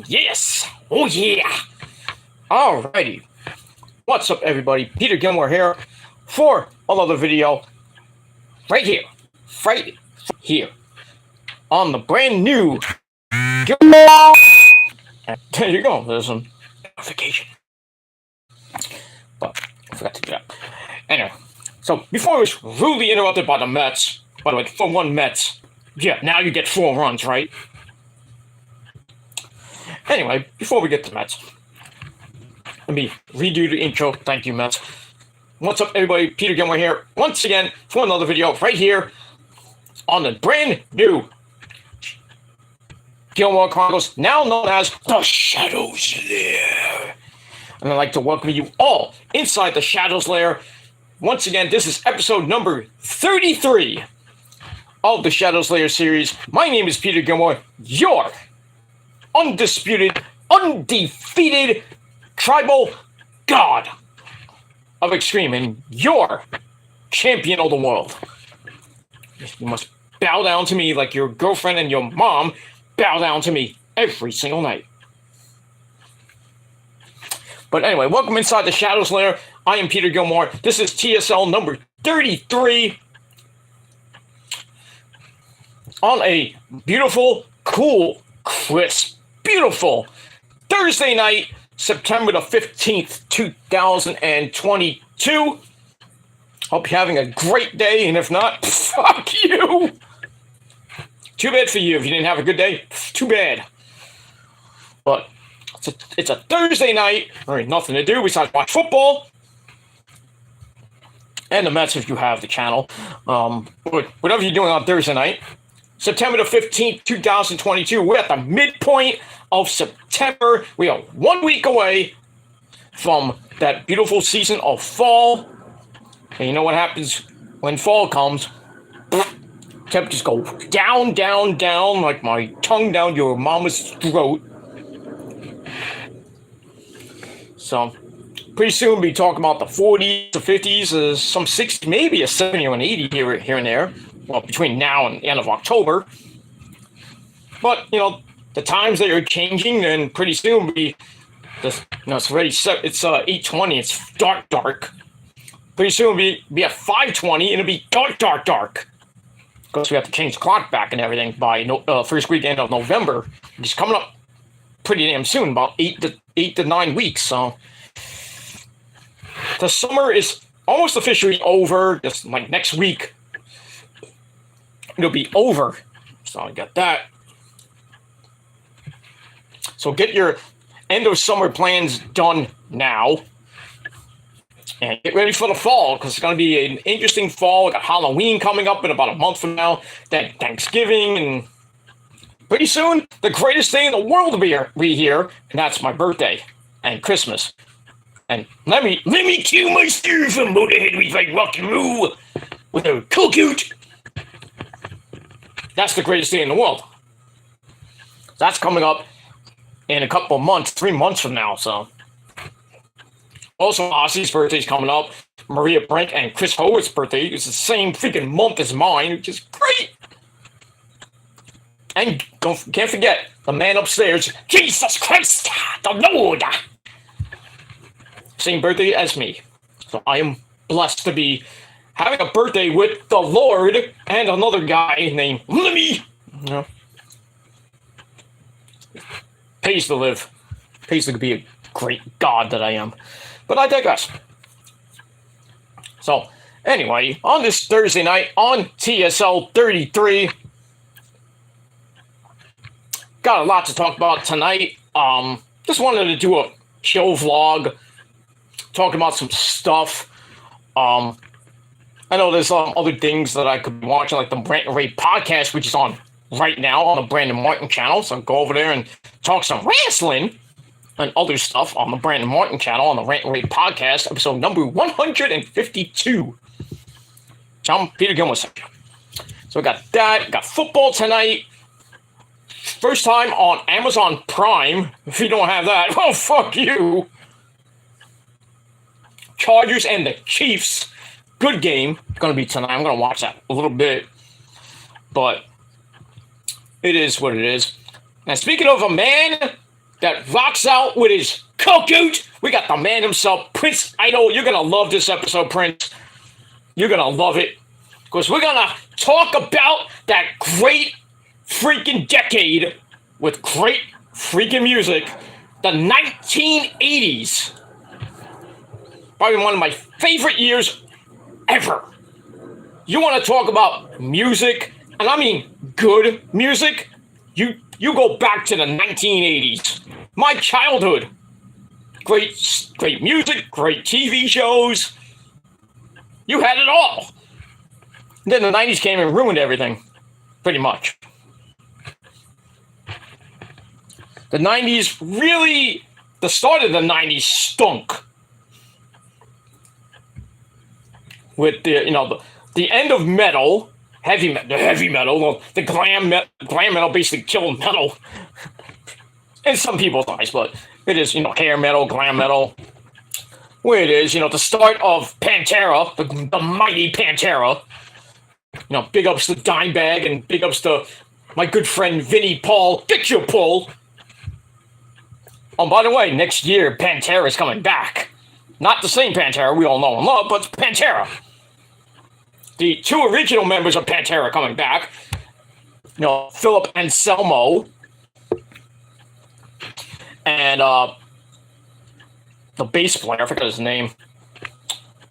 Yes! Oh yeah! Alrighty. What's up, everybody? Peter Gilmore here for another video right here on the brand new Gilmore. And there you go. There's some notification. But I forgot to do that. Anyway, so before I was rudely interrupted by the Mets, by the way, 4-1 Mets. Yeah, now you get 4 runs, right? Anyway, before we get to Mets, let me redo the intro. Thank you, Mets. What's up, everybody? Peter Gilmore here, once again, for another video right here on the brand new Gilmore Chronicles, now known as the Shadows Lair. And I'd like to welcome you all inside the Shadows Lair. Once again, this is episode number 33 of the Shadows Lair series. My name is Peter Gilmore, your undisputed, undefeated tribal god of extreme, and your champion of the world. You must bow down to me like your girlfriend and your mom bow down to me every single night. But anyway, welcome inside the Shadows Lair. I am Peter Gilmore. This is TSL number 33 on a beautiful, cool, crisp, beautiful Thursday night, September the 15th, 2022. Hope you're having a great day, and if not, fuck you. Too bad for you if you didn't have a good day. Too bad. But it's a Thursday night. There ain't nothing to do besides watch football. And the Mets if you have the channel. Whatever you're doing on Thursday night. September the 15th, 2022. We're at the midpoint of September. We are 1 week away from that beautiful season of fall. And you know what happens when fall comes? Temperatures go down, down, down, like my tongue down your mama's throat. So, pretty soon we'll be talking about the 40s, the 50s, some 60s, maybe a 70 or an 80 here and there. Well, between now and the end of October. But, you know, the times that are changing, and pretty soon it's already set. It's 8:20. It's dark. Pretty soon we'll be at 5:20, and it'll be dark. Because we have to change the clock back and everything by first weekend of November. It's coming up pretty damn soon, about 8 to 9 weeks. So the summer is almost officially over. Just like next week, it'll be over. So I got that. So get your end of summer plans done now. And get ready for the fall, because it's going to be an interesting fall. We got Halloween coming up in about a month from now. Then Thanksgiving, and pretty soon, the greatest day in the world will be here, and that's my birthday and Christmas. And let me cue my steer from Motorhead with like rock and roll with a coot. That's the greatest day in the world. That's coming up in a couple of months, 3 months from now. So, also Ozzy's birthday's coming up. Maria Brink and Chris Howard's birthday is the same freaking month as mine, which is great. And can't forget the man upstairs, Jesus Christ, the Lord. Same birthday as me. So I am blessed to be having a birthday with the Lord and another guy named Lemmy. You know, pays to live. Pays to be a great God that I am. But I digress. So, anyway, on this Thursday night on TSL 33, got a lot to talk about tonight. Just wanted to do a chill vlog, talking about some stuff. I know there's other things that I could be watching, like the Brandon Ray podcast, which is on right now on the Brandon Martin channel. So I'll go over there and talk some wrestling and other stuff on the Brandon Martin channel on the Rant and Rave podcast, episode number 152. So I'm Peter Gilmore. So we got that. Got football tonight. First time on Amazon Prime. If you don't have that, well, fuck you. Chargers and the Chiefs. Good game. Going to be tonight. I'm going to watch that a little bit. But it is what it is. Now, speaking of a man that rocks out with his coat. We got the man himself, Prince. I know you're gonna love this episode, Prince. You're gonna love it because we're gonna talk about that great freaking decade with great freaking music, the 1980s. Probably one of my favorite years ever. You want to talk about music, and I mean good music? You go back to the 1980s. My childhood. Great music, great TV shows. You had it all. Then the 90s came and ruined everything, pretty much. The 90s really, the start of the 90s stunk. With the end of metal, the heavy metal, the glam metal basically killed metal. In some people's eyes, but it is, hair metal, glam metal. Where it is, the start of Pantera, the mighty Pantera. Big ups to Dimebag and big ups to my good friend Vinnie Paul. Get your pull. Oh, by the way, next year Pantera is coming back. Not the same Pantera we all know and love, but Pantera. The two original members of Pantera coming back. Philip Anselmo and the bass player, I forgot his name.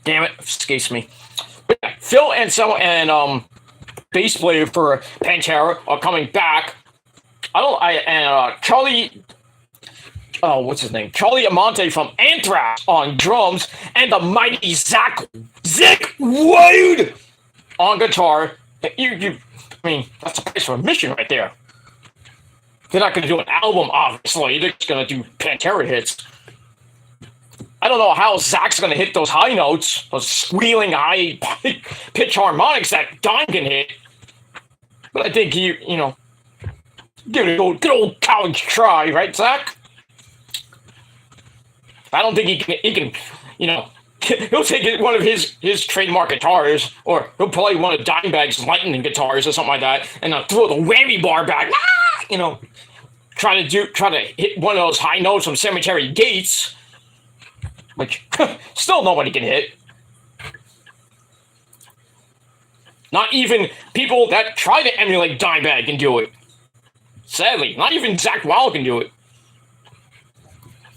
Damn it, escapes me. But yeah, Phil Anselmo and bass player for Pantera are coming back. Charlie, what's his name? Charlie Amante from Anthrax on drums, and the mighty Zakk Wylde on guitar. I mean, that's a price for admission right there. They're not going to do an album, obviously. They're just going to do Pantera hits. I don't know how Zack's going to hit those high notes, those squealing high pitch harmonics that Don can hit. But I think give it a good old college try, right, Zack? I don't think he can, he'll take one of his trademark guitars, or he'll play one of Dimebag's lightning guitars or something like that, and throw the whammy bar back, try to hit one of those high notes from Cemetery Gates, which still nobody can hit. Not even people that try to emulate Dimebag can do it. Sadly, not even Zakk Wylde can do it.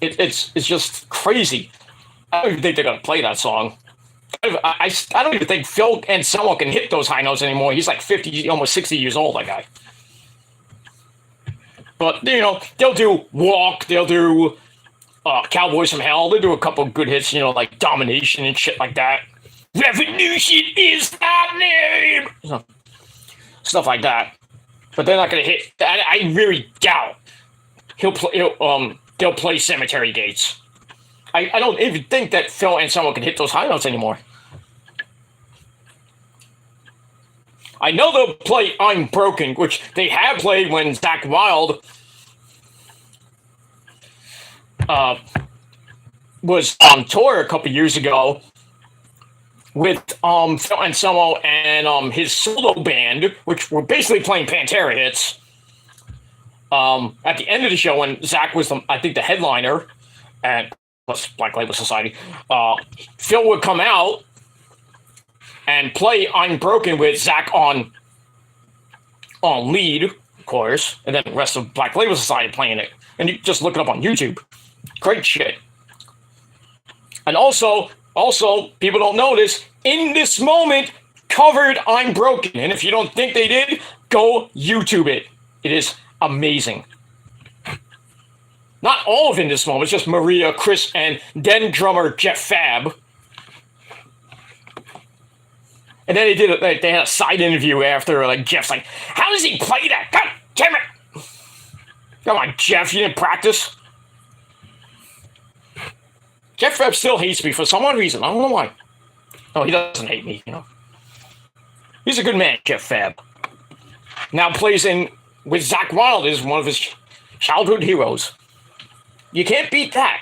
It's just crazy. I don't even think they're gonna play that song. I don't even think Phil Anselmo can hit those high notes anymore. He's like 50, almost 60 years old, that guy. But they'll do Walk, they'll do Cowboys from Hell, they'll do a couple of good hits, like Domination and shit like that. Revolution is our name. Stuff like that. But they're not gonna hit. I really doubt they'll play Cemetery Gates. I don't even think that Phil Anselmo can hit those high notes anymore. I know they'll play I'm Broken, which they have played when Zakk Wylde was on tour a couple years ago with Phil Anselmo and his solo band, which were basically playing Pantera hits. At the end of the show, when Zakk was, the headliner at Black Label Society, Phil would come out and play I'm Broken with Zakk on lead, of course, and then the rest of Black Label Society playing it. And you just look it up on YouTube. Great shit. And also, people don't know this, In This Moment covered I'm Broken. And if you don't think they did, go YouTube it. It is amazing. Not all of In This Moment, it's just Maria, Chris, and then drummer Jeff Fab. And then they had a side interview after, Jeff's like, how does he play that? God damn it! Come on, Jeff, you didn't practice? Jeff Fab still hates me for some odd reason. I don't know why. No, he doesn't hate me, He's a good man, Jeff Fab. Now plays in with Zakk Wylde, is one of his childhood heroes. You can't beat that.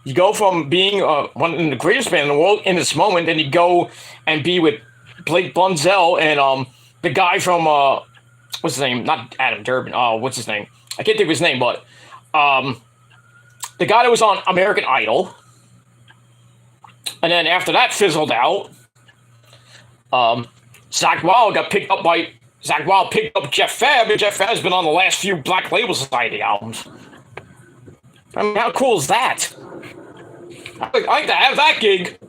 You go from being one of the greatest band in the world In This Moment, and you go and be with Blake Blunzell and the guy from what's his name? Not Adam Durbin. What's his name? I can't think of his name, but the guy that was on American Idol, and then after that fizzled out, Zach Wild picked up Jeff Fab, and Jeff Fab's been on the last few Black Label Society albums. I mean, how cool is that? I like to have that gig.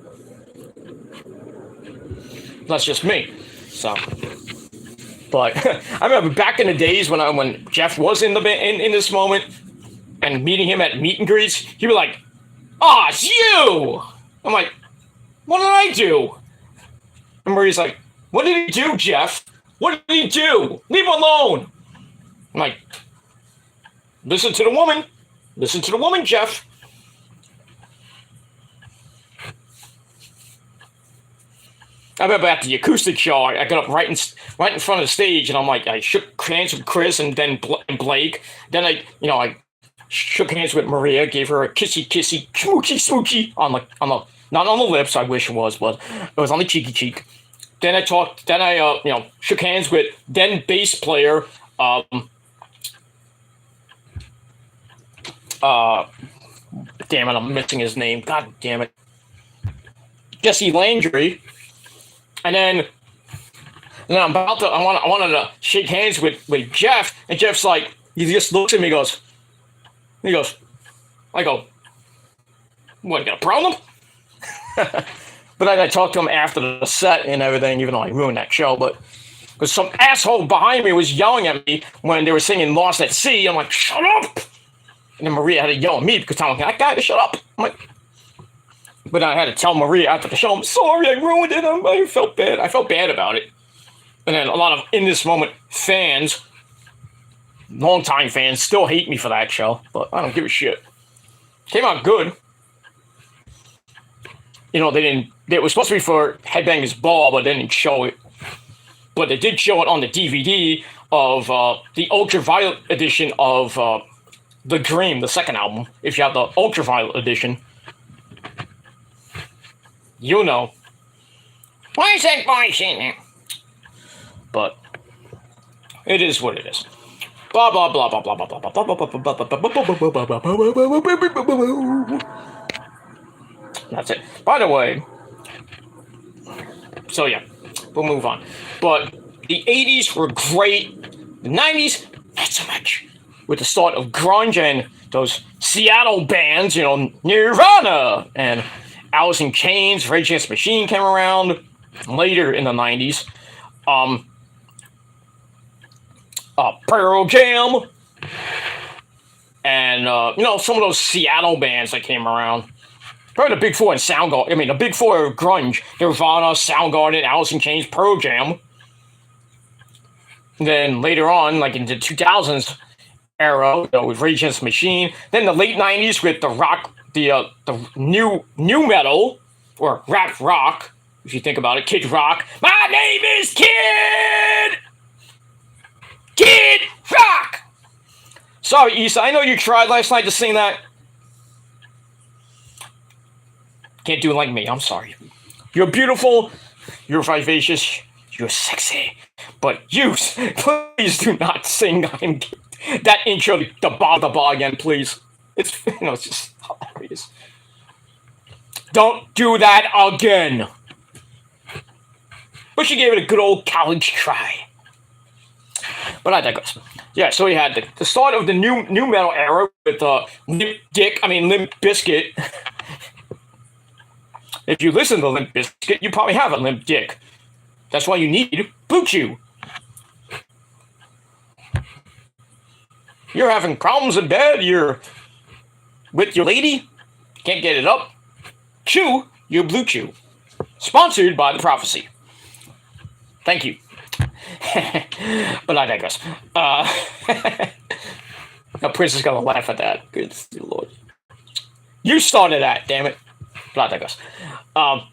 That's just me. So, but I remember back in the days when Jeff was in this moment and meeting him at meet and greets, he'd be like, "Ah, it's you." I'm like, "What did I do?" And Marie's like, "What did he do, Jeff? What did he do? Leave him alone." I'm like, "Listen to the woman. Listen to the woman, Jeff." I remember at the acoustic show, I got up right in front of the stage, and I'm like, I shook hands with Chris and then Blake. Then I shook hands with Maria, gave her a kissy, smoochy on the not on the lips. I wish it was, but it was on the cheek. Then I shook hands with then bass player, damn it, I'm missing his name. God damn it, Jesse Landry. And then I wanted to shake hands with Jeff, and Jeff's like, he just looks at me, I go, "What, you got a problem?" But then I talked to him after the set and everything, even though I ruined that show. But because some asshole behind me was yelling at me when they were singing "Lost at Sea," I'm like, "Shut up!" And then Maria had to yell at me because I'm like, "That guy to shut up." I'm like, but I had to tell Maria after the show, "I'm sorry, I ruined it." I felt bad. I felt bad about it. And then a lot of in this moment fans, longtime fans, still hate me for that show, but I don't give a shit. Came out good. You know, it was supposed to be for Headbangers Ball, but they didn't show it. But they did show it on the DVD of the Ultraviolet edition of The Dream, the second album. If you have the Ultraviolet edition, you know. Why is that voice in there? But it is what it is. Blah blah blah blah blah blah blah blah blah blah blah blah blah. That's it. By the way, so yeah, we'll move on. But the 80s were great. The 90s, not so much. With the start of grunge and those Seattle bands, you know, Nirvana and Alice in Chains, Rage Against the Machine came around later in the 90s. Pearl Jam, and some of those Seattle bands that came around. Probably the Big Four and Soundgarden. I mean, the Big Four of grunge: Nirvana, Soundgarden, Alice in Chains, Pearl Jam. And then later on, like in the 2000s era, with Rage Against the Machine. Then the late 90s with the rock, the new metal or rap rock. If you think about it, Kid Rock. My name is Kid Rock! Sorry, Issa, I know you tried last night to sing that. Can't do it like me, I'm sorry. You're beautiful, you're vivacious, you're sexy. But you, please do not sing that intro, the ba again, please. It's just hilarious. Don't do that again. But she gave it a good old college try. But I digress. Yeah, so we had the start of the new metal era with Limp Bizkit. If you listen to Limp Bizkit, you probably have a limp dick. That's why you need Blue Chew. You're having problems in bed, you're with your lady, can't get it up. Chew your Blue Chew. Sponsored by The Prophecy. Thank you. But I digress. Now Prince is gonna laugh at that. Good Lord. You started that, damn it. But I digress.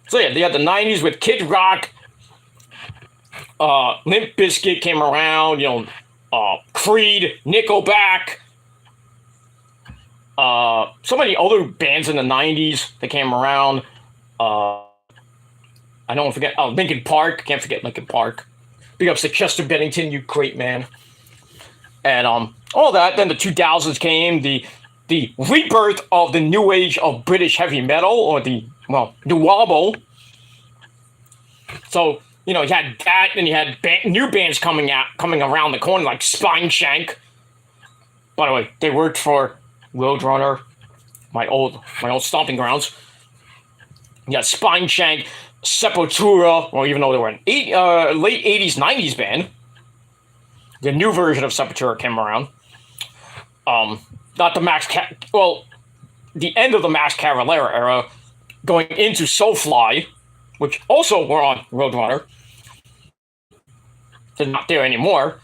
So yeah, they had the 90s with Kid Rock. Limp Bizkit came around, Creed, Nickelback. So many other bands in the 90s that came around. I don't forget. Linkin Park. Can't forget Linkin Park. Big ups to Chester Bennington, you great man. and all that. Then the 2000s came, the rebirth of the new age of British heavy metal, or the new wobble. So you had that, and you had new bands coming around the corner, like Spine Shank. By the way, they worked for Roadrunner, my old stomping grounds. You got Spine Shank, Sepultura, well, even though they were an late 80s, 90s band. The new version of Sepultura came around. Not the the end of the Max Cavalera era, going into Soulfly, which also were on Roadrunner. They're not there anymore.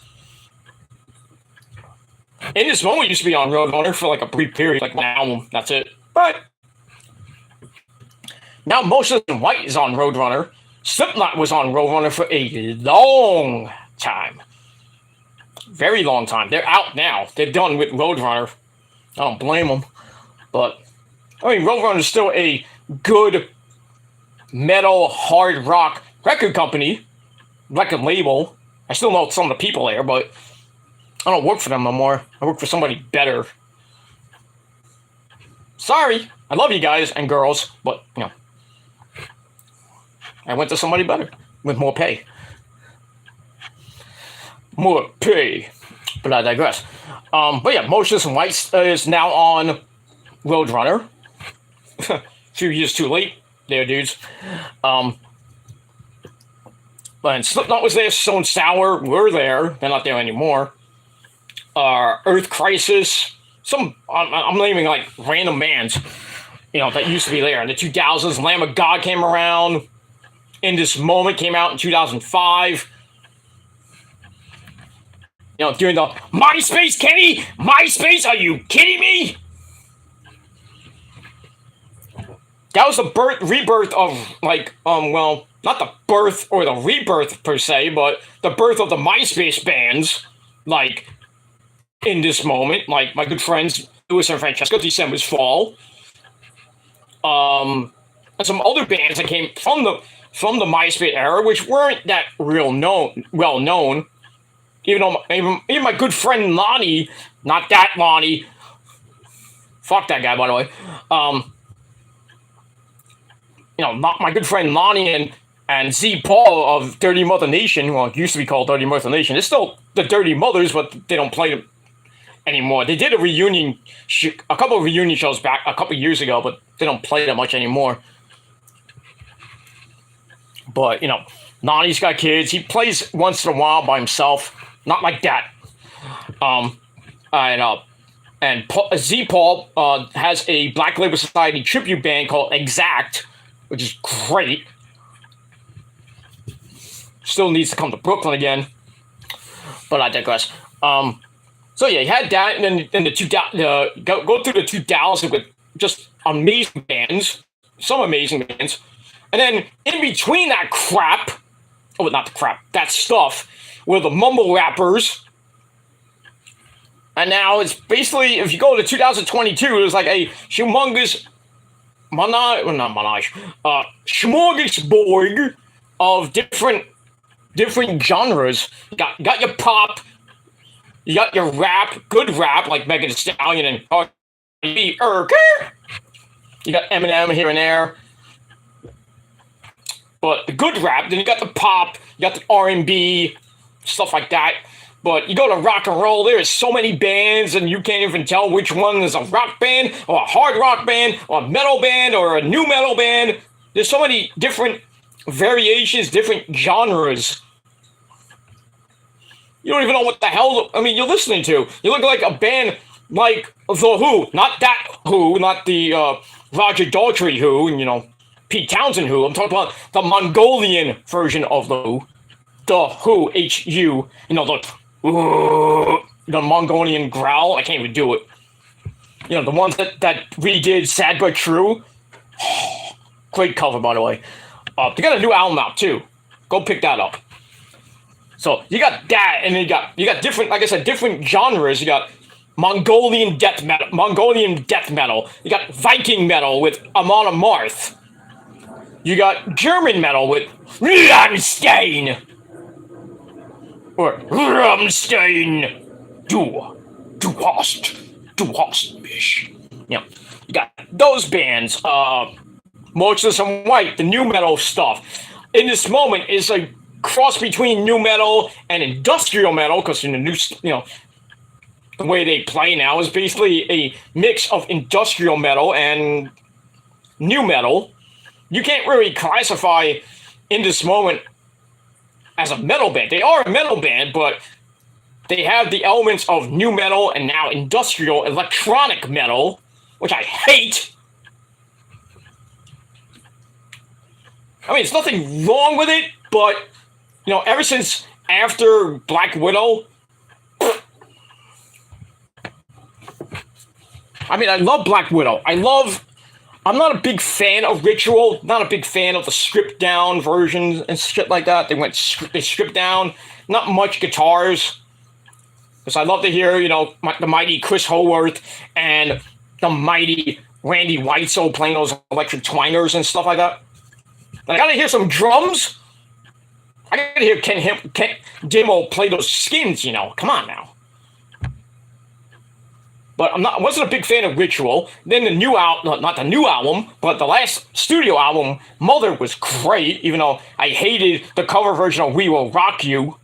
In this moment, used to be on Roadrunner for like a brief period, like one album, that's it. But now Motionless in White is on Roadrunner. Slipknot was on Roadrunner for a long time. Very long time. They're out now. They're done with Roadrunner. I don't blame them. But, I mean, Roadrunner is still a good metal, hard rock record company, record label. I still know some of the people there, but I don't work for them no more. I work for somebody better. Sorry. I love you guys and girls, but, I went to somebody better with more pay. More pay. But I digress. But yeah, Motionless in White is now on Roadrunner. A few years too late there, dudes. And Slipknot was there, Stone Sour were there. They're not there anymore. Earth Crisis. I'm naming like random bands, that used to be there. In the 2000s, Lamb of God came around. In This Moment came out in 2005. During the MySpace, Kenny! MySpace, are you kidding me? That was the rebirth of, not the birth or the rebirth per se, but the birth of the MySpace bands, like, In This Moment, like my good friends, Louis and Francesco, December's Fall. And some other bands that came from the MySpace era, which weren't that well known. Even though even my good friend Lonnie, not that Lonnie, fuck that guy, by the way. Not my good friend Lonnie and Z Paul of Dirty Mother Nation. Well, it used to be called Dirty Mother Nation. It's still the Dirty Mothers, but they don't play them anymore. They did a couple of reunion shows back a couple of years ago, but they don't play that much anymore. But Lonnie's got kids. He plays once in a while by himself. Not like that. And Z Paul has a Black Label Society tribute band called Exact, which is great. Still needs to come to Brooklyn again, but I digress. So yeah, you had that, and then in the go through the 2000s with just amazing bands, some amazing bands, and then in between that crap, that stuff, were the mumble rappers. And now it's basically, if you go to 2022, there's like a humongous smorgasbord of different genres. You got your pop, you got your rap, good rap, like Megan Thee Stallion and R&B. You got Eminem here and there. But the good rap, then you got the pop, you got the R&B, stuff like that. But you go to rock and roll, there is so many bands, and you can't even tell which one is a rock band, or a hard rock band, or a metal band, or a new metal band. There's so many different variations, different genres. You don't even know what the hell, you're listening to. You look like a band like The Who, not that Who, not the Roger Daltrey Who, and Pete Townsend Who. I'm talking about the Mongolian version of The Who. The Who, H-U, the Mongolian growl. I can't even do it. The ones that redid Sad But True. Great cover, by the way. They got a new album out, too. Go pick that up. So, you got that, and then you got different, like I said, different genres. You got Mongolian death metal. You got Viking metal with Amon Amarth. You got German metal with Rammstein. Or Rammstein. Du hast mich. You know, you got those bands, Motionless in White, the new metal stuff. In this moment is a cross between new metal and industrial metal, because in the new, the way they play now is basically a mix of industrial metal and new metal. You can't really classify In This Moment as a metal band. They are a metal band, but they have the elements of new metal and now industrial electronic metal, which I hate. I mean, there's nothing wrong with it, but, ever since after Black Widow, I mean, I love Black Widow. I'm not a big fan of Ritual, not a big fan of the stripped down versions and shit like that. They stripped down, not much guitars. Because I love to hear, the mighty Chris Howarth and the mighty Randy Weitzel playing those electric twangers and stuff like that. And I gotta hear some drums. I gotta hear Ken Dimo play those skins, Come on now. But I wasn't a big fan of Ritual. Then the new album, not the new album, but the last studio album, Mother, was great, even though I hated the cover version of We Will Rock You.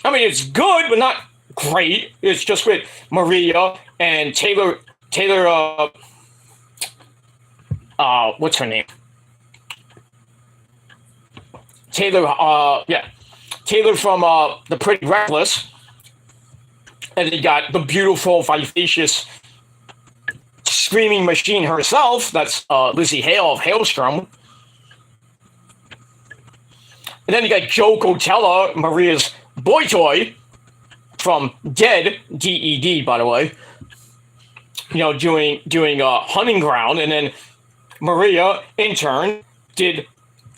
I mean, it's good, but not great. It's just with Maria and Taylor, what's her name? Taylor from The Pretty Reckless. And then you got the beautiful, vivacious, screaming machine herself. That's Lizzie Hale of Hailstrom. And then you got Joe Cotella, Maria's boy toy, from Dead, D-E-D, by the way. Doing Hunting Ground. And then Maria, in turn, did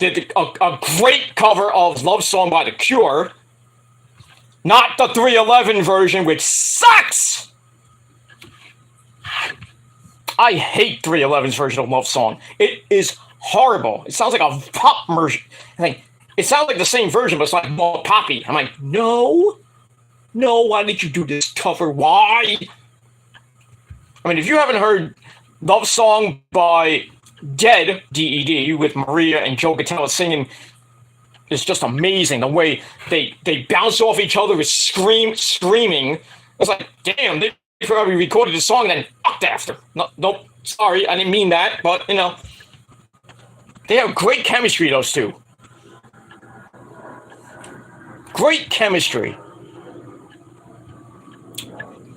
a great cover of Love Song by The Cure. Not the 311 version, which sucks! I hate 311's version of Love Song. It is horrible. It sounds like a pop version. It sounds like the same version, but it's like more poppy. I'm like, no, why did you do this cover? Why? I mean, if you haven't heard Love Song by Dead, D-E-D, with Maria and Joe Cotella singing, it's just amazing the way they bounce off each other with screaming. It's like, damn, they probably recorded the song and then fucked after. Nope, sorry, I didn't mean that, but, they have great chemistry, those two. Great chemistry.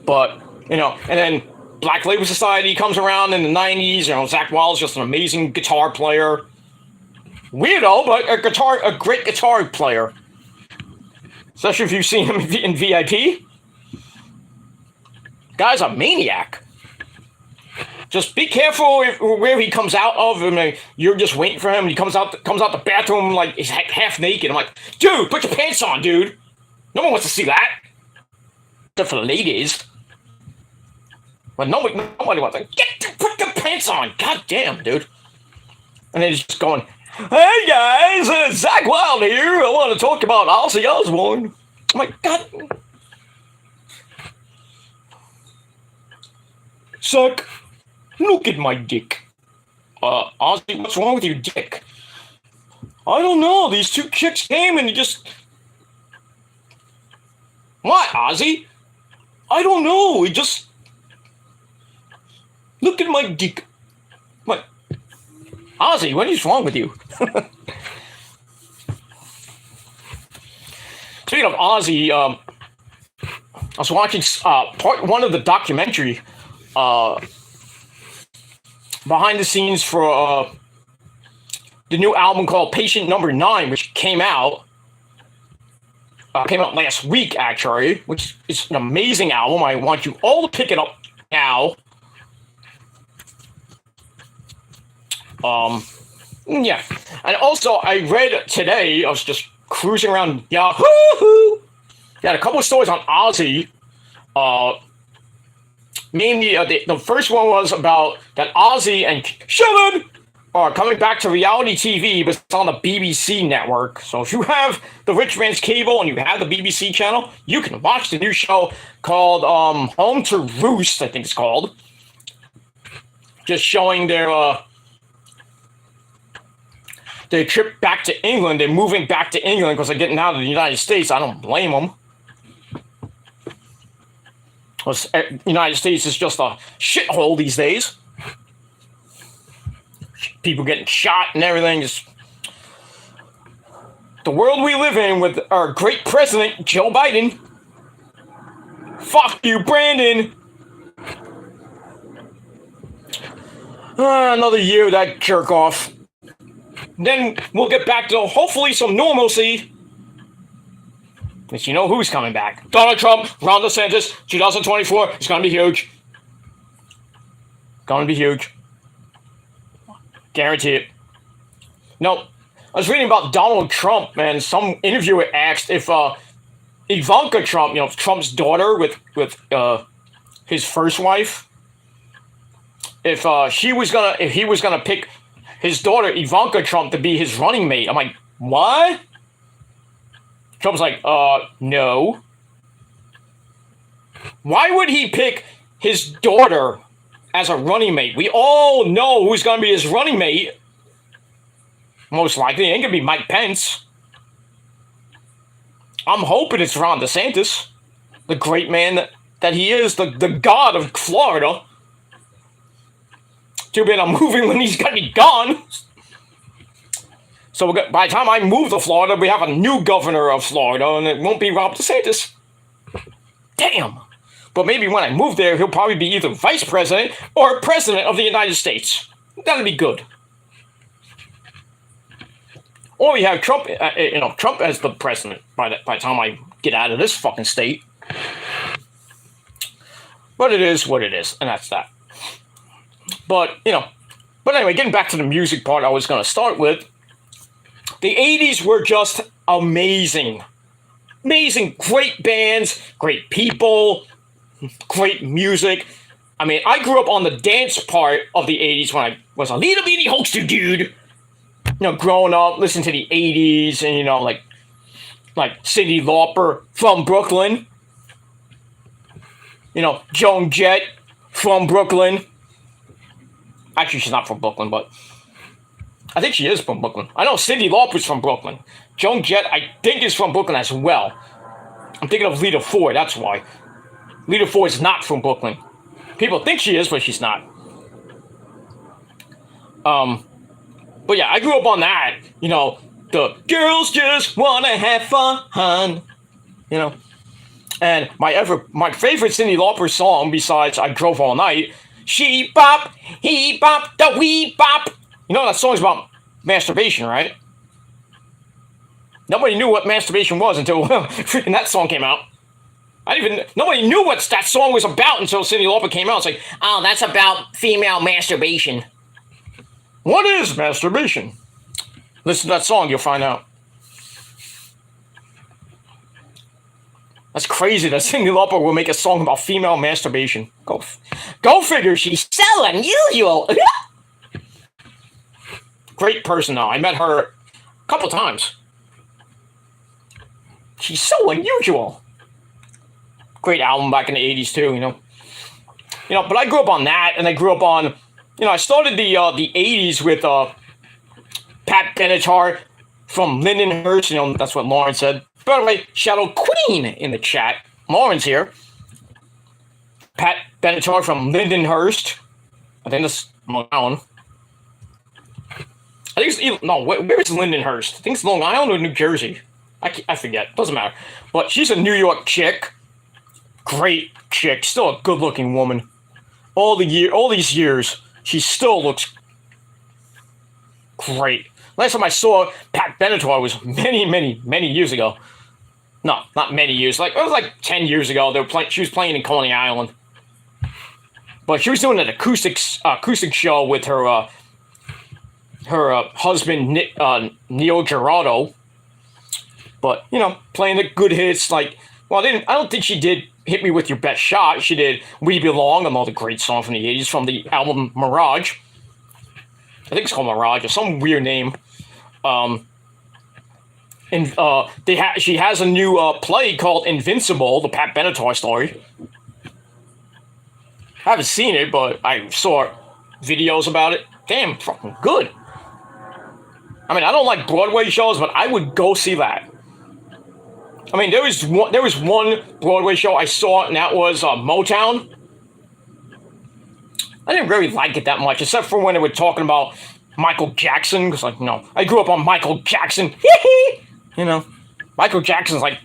But, and then Black Label Society comes around in the 90s. Zakk Wylde's just an amazing guitar player. Weirdo, but a great guitar player. Especially if you've seen him in VIP. Guy's a maniac. Just be careful where he comes out of. I mean, you're just waiting for him. He comes out the bathroom like he's half naked. I'm like, dude, put your pants on, dude. No one wants to see that. Except for the ladies. But nobody wants to put your pants on. God damn, dude. And then he's just going, hey guys, Zakk Wylde here. I want to talk about Ozzy Osbourne. I'm like, God. Zakk, look at my dick. Ozzy, what's wrong with your dick? I don't know. These two chicks came and just... What, Ozzy? I don't know. It just... Look at my dick. What? Ozzy, what is wrong with you? Speaking of Ozzy, I was watching part one of the documentary behind the scenes for the new album called Patient Number 9, which came out last week, actually, which is an amazing album. I want you all to pick it up now. Yeah. And also, I read today, I was just cruising around Yahoo! Got a couple of stories on Ozzy. Mainly, the first one was about that Ozzy and Shannon are coming back to reality TV, but it's on the BBC network. So if you have the rich man's cable and you have the BBC channel, you can watch the new show called Home to Roost, I think it's called. Just showing their trip back to England. They're moving back to England because they're getting out of the United States. I don't blame them. Because the United States is just a shithole these days. People getting shot and everything. Just the world we live in with our great president, Joe Biden. Fuck you, Brandon. Another year of that jerk off. Then we'll get back to hopefully some normalcy. But you know who's coming back? Donald Trump, Ron DeSantis, 2024. It's going to be huge. Going to be huge. Guarantee it. No, I was reading about Donald Trump, man. Some interviewer asked if Ivanka Trump, you know, Trump's daughter with his first wife, if he was gonna pick his daughter Ivanka Trump to be his running mate. I'm like, what? Trump's like, no. Why would he pick his daughter as a running mate? We all know who's going to be his running mate. Most likely, it ain't going to be Mike Pence. I'm hoping it's Ron DeSantis, the great man that he is, the god of Florida. Too bad I'm moving when he's going to be gone. So by the time I move to Florida, we have a new governor of Florida, and it won't be Ron DeSantis. Damn. But maybe when I move there, he'll probably be either vice president or president of the United States. That'll be good. Or we have Trump, Trump as the president by the time I get out of this fucking state. But it is what it is, and that's that. But anyway, getting back to the music part I was going to start with. The 80s were just amazing. Amazing, great bands, great people, great music. I mean, I grew up on the dance part of the 80s when I was a little bitty hoaxer dude. Growing up, listening to the 80s and, like Cyndi Lauper from Brooklyn. Joan Jett from Brooklyn. Actually, she's not from Brooklyn, but I think she is from Brooklyn. I know Cyndi Lauper's from Brooklyn. Joan Jett, I think, is from Brooklyn as well. I'm thinking of Lita Ford, that's why. Lita Ford is not from Brooklyn. People think she is, but she's not. But yeah, I grew up on that. The girls just wanna have fun. And my favorite Cyndi Lauper song, besides I Drove All Night, she bop, he bop, the wee bop. That song's about masturbation, right? Nobody knew what masturbation was until freaking that song came out. Nobody knew what that song was about until Cyndi Lauper came out. It's like, oh, that's about female masturbation. What is masturbation? Listen to that song, you'll find out. That's crazy that Cyndi Lauper will make a song about female masturbation. Go figure, she's so unusual. Great person, though. I met her a couple times. She's so unusual. Great album back in the 80s, too, But I grew up on that, and I grew up on, I started the 80s with Pat Benatar from Lindenhurst. That's what Lauren said. By the way, Shadow Queen in the chat. Lauren's here. Pat Benatar from Lindenhurst. I think that's Long Island. I think it's where is Lindenhurst? I think it's Long Island or New Jersey. I forget. Doesn't matter. But she's a New York chick. Great chick. Still a good-looking woman. All these years, she still looks great. Last time I saw Pat Benatar was many, many, many years ago. No, not many years. It was like 10 years ago. She was playing in Coney Island. But she was doing an acoustic show with her husband, Neil Giraldo. But, playing the good hits. I don't think she did Hit Me With Your Best Shot. She did We Belong, another great song from the 80s, from the album Mirage. I think it's called Mirage or some weird name. And she has a new play called Invincible, the Pat Benatar story. I haven't seen it, but I saw videos about it. Damn, fucking good. I mean, I don't like Broadway shows, but I would go see that. I mean, there was one Broadway show I saw, and that was Motown. I didn't really like it that much, except for when they were talking about Michael Jackson, because, like, no, I grew up on Michael Jackson. You know, Michael Jackson's like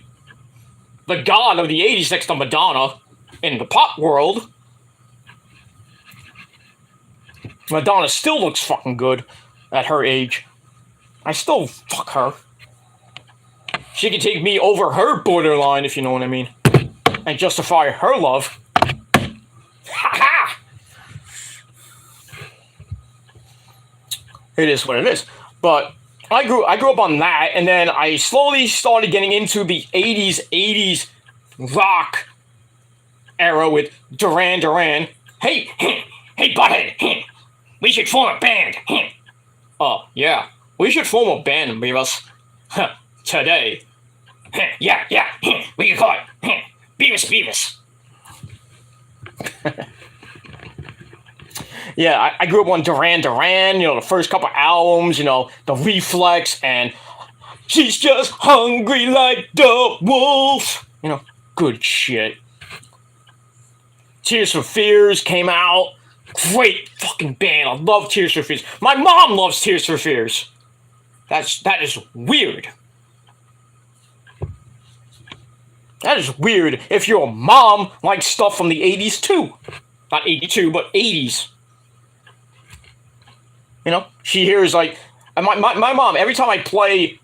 the god of the 80s next to Madonna in the pop world. Madonna still looks fucking good at her age. I still fuck her. She can take me over her borderline, if you know what I mean, and justify her love. Ha ha! It is what it is. But I grew up on that, and then I slowly started getting into the 80s rock era with Duran Duran. Hey, hey, butthead, we should form a band. Yeah, we should form a band, Beavis. Today. Yeah, we can call it Beavis. Yeah, I grew up on Duran Duran, you know, the first couple albums, you know, The Reflex, and She's Just Hungry Like the Wolf. You know, good shit. Tears for Fears came out. Great fucking band. I love Tears for Fears. My mom loves Tears for Fears. That is weird. That is weird if your mom likes stuff from the 80s too. Not 82, but 80s. You know, she hears like, my mom, every time I play, you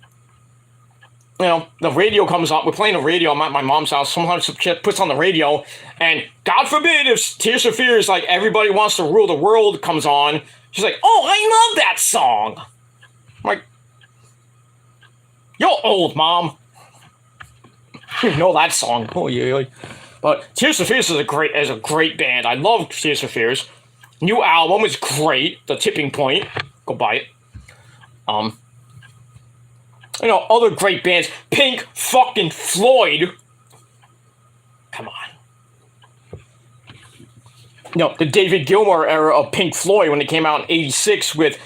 know, the radio comes on, we're playing the radio at my mom's house, sometimes she puts on the radio, and God forbid if Tears for Fears, like Everybody Wants to Rule the World comes on, she's like, oh, I love that song. I'm like, you're old, Mom. You know that song. Oh, yeah. But Tears for Fears is a great band. I love Tears for Fears. New album is great. The Tipping Point. Go buy it. You know, other great bands. Pink fucking Floyd. Come on. You know, the David Gilmour era of Pink Floyd when it came out in 86 with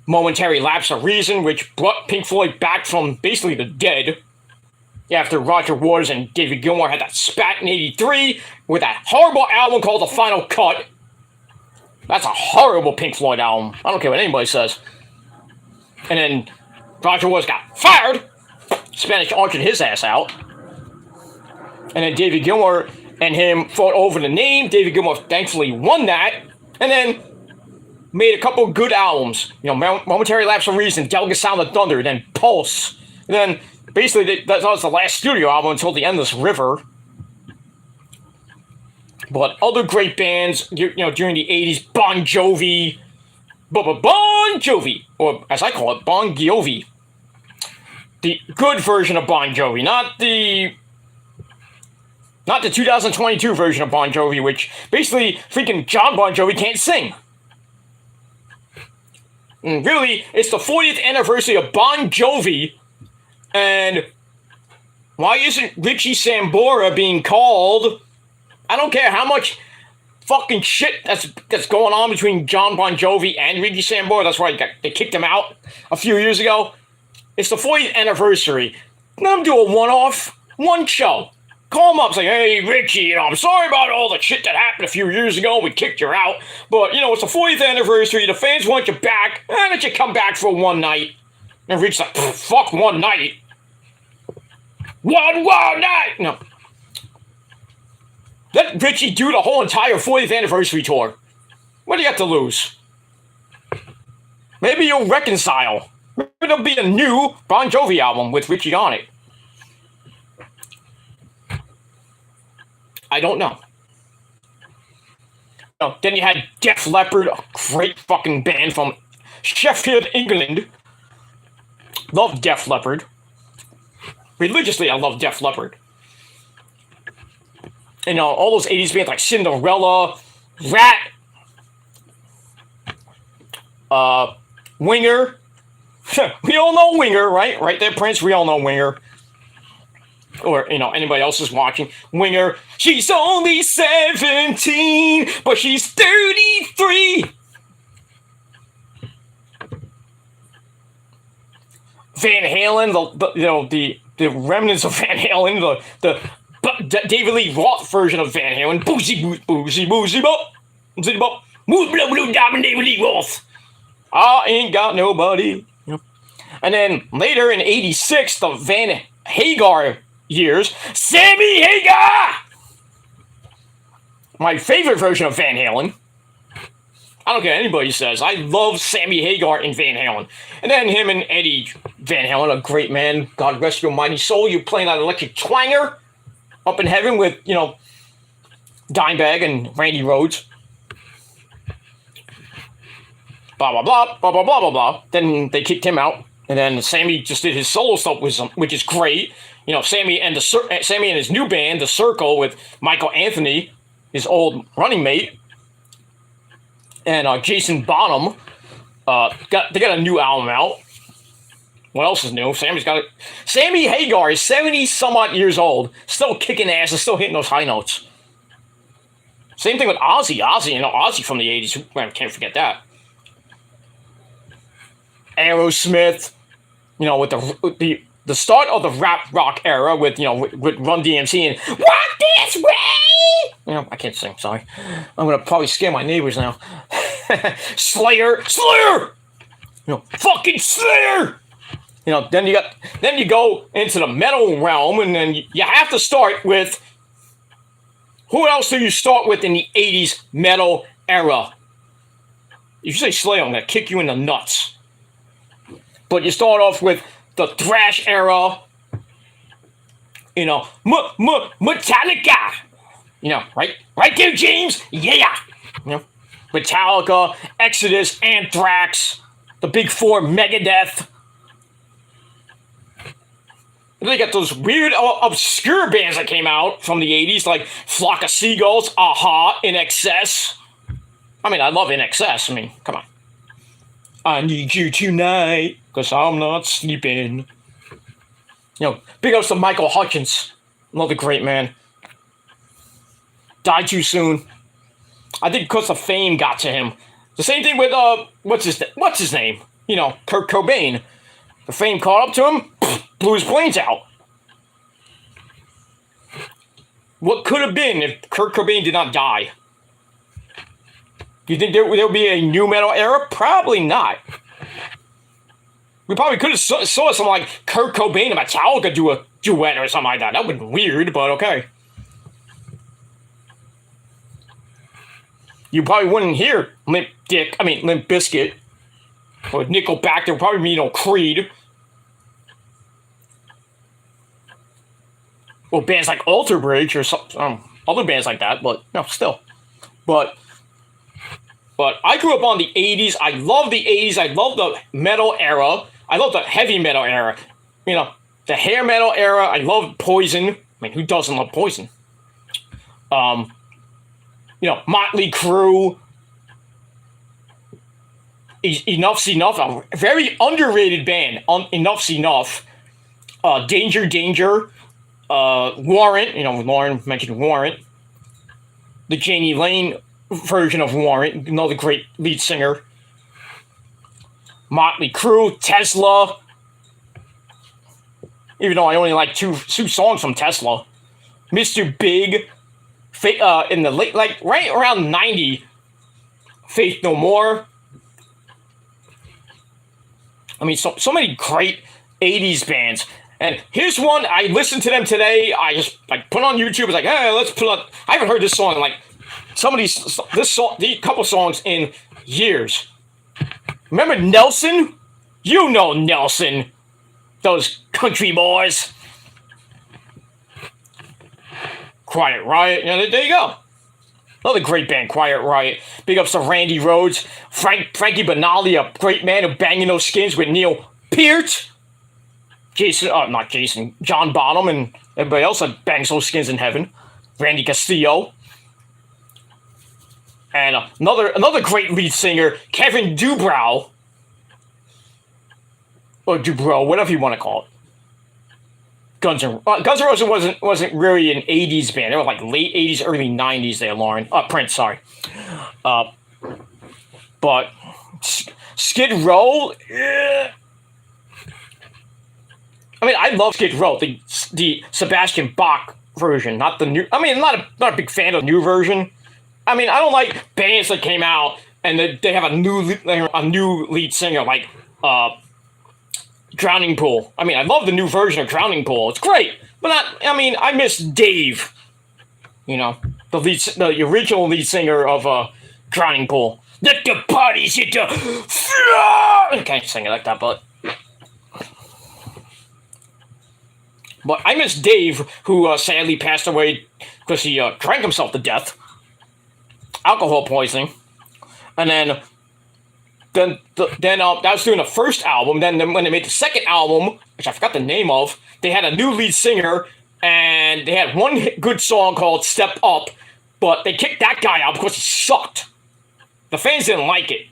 Momentary Lapse of Reason, which brought Pink Floyd back from basically the dead. After Roger Waters and David Gilmour had that spat in 83 with that horrible album called The Final Cut. That's a horrible Pink Floyd album. I don't care what anybody says. And then Roger Waters got fired. Spanish archered his ass out. And then David Gilmour and him fought over the name. David Gilmour thankfully won that. And then made a couple good albums. You know, Momentary Lapse of Reason, Delicate Sound of Thunder, then Pulse. And then basically that was the last studio album until The Endless River. But other great bands, you know, during the 80s, Bon Jovi, Bon Jovi, or as I call it, Bon Jovi. The good version of Bon Jovi, not the 2022 version of Bon Jovi, which basically freaking John Bon Jovi can't sing. And really, it's the 40th anniversary of Bon Jovi, and why isn't Richie Sambora being called? I don't care how much fucking shit that's going on between John Bon Jovi and Richie Sambora. That's why they kicked him out a few years ago. It's the 40th anniversary. Let him do a one show. Call him up, say, hey, Richie, you know, I'm sorry about all the shit that happened a few years ago. We kicked you out. But, you know, it's the 40th anniversary. The fans want you back. Why don't you come back for one night? And Richie's like, fuck one night. One night! No. Let Richie do the whole entire 40th anniversary tour. What do you got to lose? Maybe you'll reconcile. Maybe there'll be a new Bon Jovi album with Richie on it. I don't know. Oh, then you had Def Leppard, a great fucking band from Sheffield, England. Love Def Leppard. Religiously, I love Def Leppard. You know, all those 80s bands like Cinderella, Rat, Winger. We all know Winger, right? Right there, Prince. We all know Winger. Or, anybody else is watching. Winger. She's only 17, but she's 33. Van Halen, the remnants of Van Halen, the David Lee Roth version of Van Halen. Boozy, boozy, boozy, bop. Boozy, bop. Blue, blue, diamond, David Lee Roth. I ain't got nobody. And then later in 86, the Van Hagar years, Sammy Hagar! My favorite version of Van Halen. I don't care what anybody says. I love Sammy Hagar in Van Halen. And then him and Eddie Van Halen, a great man. God rest your mighty soul. You playing that electric twanger up in heaven with, Dimebag and Randy Rhoads. Blah, blah, blah, blah, blah, blah, blah, blah. Then they kicked him out. And then Sammy just did his solo stuff with them, which is great. Sammy and his new band, The Circle, with Michael Anthony, his old running mate, and Jason Bonham. They got a new album out. What else is new? Sammy Hagar is 70 some odd years old, still kicking ass and still hitting those high notes. Same thing with Ozzy. Ozzy from the 80s. I can't forget that. Aerosmith. With the start of the rap rock era with Run DMC and Walk This Way. I can't sing. Sorry, I'm gonna probably scare my neighbors now. Slayer, fucking Slayer. Then you go into the metal realm, and then you have to start with who else do you start with in the 80s metal era? If you say Slayer, I'm gonna kick you in the nuts. But you start off with the thrash era, Metallica, right there, James, yeah, Metallica, Exodus, Anthrax, the Big Four, Megadeth. And they got those weird, obscure bands that came out from the 80s, like Flock of Seagulls, Aha, INXS. I love INXS. Come on. I need you tonight, because I'm not sleeping. Big ups to Michael Hutchence. Another great man. Died too soon. I think because the fame got to him. The same thing with, what's his name? Kurt Cobain. The fame caught up to him, blew his brains out. What could have been if Kurt Cobain did not die? You think there would be a new metal era? Probably not. We probably could have saw something like Kurt Cobain and Metallica do a duet or something like that. That would be weird, but okay. You probably wouldn't hear Limp Bizkit or Nickelback. There would probably be Creed. Or bands like Alter Bridge or some other bands like that, but still. But I grew up on the 80s. I love the 80s. I love the metal era. I love the heavy metal era. The hair metal era. I love Poison. Who doesn't love Poison? Motley Crue. Enough's Enough. A very underrated band. Enough's Enough. Danger. Warrant. Lauren mentioned Warrant. The Janie Lane version of Warrant, another great lead singer. Motley Crue, Tesla. Even though I only like two songs from Tesla. Mr. Big, in the late, right around 90, Faith No More. So many great 80s bands. And here's one, I listened to them today. I just put on YouTube. It's hey, let's put on. I haven't heard this song in couple songs in years. Remember Nelson? Nelson. Those country boys. Quiet Riot. There you go. Another great band, Quiet Riot. Big ups to Randy Rhoads. Frankie Banali, a great man who banging those skins with Neil Peart. John Bonham and everybody else that bangs those skins in heaven. Randy Castillo. and another great lead singer, Kevin Dubrow, or Dubrow, whatever you want to call it. Guns N' Roses wasn't really an '80s band. They were like late '80s, early '90s. There, Lauren. Prince, sorry. But Skid Row. I mean, I love Skid Row, the Sebastian Bach version, not the new. I mean, I'm not a big fan of the new version. I mean, I don't like bands that came out and they have a new lead singer like Drowning Pool. I mean, I love the new version of Drowning Pool. It's great, but I mean, I miss Dave. You know, the original lead singer of Drowning Pool. Let the parties hit the floor. I can't sing it like that, but I miss Dave, who sadly passed away because he drank himself to death, alcohol poisoning, and then that was doing the first album. Then when they made the second album, which I forgot the name of, they had a new lead singer, and they had one good song called "Step Up," but they kicked that guy out because he sucked. The fans didn't like it.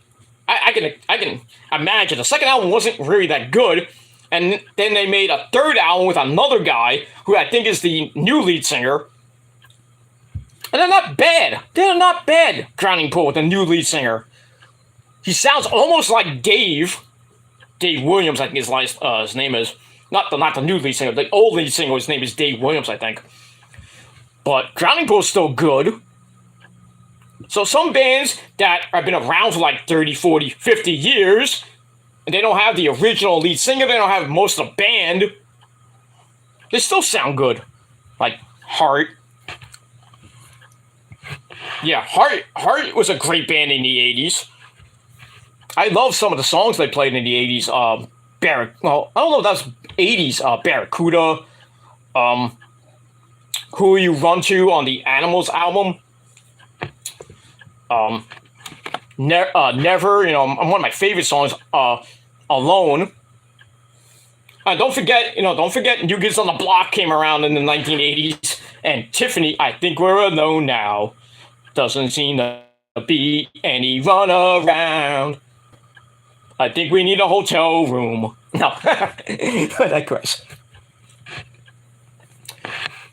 I can imagine the second album wasn't really that good, and then they made a third album with another guy who I think is the new lead singer, and they're not bad. They're not bad. Drowning Pool with the new lead singer. He sounds almost like Dave Williams. I think his name is not the new lead singer. The old lead singer, his name is Dave Williams, I think. But Drowning Pool is still good. So some bands that have been around for like 30, 40, 50 years, and they don't have the original lead singer, they don't have most of the band, they still sound good. Like Heart. Yeah, Heart was a great band in the 80s. I love some of the songs they played in the 80s. I don't know if that's 80s. Barracuda. Who You Run To on the Animals album. Never, one of my favorite songs, Alone. Don't forget New Kids on the Block came around in the 1980s, and Tiffany, I Think We're Alone Now. Doesn't seem to be any run around. I think we need a hotel room. No, I digress.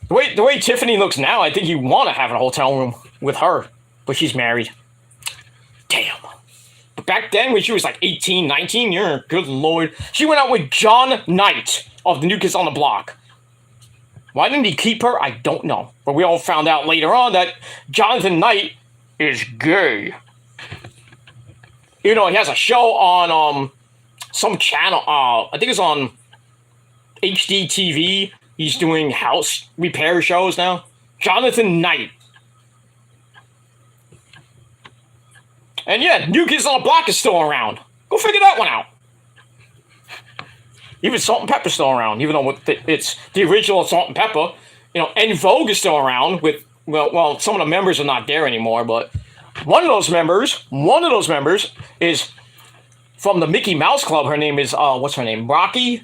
The way Tiffany looks now, I think you want to have a hotel room with her. But she's married. Damn. But back then, when she was like 18, 19, good lord. She went out with John Knight of the New Kids on the Block. Why didn't he keep her? I don't know. But we all found out later on that Jonathan Knight is gay. He has a show on some channel. I think it's on HDTV. He's doing house repair shows now. Jonathan Knight. And yeah, New Kids on the Block is still around. Go figure that one out. Even Salt and Pepper's still around, even though it's the original Salt and Pepper. En Vogue is still around with, well, some of the members are not there anymore, but one of those members is from the Mickey Mouse Club. Her name is, what's her name? Rocky?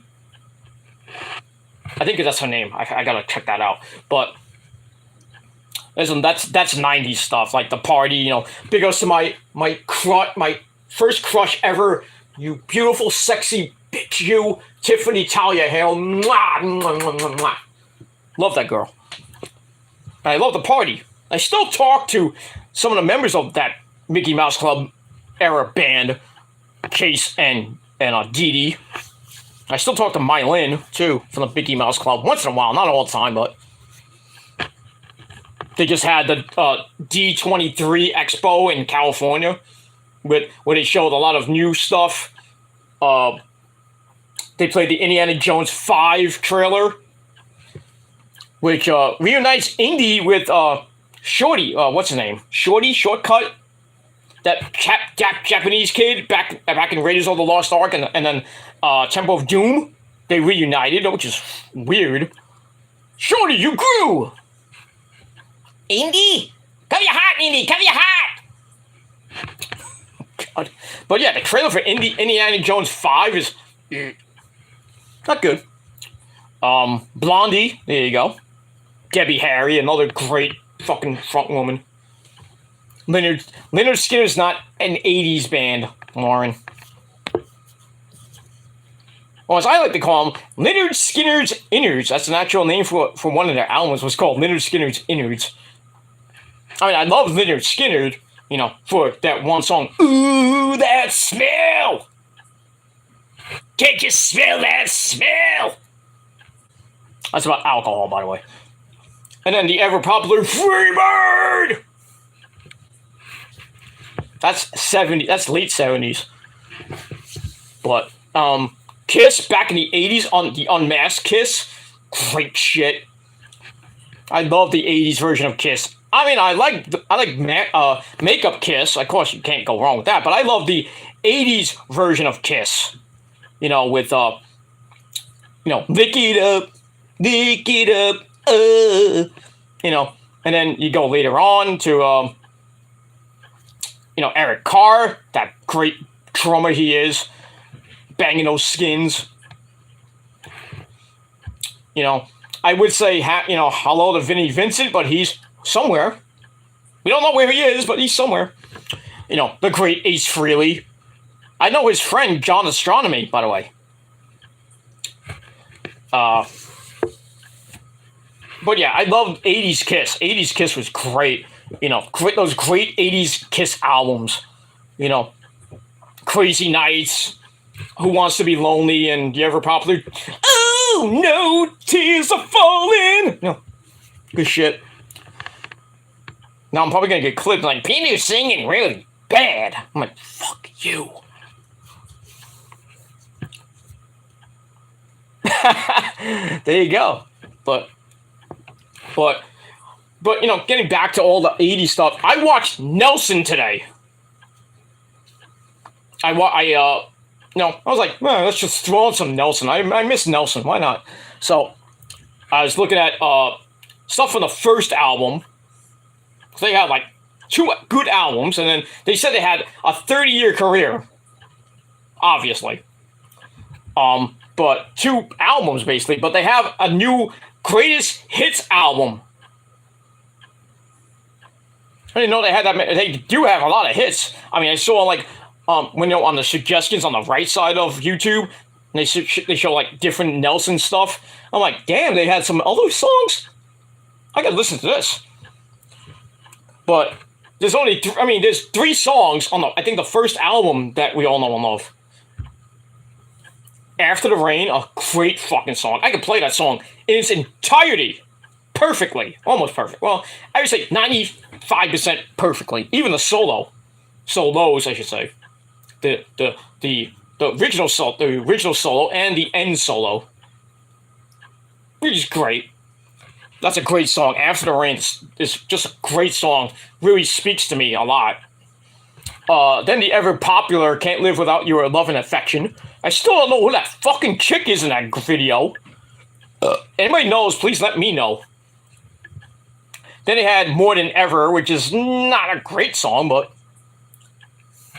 I think that's her name. I gotta check that out. But listen, that's 90s stuff, like The Party, big ups to my first crush ever, you beautiful, sexy bitch, you, Tiffany Talia Hale. Mwah, mwah, mwah, mwah, mwah. Love that girl. I love The Party. I still talk to some of the members of that Mickey Mouse Club era band, Case and Dee Dee. I still talk to Mylin, too, from the Mickey Mouse Club, once in a while, not all the time, but they just had the D23 Expo in California, where they showed a lot of new stuff. They played the Indiana Jones 5 trailer, which reunites Indy with Shorty. What's his name? Shorty Shortcut. That Japanese kid back in Raiders of the Lost Ark and then Temple of Doom. They reunited, which is weird. Shorty, you grew! Indy? Cover your hat, Indy! Cover your hat! God. But yeah, the trailer for Indiana Jones 5 is not good. Blondie, there you go. Debbie Harry, another great fucking front woman. Leonard Skinner's not an 80s band, Lauren. Or as I like to call them, Leonard Skinner's Innards. That's an actual name for one of their albums. Was called Leonard Skinner's Innards. I mean, I love Leonard Skinner, you know, for that one song. Ooh, that smell! Can't you smell that smell? That's about alcohol, by the way. And then the ever popular Freebird. That's late 70s. But Kiss back in the 80s on the Unmasked Kiss, great shit. I love the 80s version of Kiss. I mean, I like Makeup Kiss. Of course, you can't go wrong with that. But I love the 80s version of Kiss. You know, with you know, lick it up, you know, and then you go later on to you know, Eric Carr, that great drummer he is, banging those skins. You know, I would say, you know, hello to Vinnie Vincent, but he's somewhere. We don't know where he is, but he's somewhere. You know, the great Ace Frehley. I know his friend, John Astronomy, by the way. But yeah, I loved 80s Kiss. 80s Kiss was great. You know, those great 80s Kiss albums. You know, Crazy Nights, Who Wants to Be Lonely, and the ever popular Oh No, Tears Are Falling. You know, good shit. Now I'm probably gonna get clipped like, Peter's singing really bad. I'm like, fuck you. There you go. But you know, getting back to all the 80s stuff, I watched Nelson today. I was like, man, let's just throw on some Nelson. I miss Nelson. Why not? So I was looking at stuff from the first album. They had like 2 good albums, and then they said they had a 30-year career. Obviously. But 2 albums basically, but they have a new greatest hits album. I didn't know they had that many. They do have a lot of hits. I mean, I saw like when you're on the suggestions on the right side of YouTube, and they show like different Nelson stuff. I'm like, damn, they had some other songs. I gotta listen to this. But there's only there's 3 songs on I think the first album that we all know and love. After the Rain, a great fucking song. I could play that song in its entirety perfectly. Almost perfect. Well, I would say 95% perfectly. Even the solos, I should say. The original solo and the end solo. Which is great. That's a great song. After the Rain is just a great song. Really speaks to me a lot. Then the ever popular Can't Live Without Your Love and Affection. I still don't know who that fucking chick is in that video. Anybody knows, please let me know. Then they had More Than Ever, which is not a great song, but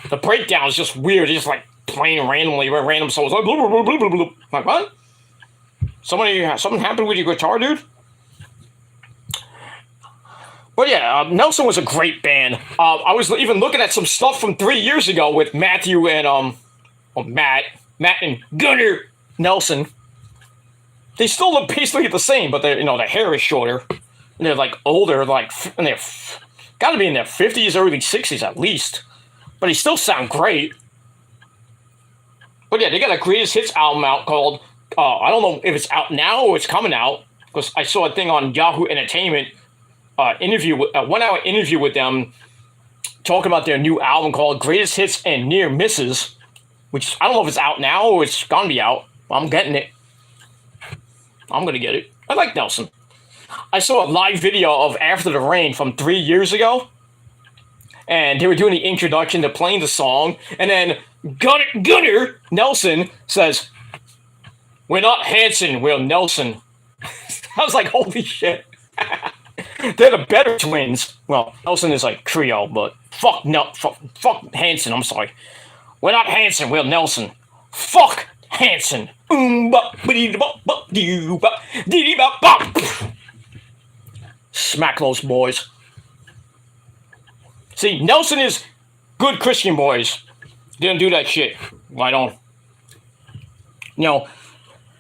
the breakdown is just weird. It's just like playing randomly with random songs. Like, blah, blah, blah, blah, blah, blah. Like, what? Something happened with your guitar, dude? But yeah, Nelson was a great band. I was even looking at some stuff from 3 years ago with Matthew and Matt and Gunnar Nelson. They still look basically the same, but their hair is shorter. And they're like older, and they're got to be in their 50s, early 60s at least. But they still sound great. But yeah, they got a greatest hits album out called I don't know if it's out now or it's coming out, because I saw a thing on Yahoo Entertainment. 1 hour interview with them talking about their new album called Greatest Hits and Near Misses, which I don't know if it's out now or it's gonna be out. I'm getting it. I'm gonna get it. I like Nelson. I saw a live video of After the Rain from 3 years ago, and they were doing the introduction to playing the song, and then Gunnar Nelson says, "We're not Hanson, we're Nelson." I was like, holy shit. They're the better twins. Well, Nelson is like Creole, but fuck Hanson, I'm sorry. We're not Hanson, we're Nelson. Fuck Hanson. Smack those boys. See, Nelson is good Christian boys. Didn't do that shit. I don't.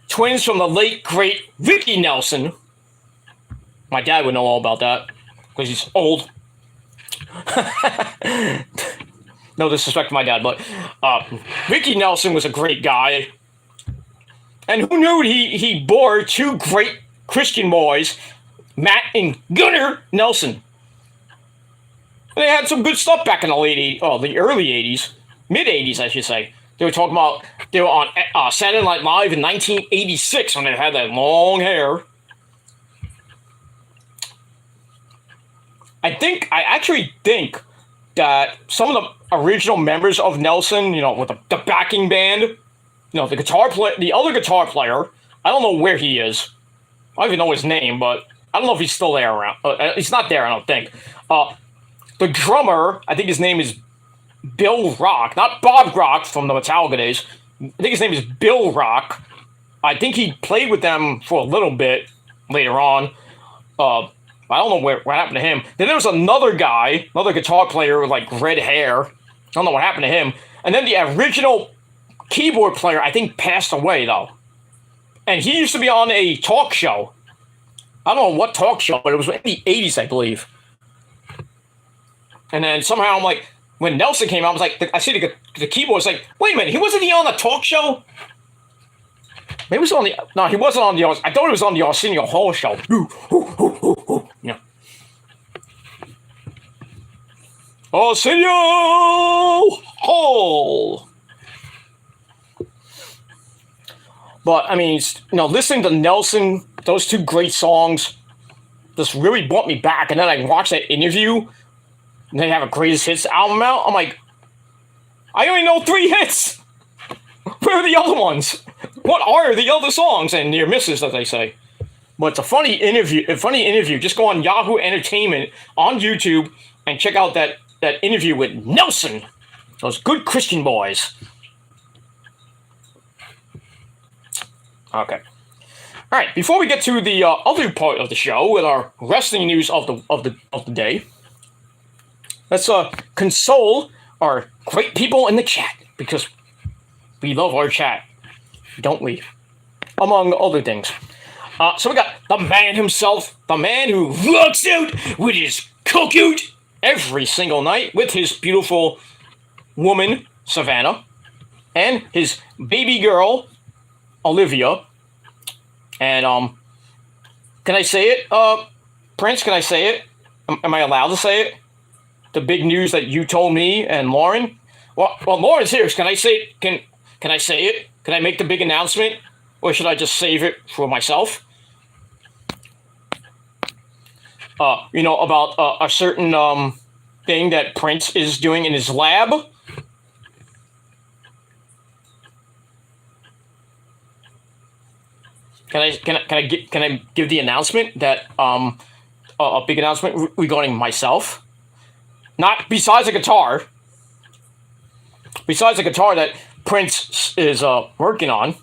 Twins from the late, great Ricky Nelson. My dad would know all about that because he's old. No disrespect to my dad, but Ricky Nelson was a great guy. And who knew he bore two great Christian boys, Matt and Gunnar Nelson. And they had some good stuff back in the the early 80s, mid 80s, I should say. They were talking about, they were on Saturday Night Live in 1986 when they had that long hair. I actually think that some of the original members of Nelson, with the backing band, the other guitar player, I don't know where he is. I don't even know his name, but I don't know if he's still there around. He's not there, I don't think. The drummer, I think his name is Bill Rock, not Bob Rock from the Metallica days. I think his name is Bill Rock. I think he played with them for a little bit later on. I don't know what happened to him. Then there was another guy, another guitar player with like red hair. I don't know what happened to him. And then the original keyboard player, I think, passed away though. And he used to be on a talk show. I don't know what talk show, but it was in the 80s, I believe. And then somehow I'm like, when Nelson came out, I was like, I see the keyboard was like, wait a minute, wasn't he on a talk show? Maybe it was on he wasn't on I thought it was on the Arsenio Hall show. Yeah. Arsenio Hall. But, I mean, listening to Nelson, those two great songs, just really brought me back. And then I watched that interview, and they have a greatest hits album out. I'm like, I only know 3 hits. Where are the other ones? What are the other songs? And near misses, as they say. But it's a funny interview. Just go on Yahoo Entertainment on YouTube and check out that interview with Nelson. Those good Christian boys. Okay. All right. Before we get to the other part of the show with our wrestling news of the day, let's console our great people in the chat because we love our chat, don't we? Among other things. So we got the man himself, the man who rocks out with his cookoot every single night with his beautiful woman, Savannah, and his baby girl, Olivia. And, can I say it, Prince, can I say it? Am I allowed to say it? The big news that you told me and Lauren? Well, Lauren's here. Can I say it? Can I say it? Can I make the big announcement? Or should I just save it for myself? About a certain thing that Prince is doing in his lab. Can I give the announcement that a big announcement regarding myself? Not besides the guitar. Besides the guitar that Prince is working on.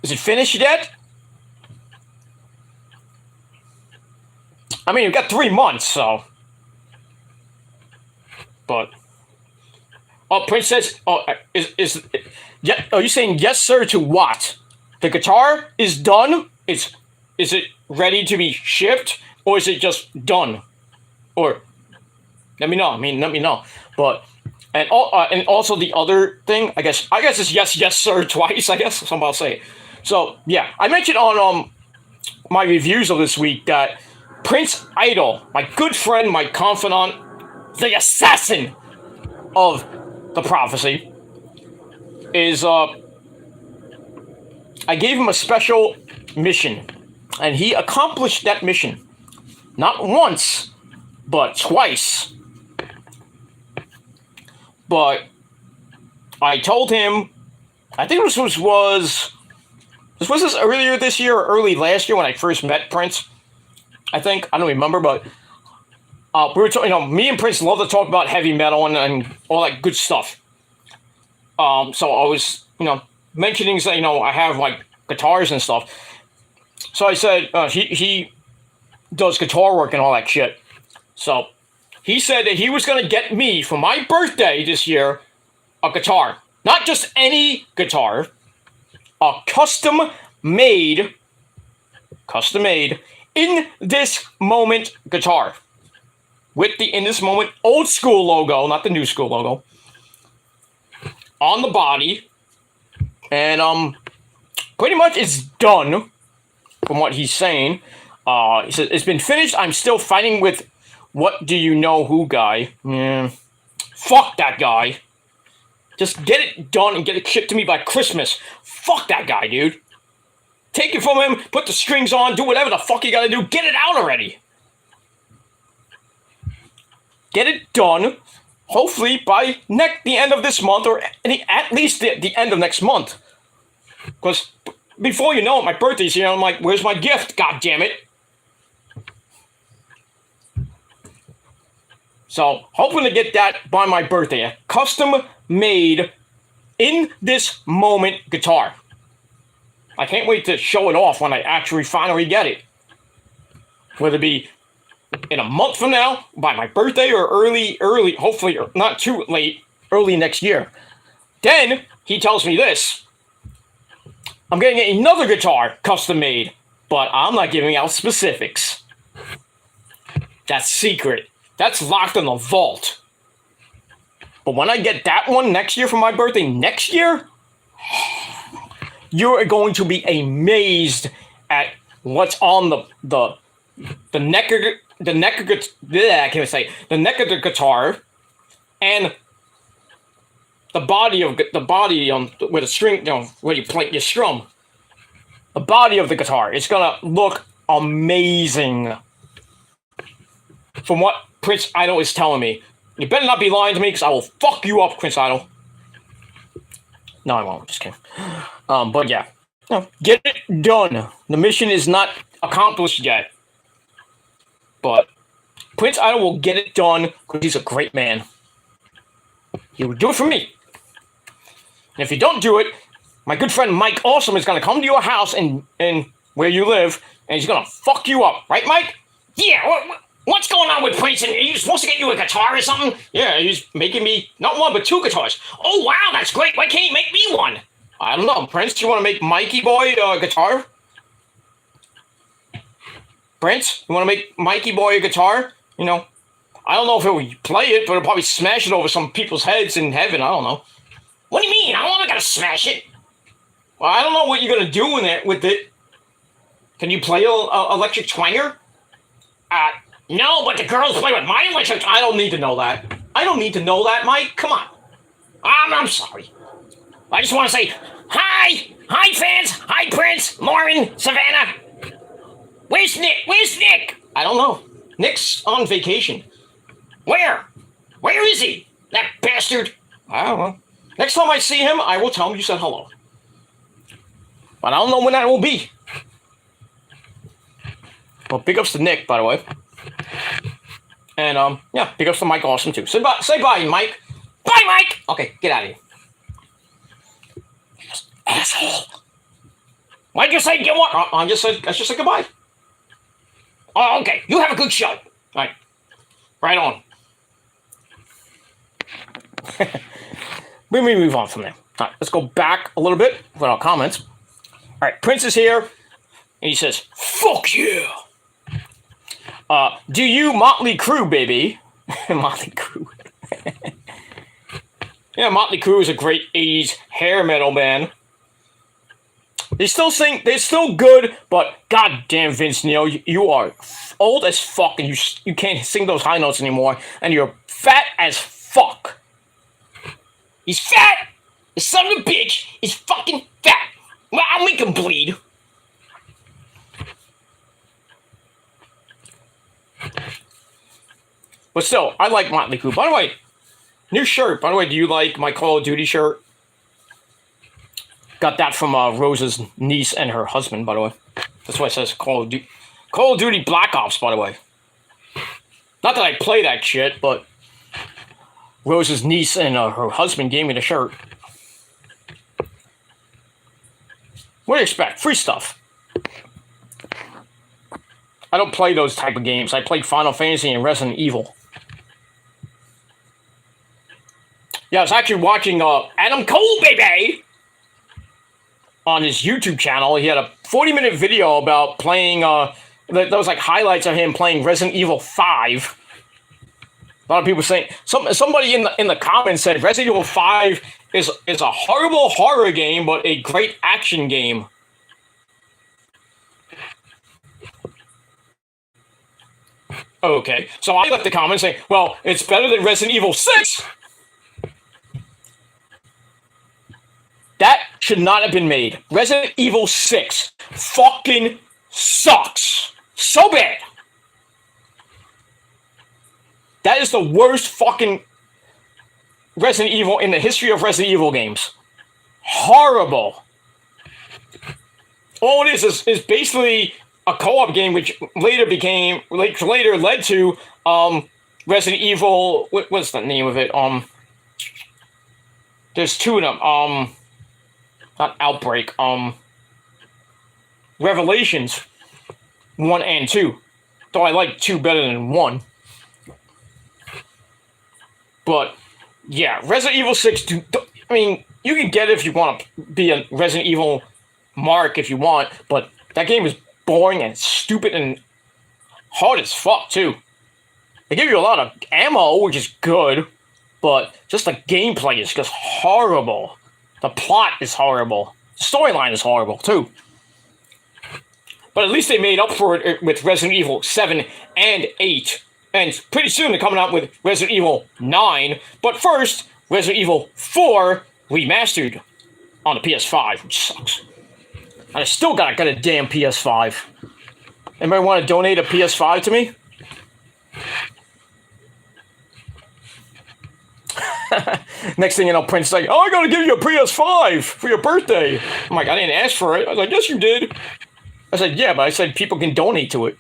Is it finished yet? I mean, you've got 3 months, so. But. Oh, Prince says. Oh, yeah? Are you saying yes, sir, to what? The guitar is done. Is it ready to be shipped, or is it just done? Or let me know. Let me know. But and also the other thing, I guess it's yes, sir, twice. I guess somebody will say it. So yeah, I mentioned on my reviews of this week that Prince Idol, my good friend, my confidant, the assassin of the prophecy, is I gave him a special mission, and he accomplished that mission. Not once, but twice. But I told him, I think this was this earlier this year or early last year when I first met Prince. I think, I don't remember, but we were talking, me and Prince love to talk about heavy metal and all that good stuff. So I was, mentioning that, I have like guitars and stuff. So I said, he does guitar work and all that shit. So he said that he was going to get me for my birthday this year a guitar. Not just any guitar, a custom-made, In This Moment guitar. With the In This Moment old school logo, not the new school logo, on the body. And pretty much it's done, from what he's saying. He said, it's been finished. I'm still fighting with What Do You Know Who guy. Fuck that guy. Just get it done and get it shipped to me by Christmas. Fuck that guy, dude. Take it from him, put the strings on, do whatever the fuck you gotta do. Get it out already. Get it done. Hopefully by the end of this month, or at least the end of next month. Because before you know it, my birthday's here, and I'm like, where's my gift? God damn it. So, hoping to get that by my birthday. A custom-made, In This Moment guitar. I can't wait to show it off when I actually finally get it. Whether it be in a month from now, by my birthday, or early, hopefully not too late, early next year. Then, he tells me this. I'm getting another guitar, custom-made, but I'm not giving out specifics. That's secret. That's locked in the vault. But when I get that one next year for my birthday, next year, you're going to be amazed at what's on the neck of the neck of the guitar, and the body where the string, where you play your strum. The body of the guitar. It's gonna look amazing. From what Prince Idol is telling me. You better not be lying to me, because I will fuck you up, Prince Idol. No, I won't. Just kidding. But yeah. Get it done. The mission is not accomplished yet. But Prince Idol will get it done, because he's a great man. He will do it for me. And if you don't do it, my good friend Mike Awesome is going to come to your house in where you live, and he's going to fuck you up. Right, Mike? Yeah, what's going on with Prince? Are you supposed to get you a guitar or something? Yeah, he's making me not one, but two guitars. Oh, wow, that's great. Why can't you make me one? I don't know, Prince, you want to make Mikey Boy a guitar? Prince, you want to make Mikey Boy a guitar? I don't know if it would play it, but it'll probably smash it over some people's heads in heaven. I don't know. What do you mean? I'm not going to smash it. Well, I don't know what you're going to do with it. Can you play a electric twanger? No, but the girls play with my electric. I don't need to know that. I don't need to know that, Mike. Come on. I'm sorry. I just want to say, hi! Hi, fans! Hi, Prince, Lauren, Savannah. Where's Nick? Where's Nick? I don't know. Nick's on vacation. Where? Where is he? That bastard. I don't know. Next time I see him, I will tell him you said hello. But I don't know when that will be. Well, big ups to Nick, by the way. And, yeah, big ups to Mike Awesome, too. Say bye, Mike. Bye, Mike! Okay, get out of here. Asshole. Why'd you say get what? I just said goodbye. Oh, okay. You have a good show. All right. Right on. Let me move on from there. All right, let's go back a little bit with our comments. All right, Prince is here, and he says, fuck you. Do you Motley Crue, baby? Motley Crue. Yeah, Motley Crue is a great 80s hair metal band. They still sing, they're still good, but goddamn, Vince Neil, you are old as fuck, and you can't sing those high notes anymore, and you're fat as fuck. He's fat! The son of a bitch is fucking fat! Well, I'll make him bleed. But still, I like Motley Crue. By the way, new shirt. By the way, do you like my Call of Duty shirt? Got that from Rose's niece and her husband, by the way. That's why it says Call of Duty Black Ops, by the way. Not that I play that shit, but Rose's niece and her husband gave me the shirt. What do you expect? Free stuff. I don't play those type of games. I play Final Fantasy and Resident Evil. Yeah, I was actually watching Adam Cole, baby, on his YouTube channel. He had a 40-minute video about playing. That was like highlights of him playing Resident Evil 5. A lot of people saying somebody in the comments said Resident Evil 5 is a horrible horror game, but a great action game. Okay, so I left the comment saying, well, it's better than Resident Evil 6. That should not have been made. Resident Evil 6 fucking sucks. So bad. That is the worst fucking Resident Evil in the history of Resident Evil games. Horrible. All it is basically a co-op game, which later led to Resident Evil. What's the name of it? There's two of them. Not Outbreak. Revelations 1 and 2. Though I like 2 better than 1. But yeah, Resident Evil 6. I mean, you can get it if you want to be a Resident Evil mark if you want, but that game is boring and stupid and hard as fuck too. They give you a lot of ammo, which is good, but just the gameplay is just horrible. The plot is horrible. The storyline is horrible too. But at least they made up for it with Resident Evil 7 and 8. And pretty soon they're coming out with Resident Evil 9. But first, Resident Evil 4 remastered on the PS5, which sucks. And I still got a damn PS5. Anybody want to donate a PS5 to me? Next thing you know, Prince's like, oh, I gotta give you a PS5 for your birthday. I'm like, I didn't ask for it. I was like, yes, you did. I said, yeah, but I said people can donate to it.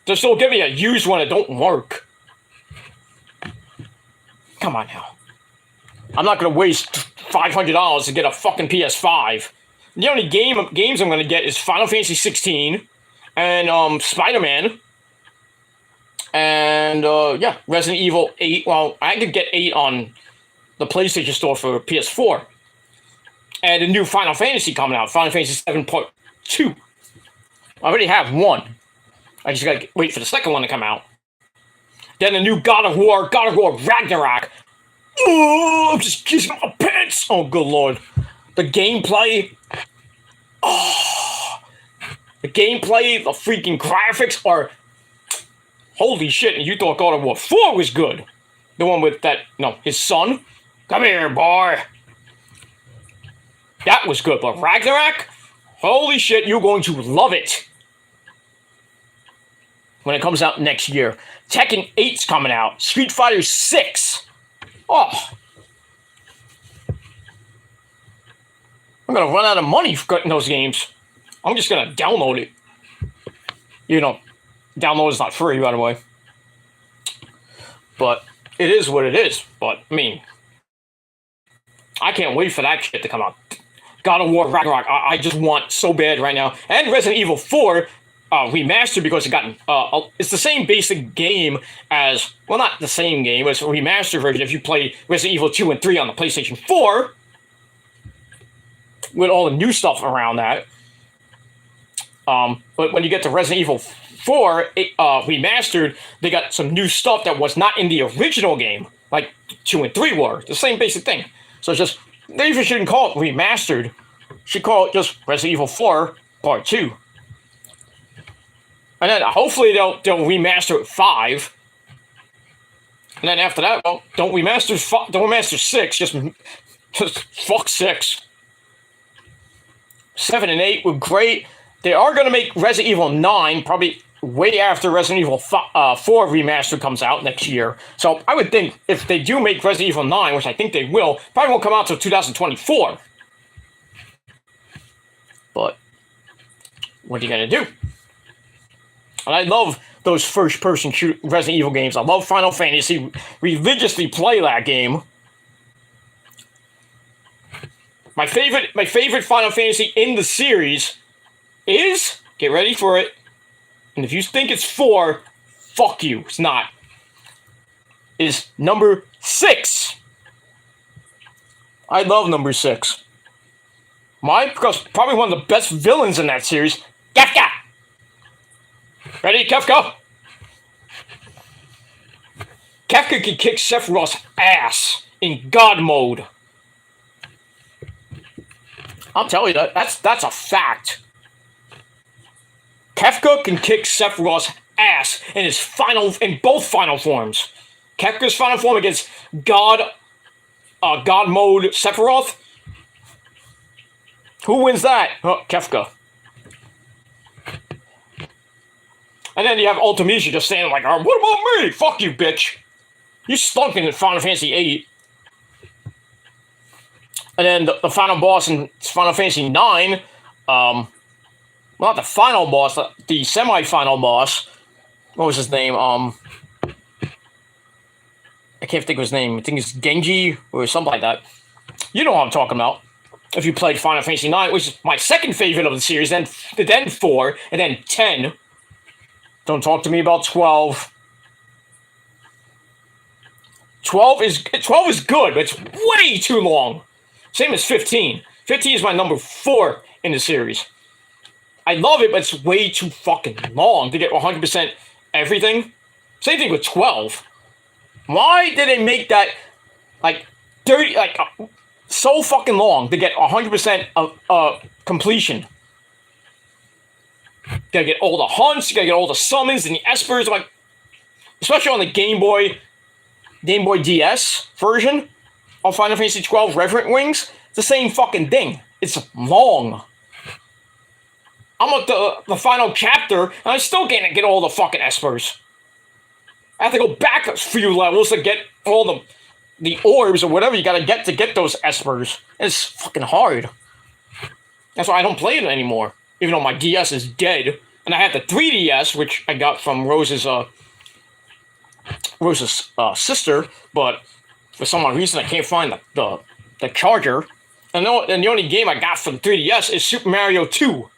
Just don't give me a used one that don't work. Come on now. I'm not gonna waste $500 to get a fucking PS5. The only games I'm gonna get is Final Fantasy 16 and Spider-Man. And yeah, Resident Evil 8. Well, I could get 8 on the PlayStation Store for PS4. And a new Final Fantasy coming out, Final Fantasy 7 Part 2. I already have 1. I just gotta wait for the second one to come out. Then a new God of War Ragnarok. Oh, I'm just kissing my pants. Oh, good lord. The gameplay. Oh. The gameplay, the freaking graphics are... Holy shit, and you thought God of War 4 was good. The one with that, no, his son. Come here, boy. That was good, but Ragnarok? Holy shit, you're going to love it. When it comes out next year. Tekken 8's coming out. Street Fighter 6. Oh. I'm going to run out of money for getting those games. I'm just going to download it. You know, download is not free, by the way. But it is what it is. But, I mean, I can't wait for that shit to come out. God of War Ragnarok, I just want so bad right now. And Resident Evil 4 remastered because it got... it's the same basic game as... Well, not the same game. It's a remastered version if you play Resident Evil 2 and 3 on the PlayStation 4. With all the new stuff around that. But when you get to Resident Evil 4 remastered, they got some new stuff that was not in the original game. Like 2 and 3 were. The same basic thing. So it's just... They even shouldn't call it remastered. Should call it just Resident Evil 4 Part 2. And then hopefully they'll remaster 5. And then after that, well, don't remaster 6. Just fuck 6. 7 and 8 were great. They are going to make Resident Evil 9 probably way after Resident Evil 4 remaster comes out next year. So I would think if they do make Resident Evil 9, which I think they will, probably won't come out until 2024. But what are you going to do? And I love those first-person Resident Evil games. I love Final Fantasy. Religiously play that game. My favorite Final Fantasy in the series is, get ready for it, and if you think it's 4, fuck you, it's not. is number 6. I love number 6. Because probably one of the best villains in that series, Kefka. Ready, Kefka? Kefka can kick Sephiroth's ass in God mode. I'll tell you that's a fact. Kefka can kick Sephiroth's ass in both final forms. Kefka's final form against God mode Sephiroth. Who wins that? Kefka. And then you have Ultimecia just saying like, "What about me? Fuck you, bitch. You stunk in Final Fantasy VIII." And then the final boss in Final Fantasy IX, well, not the final boss, the semi-final boss. What was his name? I can't think of his name. I think it's Genji or something like that. You know what I'm talking about. If you played Final Fantasy IX, which is my second favorite of the series, then 4, and then 10. Don't talk to me about 12. 12 is good, but it's way too long. Same as 15. 15 is my number 4 in the series. I love it, but it's way too fucking long to get 100% everything. Same thing with 12. Why did they make that like 30, so fucking long to get 100% of completion? You gotta get all the hunts, you gotta get all the summons and the espers, like especially on the Game Boy DS version of Final Fantasy 12 Reverent Wings. It's the same fucking thing. It's long. I'm at the final chapter, and I still can't get all the fucking espers. I have to go back a few levels to get all the orbs or whatever you gotta get to get those espers. It's fucking hard. That's why I don't play it anymore. Even though my DS is dead. And I had the 3DS, which I got from Rose's sister, but for some odd reason I can't find the charger. And the only game I got for the 3DS is Super Mario 2.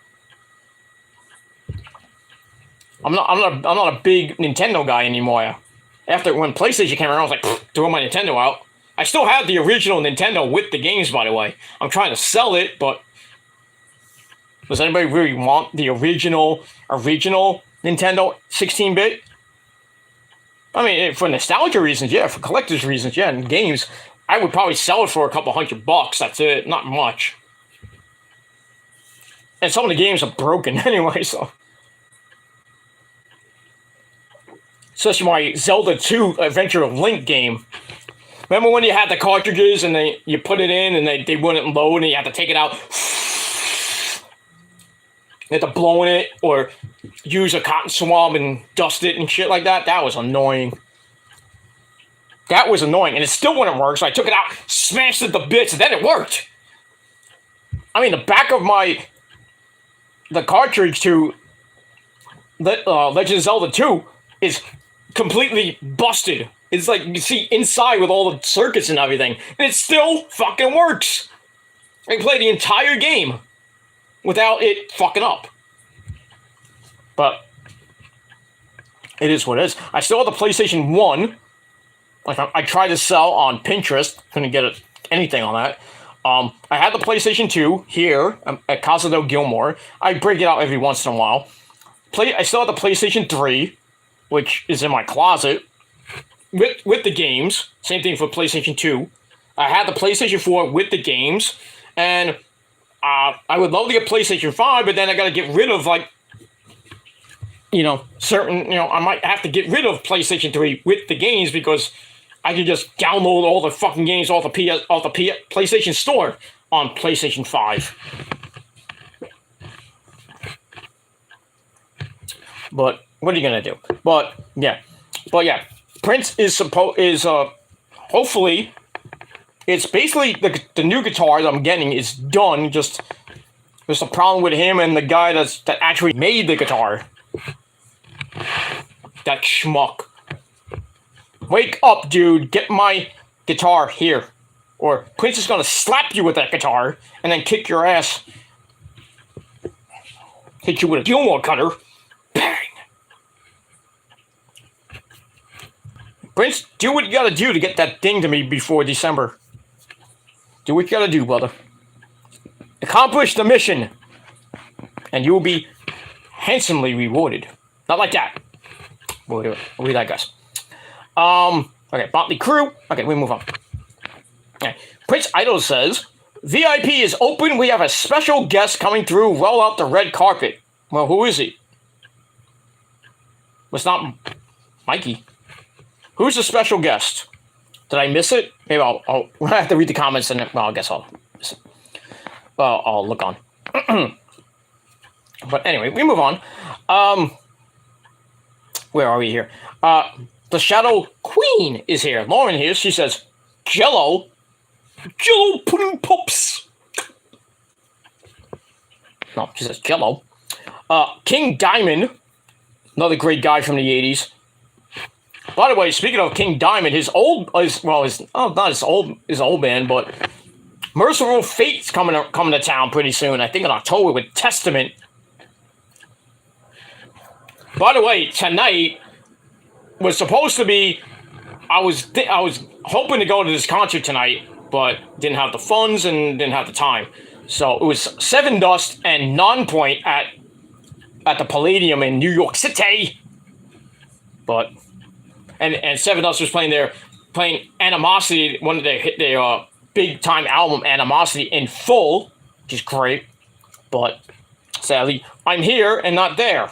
I'm not a big Nintendo guy anymore. After when PlayStation came around, I was like, throw my Nintendo out. I still have the original Nintendo with the games, by the way. I'm trying to sell it, but does anybody really want the original Nintendo 16-bit? I mean, for nostalgia reasons, yeah. For collector's reasons, yeah. And games, I would probably sell it for a couple $100. That's it. Not much. And some of the games are broken anyway, so. Especially my Zelda 2 Adventure of Link game. Remember when you had the cartridges and you put it in and they wouldn't load and you had to take it out? You had to blow in it or use a cotton swab and dust it and shit like that. That was annoying. That was annoying. And it still wouldn't work, so I took it out, smashed it to bits, and then it worked. I mean, the back of the cartridge to Legend of Zelda 2 is completely busted. It's like you can see inside with all the circuits and everything. And it still fucking works. I can play the entire game without it fucking up. But it is what it is. I still have the PlayStation 1. Like I tried to sell on Pinterest. Couldn't get anything on that. I had the PlayStation 2 here at Casa del Gilmore. I break it out every once in a while. I still have the PlayStation 3, which is in my closet, with the games. Same thing for PlayStation 2. I had the PlayStation 4 with the games, and I would love to get PlayStation 5, but then I gotta get rid of, certain, I might have to get rid of PlayStation 3 with the games because I can just download all the fucking games off the PlayStation Store on PlayStation 5. But what are you gonna do? But yeah, Prince is hopefully it's basically the new guitar that I'm getting is done. Just there's a problem with him and the guy that actually made the guitar. That schmuck. Wake up, dude! Get my guitar here, or Prince is gonna slap you with that guitar and then kick your ass. Hit you with a Gilmore cutter. Bang! Prince, do what you gotta do to get that thing to me before December. Do what you gotta do, brother. Accomplish the mission, and you will be handsomely rewarded. Not like that. We'll read that, guys. Okay, Motley Crew. Okay, we move on. Okay. Prince Idol says, VIP is open. We have a special guest coming through. Roll out the red carpet. Well, who is he? It's not Mikey. Who's the special guest? Did I miss it? Maybe I'll have to read the comments and well, I guess I'll miss it. Well, I'll look on. But anyway, we move on. Where are we here? The Shadow Queen is here. Lauren here. She says, Jello pudding pops. No, she says Jello. King Diamond, another great guy from the 80s. By the way, speaking of King Diamond, his old band, but Merciful Fate's coming to town pretty soon. I think in October with Testament. By the way, tonight was supposed to be. I was hoping to go to this concert tonight, but didn't have the funds and didn't have the time. So it was Seven Dust and Nonpoint at the Palladium in New York City. But and Seven Dust was playing Animosity, one of their big time album Animosity in full, which is great. But sadly, I'm here and not there.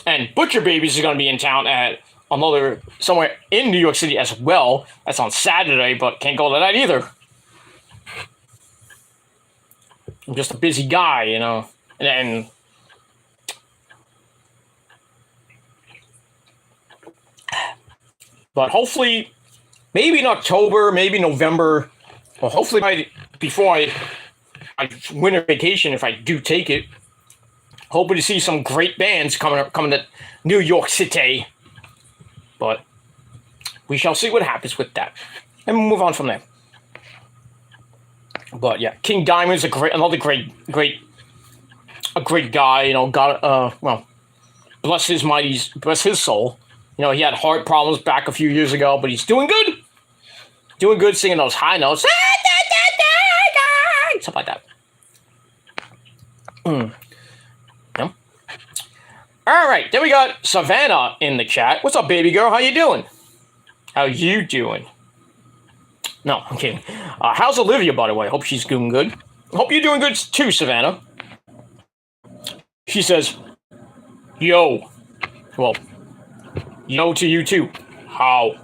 And Butcher Babies is going to be in town at somewhere in New York City as well. That's on Saturday, but can't go to that either. I'm just a busy guy, you know. But hopefully, maybe in October, maybe November, or hopefully before my winter vacation, if I do take it, hoping to see some great bands coming to New York City. But we shall see what happens with that. And we'll move on from there. But yeah, King Diamond's another great guy, you know, bless his soul. You know, he had heart problems back a few years ago, but he's doing good. Doing good singing those high notes. Stuff like that. Yeah. All right, then we got Savannah in the chat. What's up, baby girl? How you doing? How you doing? No, I'm kidding. How's Olivia, by the way? Hope she's doing good. Hope you're doing good too, Savannah. She says, yo. Well, yo to you too. How?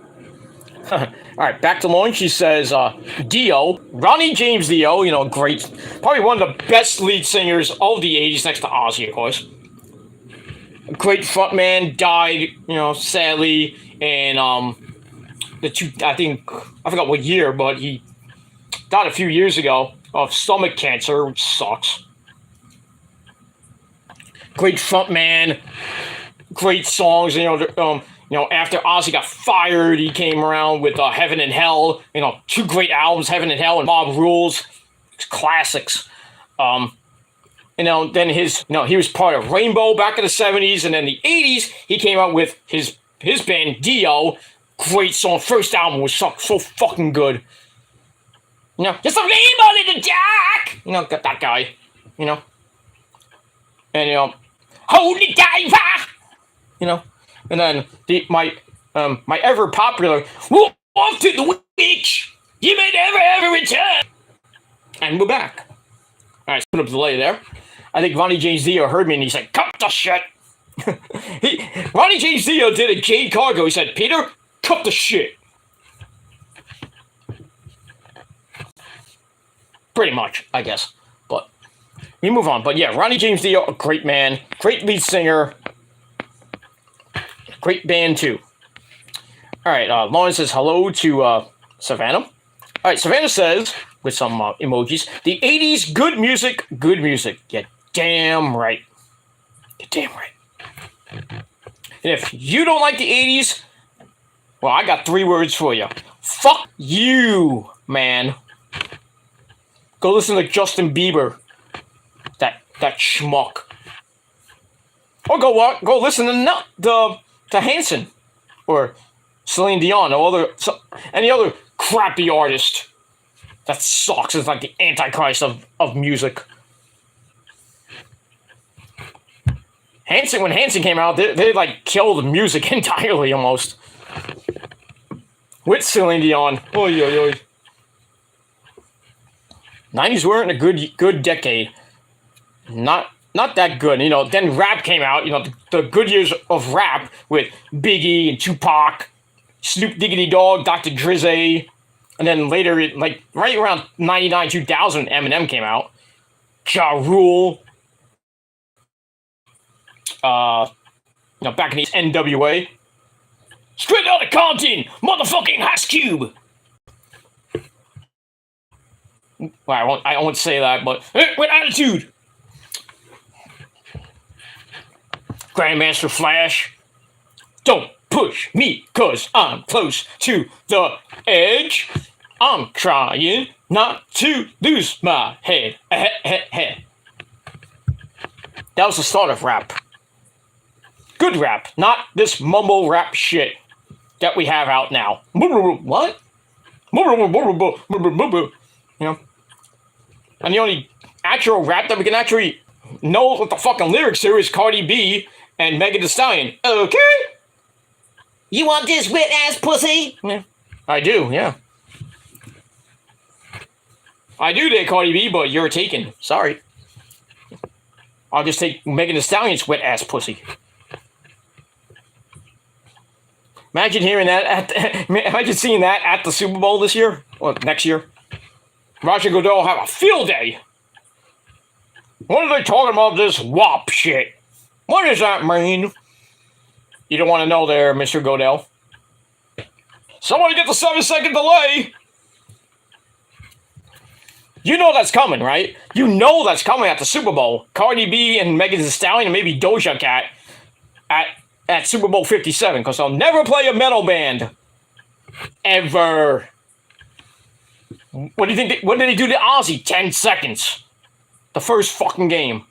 All right, back to Lauren. She says, Dio, Ronnie James Dio, you know, great, probably one of the best lead singers of the 80s, next to Ozzy, of course. A great frontman, died, you know, sadly, and I forgot what year, but he died a few years ago of stomach cancer, which sucks. Great frontman, great songs, you know, after Ozzy got fired, he came around with Heaven and Hell, you know, two great albums, Heaven and Hell and Mob Rules, classics. You know, then he was part of Rainbow back in the 70s, and then the 80s, he came out with his band Dio. Great song. First album was so fucking good. You know, just a rainbow in the dark. You know, got that guy. You know, and you know, holy diver. You know, and then my ever popular off to the witch. You may never ever return. And we're back. All right, put up the delay there. I think Ronnie James Dio heard me and he said, "Cut the shit." Ronnie James Dio did a Jade Cargo. He said, "Peter, cut the shit." Pretty much, I guess. But we move on. But yeah, Ronnie James Dio, a great man, great lead singer, great band too. All right, Lauren says hello to Savannah. All right, Savannah says, with some emojis, the 80s, good music, good music. Yeah, damn right. You're damn right. And if you don't like the 80s, well, I got 3 words for you. Fuck you, man. Go listen to Justin Bieber. That schmuck. Or go listen to Hanson. Or Celine Dion, any other crappy artist that sucks is like the antichrist of music. When Hanson came out, they like killed music entirely almost. With Celine Dion. Oy, oy, oy. 90s weren't a good decade. Not that good. You know, then rap came out, you know, the good years of rap with Biggie and Tupac, Snoop Diggity Dogg, Dr. Drizzy, and then later, like right around 99, 2000, Eminem came out. Ja Rule. You know, back in the NWA. Straight out of Compton, motherfucking Ice Cube. Well, I won't say that, but with attitude. Grandmaster Flash. Don't push me, cause I'm close to the edge. I'm trying not to lose my head. That was the start of rap. Good rap, not this mumble rap shit that we have out now. What? You know? And the only actual rap that we can actually know what the fucking lyrics to is Cardi B and Megan Thee Stallion. Okay? You want this wet ass pussy? Yeah, I do, yeah. I do date Cardi B, but you're taken. Sorry. I'll just take Megan Thee Stallion's wet ass pussy. Imagine hearing that imagine seeing that at the Super Bowl this year or next year. Roger Goodell will have a field day. What are they talking about this WAP shit? What does that mean? You don't want to know there, Mr. Goodell. Somebody get the 7-second delay. You know that's coming, right? You know that's coming at the Super Bowl. Cardi B and Megan Thee Stallion and maybe Doja Cat at Super Bowl 57, because they'll never play a metal band. Ever. What do you think? What did they do to Ozzy? 10 seconds. The first fucking game.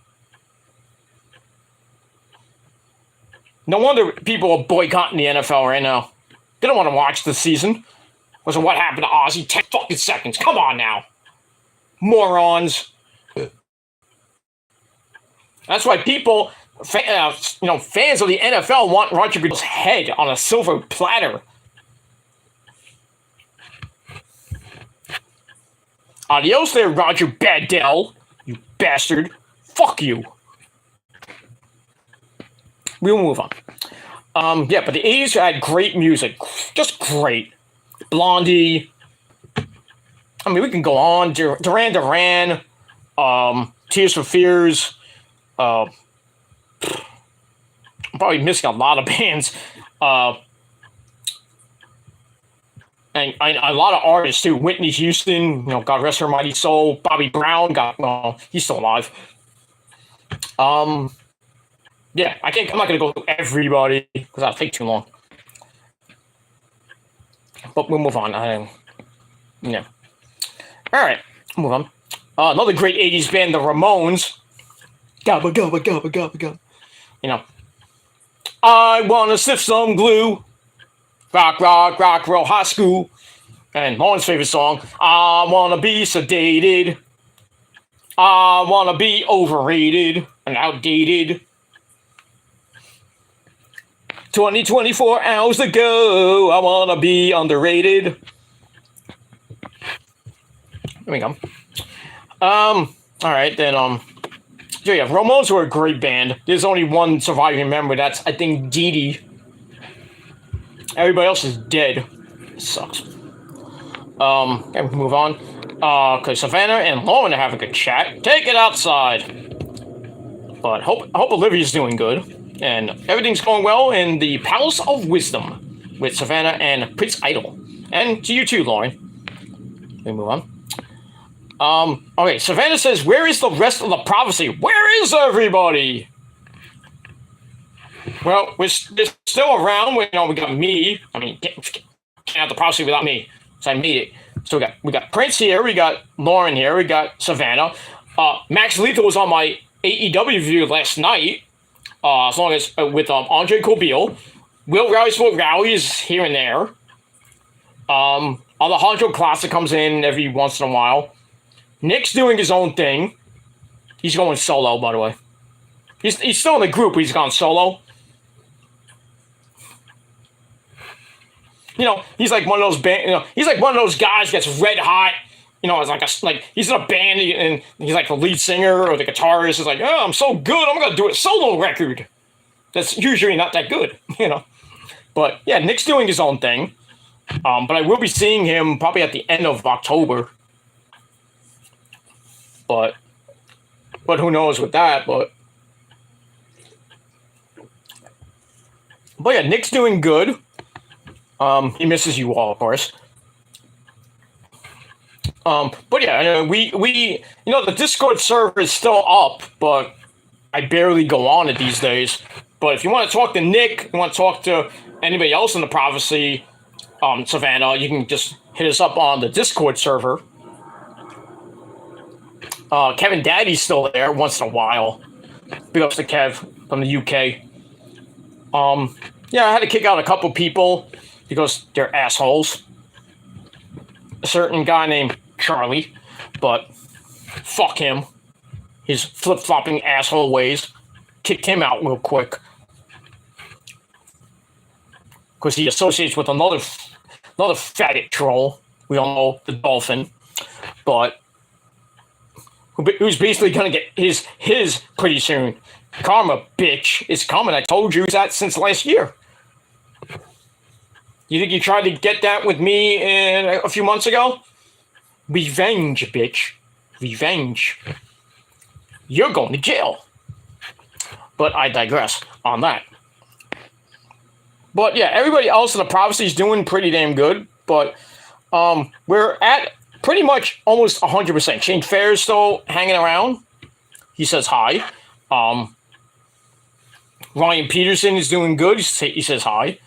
No wonder people are boycotting the NFL right now. They don't want to watch the season. Because of what happened to Ozzy? 10 fucking seconds. Come on now. Morons. That's why people, fans of the NFL want Roger Goodell's head on a silver platter. Adios there, Roger Goodell. You bastard. Fuck you. We'll move on. Yeah, but the 80s had great music. Just great. Blondie. I mean, we can go on. Duran Duran. Tears for Fears. I'm probably missing a lot of bands. And a lot of artists too. Whitney Houston, God rest her mighty soul. Bobby Brown, he's still alive. Yeah, I'm not gonna go through everybody because that'll take too long. But we'll move on. Yeah. All right, move on. Another great '80s band, the Ramones. Gabba gabba gabba gabba gabba. I wanna sniff some glue. Rock, rock, rock, roll, high school. And Lauren's favorite song, I wanna be sedated. I wanna be overrated and outdated. 24 hours to go. I wanna be underrated. There we go. All right, then, yeah, Ramones were a great band. There's only one surviving member. That's, I think, Dee Dee. Everybody else is dead. It sucks. Okay, we can move on. Because Savannah and Lauren are having a chat. Take it outside. But I hope Olivia's doing good. And everything's going well in the Palace of Wisdom with Savannah and Prince Idol. And to you too, Lauren. We move on. Okay, Savannah says, where is the rest of the prophecy? Where is everybody? Well, they're still around. We got me. I mean, can't have the prophecy without me. So I made it. So we got Prince here. We got Lauren here. We got Savannah. Max Lethal was on my AEW review last night. As long as with Andre Cobile. Will rallies for rallies here and there. Alejandro Classic comes in every once in a while. Nick's doing his own thing. He's going solo, by the way. He's still in the group, but he's gone solo. You know, he's like one of those he's like one of those guys gets red hot. You know, it's like he's in a band and he's like the lead singer or the guitarist is like, oh, I'm so good, I'm gonna do a solo record. That's usually not that good, you know. But yeah, Nick's doing his own thing. But I will be seeing him probably at the end of October. But who knows with that, but yeah, Nick's doing good. He misses you all, of course. But yeah, we you know, the Discord server is still up, but I barely go on it these days. But if you want to talk to Nick, you want to talk to anybody else in the prophecy, Savannah, you can just hit us up on the Discord server. Kevin Daddy's still there once in a while. Big ups to Kev from the UK. Yeah, I had to kick out a couple people because they're assholes. A certain guy named Charlie, but fuck him. His flip-flopping asshole ways. Kicked him out real quick. Because he associates with another faggot troll. We all know the dolphin. But who's basically gonna get his pretty soon. Karma, bitch, is coming. I told you that since last year. You think you tried to get that with me a few months ago? Revenge, bitch. Revenge. You're going to jail. But I digress on that. But yeah, everybody else in the prophecy is doing pretty damn good. But we're at pretty much almost 100%. Shane Fair is still hanging around. He says hi. Ryan Peterson is doing good. He says hi.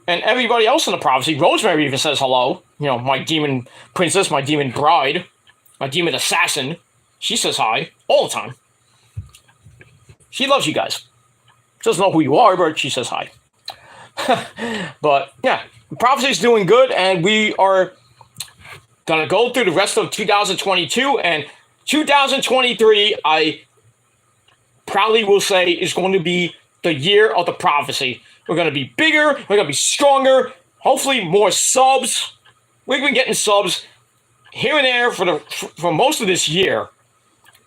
And everybody else in the prophecy, Rosemary even says hello. You know, my demon princess, my demon bride, my demon assassin. She says hi all the time. She loves you guys. She doesn't know who you are, but she says hi. But yeah, the prophecy is doing good, and we are gonna go through the rest of 2022 and 2023. I proudly will say is going to be the year of the prophecy. We're going to be bigger. We're going to be stronger. Hopefully more subs. We've been getting subs here and there for most of this year.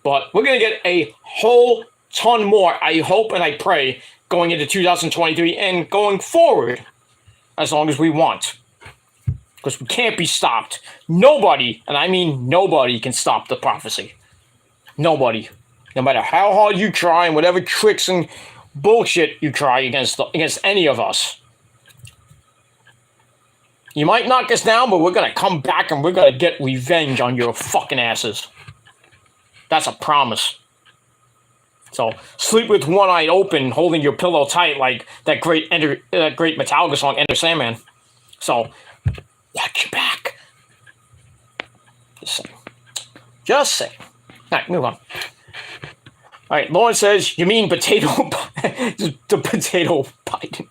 But we're going to get a whole ton more, I hope and I pray, going into 2023 and going forward as long as we want. Because we can't be stopped. Nobody, and I mean nobody, can stop the prophecy. Nobody. No matter how hard you try and whatever tricks and bullshit you try against any of us. You might knock us down, but we're gonna come back and we're gonna get revenge on your fucking asses. That's a promise. So sleep with one eye open, holding your pillow tight, like that great Metallica song, Enter Sandman. So watch your back. Just saying. All right, move on. All right, Lauren says, you mean potato, the potato Biden.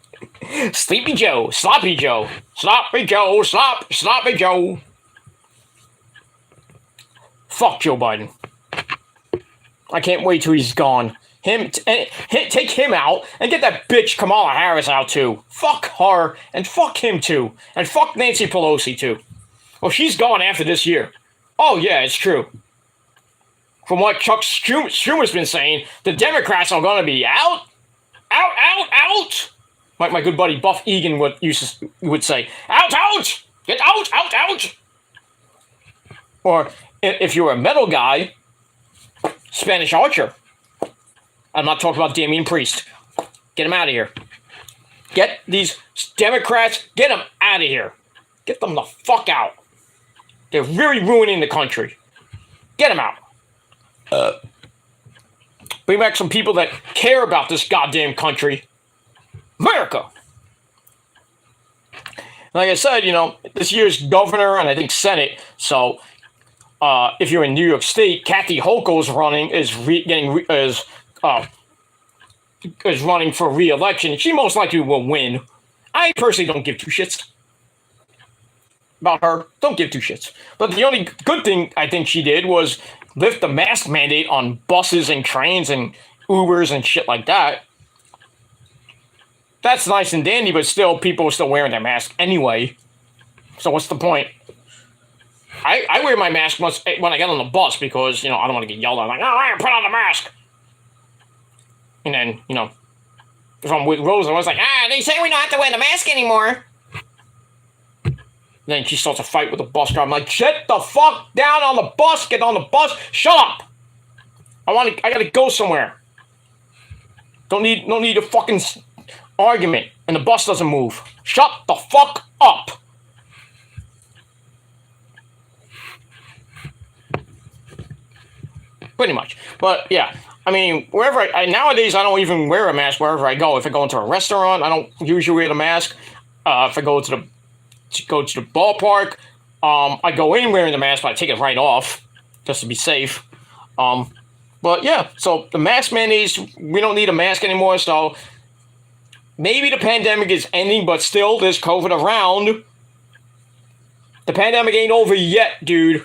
Sleepy Joe, Sloppy Joe, Sloppy Joe, Sloppy Joe. Fuck Joe Biden. I can't wait till he's gone. Take him out and get that bitch Kamala Harris out too. Fuck her and fuck him too. And fuck Nancy Pelosi too. Well, she's gone after this year. Oh yeah, it's true. From what Chuck Schumer's been saying, the Democrats are going to be out. Like my good buddy Buff Egan would say, out, get out. Or if you're a metal guy, Spanish Archer. I'm not talking about Damian Priest. Get him out of here. Get these Democrats, get them out of here. Get them the fuck out. They're really ruining the country. Get them out. Bring back some people that care about this goddamn country. America. Like I said, you know, this year's governor and I think Senate. So, if you're in New York State, Kathy Hochul's running is running for re-election. She most likely will win. I personally don't give two shits about her. Don't give two shits. But the only good thing I think she did was lift the mask mandate on buses and trains and Ubers and shit like that. That's nice and dandy, but still, people are still wearing their mask anyway. So what's the point? I wear my mask when I get on the bus because, I don't want to get yelled at. I'm like, oh, put on the mask. And then, if I'm with Rose, I was like, they say we don't have to wear the mask anymore. Then she starts a fight with the bus driver. I'm like, sit the fuck down on the bus. Get on the bus. Shut up. I gotta go somewhere. Don't need a fucking argument. And the bus doesn't move. Shut the fuck up. Pretty much. But yeah, I mean, wherever nowadays I don't even wear a mask wherever I go. If I go into a restaurant, I don't usually wear the mask. If I go to the ballpark, I go in wearing the mask, but I take it right off just to be safe. But yeah, so the mask mandates, we don't need a mask anymore. So maybe the pandemic is ending, but still there's COVID around. The pandemic ain't over yet, dude.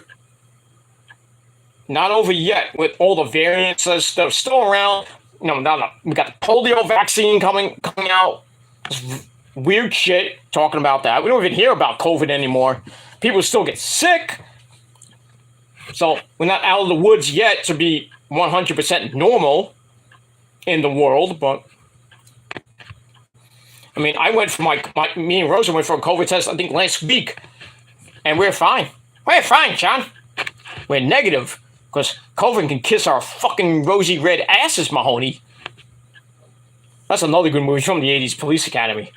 Not over yet with all the variants that are still around. We got the polio vaccine coming out. It's weird shit talking about that. We don't even hear about COVID anymore. People still get sick. So we're not out of the woods yet to be 100% normal in the world, but I mean, I went for me and Rosa went for a COVID test, I think last week, and we're fine. We're fine, John. We're negative. Because COVID can kiss our fucking rosy red asses, Mahoney. That's another good movie from the 80s, Police Academy.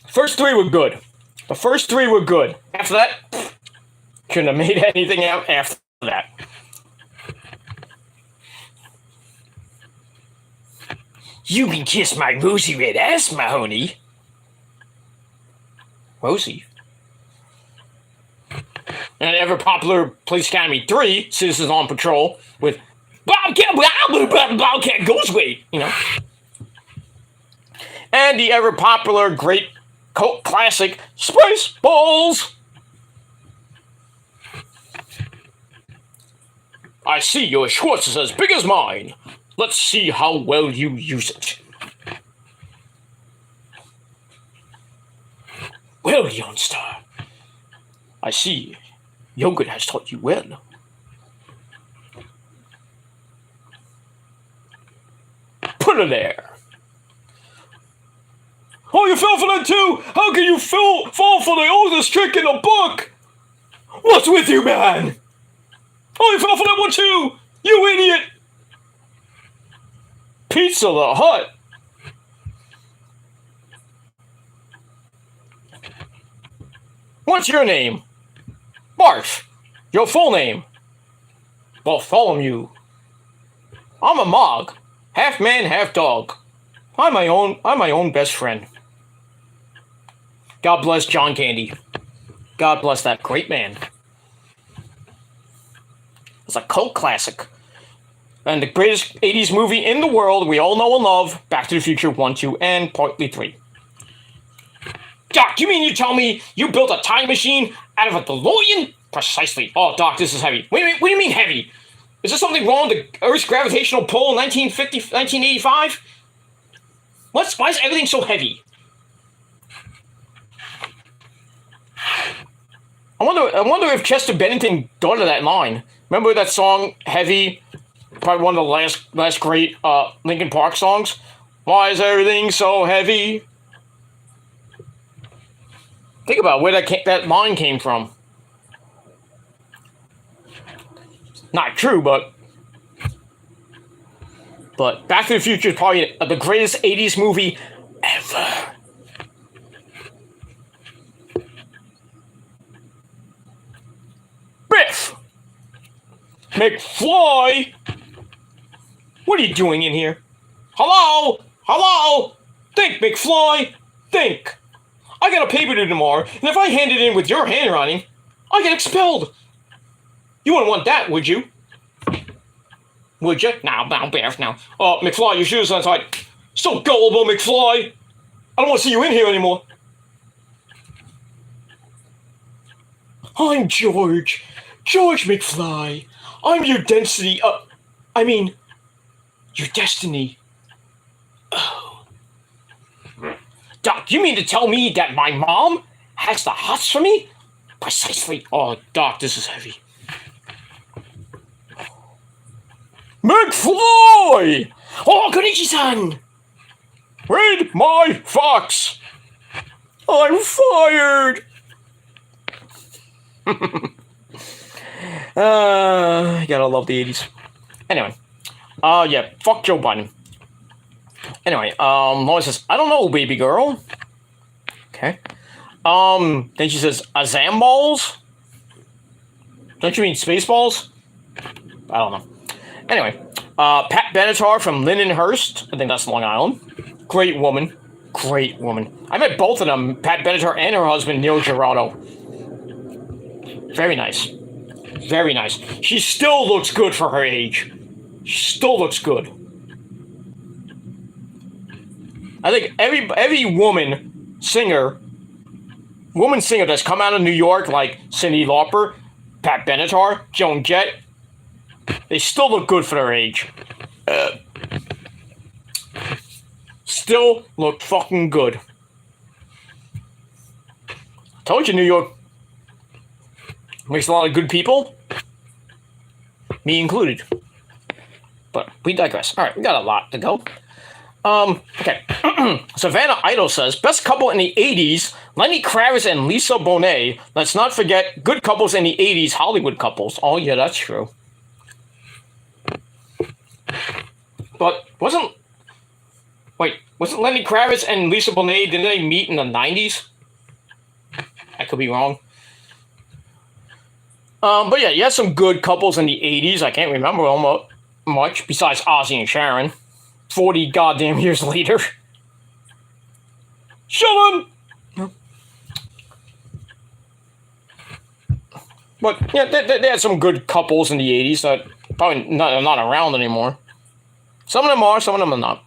First three were good. The first three were good. After that, couldn't have made anything out after that. You can kiss my rosy red ass, Mahoney. Rosie? And ever popular Police Academy 3, Citizens on Patrol, with Bobcat Ghostway, And the ever popular great cult classic, Spaceballs. I see your Schwartz is as big as mine. Let's see how well you use it. Well, youngster, I see yogurt has taught you well. Put her there. Oh, you fell for that too? How can you fall for the oldest trick in the book? What's with you, man? Oh, you fell for that one too? You idiot! Pizza the Hut. What's your name? Barf. Your full name? Bartholomew. I'm a Mog. Half man, half dog. I'm my own best friend. God bless John Candy. God bless that great man. It's a cult classic. And the greatest 80s movie in the world we all know and love, Back to the Future 1, 2, and partly 3. Doc, you mean you tell me you built a time machine out of a DeLorean? Precisely. Oh, Doc, this is heavy. What do you mean heavy? Is there something wrong with the Earth's gravitational pull in 1985? Why is everything so heavy? I wonder if Chester Bennington thought of that line. Remember that song, Heavy? Probably one of the last great Linkin Park songs. Why is everything so heavy? Think about where that line came from. Not true, but Back to the Future is probably the greatest 80s movie ever. Biff! McFly! What are you doing in here? Hello? Hello? Think, McFly! Think! I got a paper due tomorrow, and if I hand it in with your handwriting, I get expelled. You wouldn't want that, would you? Would you? No, Biff, no. McFly, your shoes are untied. So gullible, McFly. I don't want to see you in here anymore. I'm George. George McFly. I'm your density. Your destiny. Oh. Doc, you mean to tell me that my mom has the hots for me? Precisely. Oh, Doc, this is heavy. McFly! Oh, Konichi-san! Read my fax! I'm fired! You gotta love the 80s. Anyway. Yeah, fuck Joe Biden. Anyway, Lois says, I don't know, baby girl. Okay. Then she says, Azam balls? Don't you mean Spaceballs? I don't know. Anyway, Pat Benatar from Lindenhurst. I think that's Long Island. Great woman. Great woman. I met both of them, Pat Benatar and her husband, Neil Gerardo. Very nice. Very nice. She still looks good for her age. She still looks good. I think every woman singer that's come out of New York, like Cyndi Lauper, Pat Benatar, Joan Jett, they still look good for their age. Still look fucking good. Told you New York makes a lot of good people. Me included. But we digress. Alright, we got a lot to go. Okay. Savannah Idol says, best couple in the 80s, Lenny Kravitz and Lisa Bonet. Let's not forget good couples in the 80s, Hollywood couples. Oh, yeah, that's true. But wasn't Lenny Kravitz and Lisa Bonet, didn't they meet in the 90s? I could be wrong. But yeah, you had some good couples in the 80s. I can't remember them much, besides Ozzy and Sharon. 40 goddamn years later. Shut up! But yeah, they had some good couples in the 80s that probably not around anymore. Some of them are, some of them are not.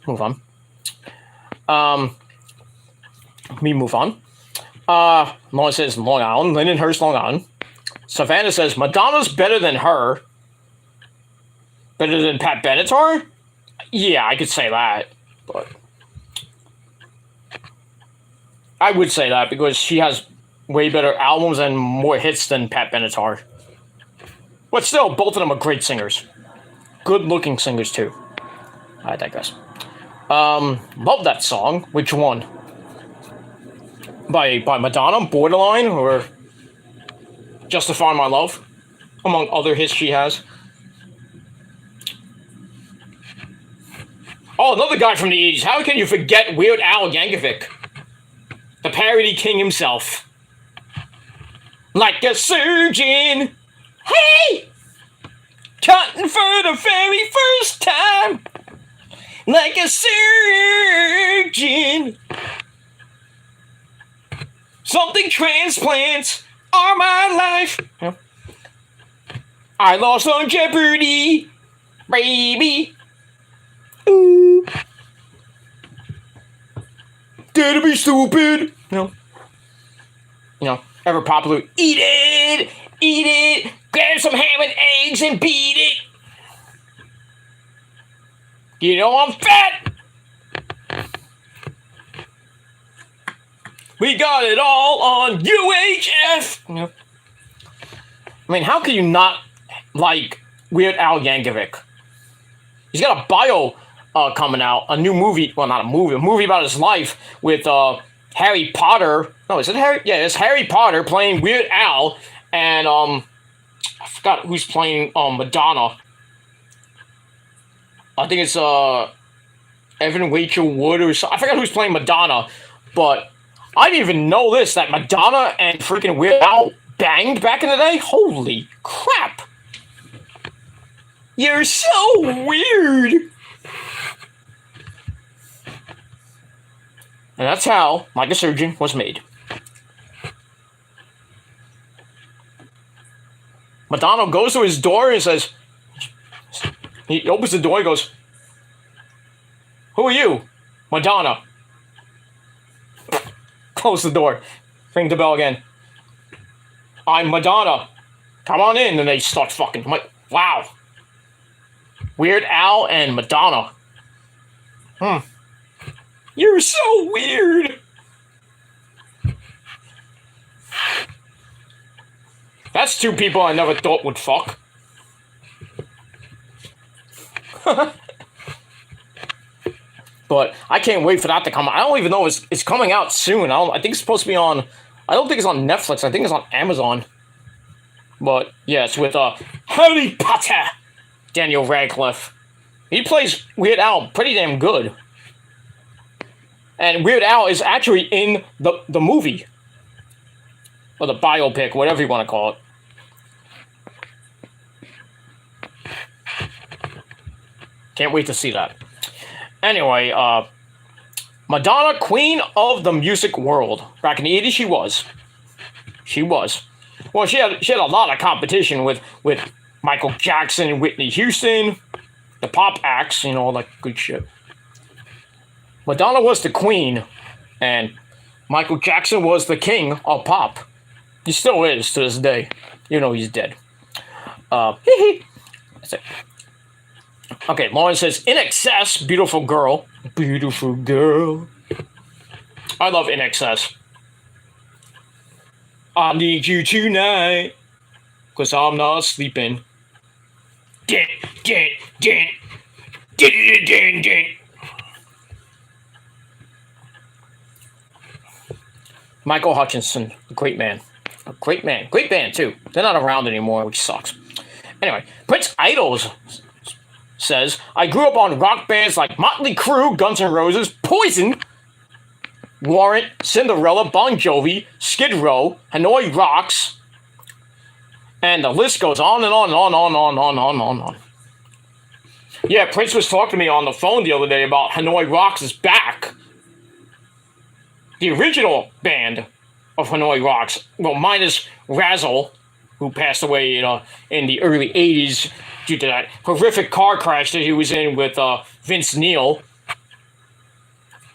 Move on. Me move on. Lauren says Long Island. Lindenhurst, Long Island. Savannah says Madonna's better than her. Better than Pat Benatar? Yeah, I could say that. But I would say that because she has way better albums and more hits than Pat Benatar. But still, both of them are great singers. Good-looking singers, too. I digress. Love that song. Which one? By Madonna, Borderline, or Justify My Love, among other hits she has. Oh, another guy from the 80s. How can you forget Weird Al Yankovic? The parody king himself. Like a surgeon. Hey! Cutting for the very first time. Like a surgeon. Something transplants are my life. Yeah. I lost on Jeopardy, baby. Ooh. Dare to be stupid. You know, ever popular. Eat it, grab some ham and eggs and beat it. You know I'm fat. We got it all on UHF. I mean, how can you not like Weird Al Yankovic? He's got a bio coming out, a new movie. Well, not a movie about his life with Harry Potter. No, is it Harry? Yeah, it's Harry Potter playing Weird Al, and I forgot who's playing Madonna. I think it's Evan Rachel Wood or something. I forgot who's playing Madonna, but I didn't even know this, that Madonna and freaking Weird Al banged back in the day. Holy crap! You're so weird. And that's how Like a Surgeon was made. Madonna goes to his door and says, he opens the door and goes, Who are you? Madonna. Close the door. Ring the bell again. I'm Madonna. Come on in. And they start fucking. I'm like, wow. Weird Al and Madonna. You're so weird. That's two people I never thought would fuck. But I can't wait for that to come out. I don't even know it's coming out soon. I think it's supposed to be on. I don't think it's on Netflix. I think it's on Amazon. But yeah, it's with Harry Potter. Daniel Radcliffe. He plays Weird Al pretty damn good. And Weird Al is actually in the movie. Or the biopic, whatever you want to call it. Can't wait to see that. Anyway, Madonna, queen of the music world. Back in the 80s, she was. She was. Well, she had a lot of competition with Michael Jackson and Whitney Houston, the pop acts, you know, all that good shit. Madonna was the queen, and Michael Jackson was the king of pop. He still is to this day. You know he's dead. That's it. Okay, Lauren says, In Excess, beautiful girl. Beautiful girl. I love In Excess. I need you tonight, 'cause I'm not sleeping. Din, din, din. Din, din, din, din. Michael Hutchinson, a great man. A great man. Great band, too. They're not around anymore, which sucks. Anyway, Prince Idols says, I grew up on rock bands like Motley Crue, Guns N' Roses, Poison, Warrant, Cinderella, Bon Jovi, Skid Row, Hanoi Rocks, and the list goes on and on and on. Yeah, Prince was talking to me on the phone the other day about Hanoi Rocks is back. The original band of Hanoi Rocks, well, minus Razzle, who passed away in the early 80s due to that horrific car crash that he was in with Vince Neil.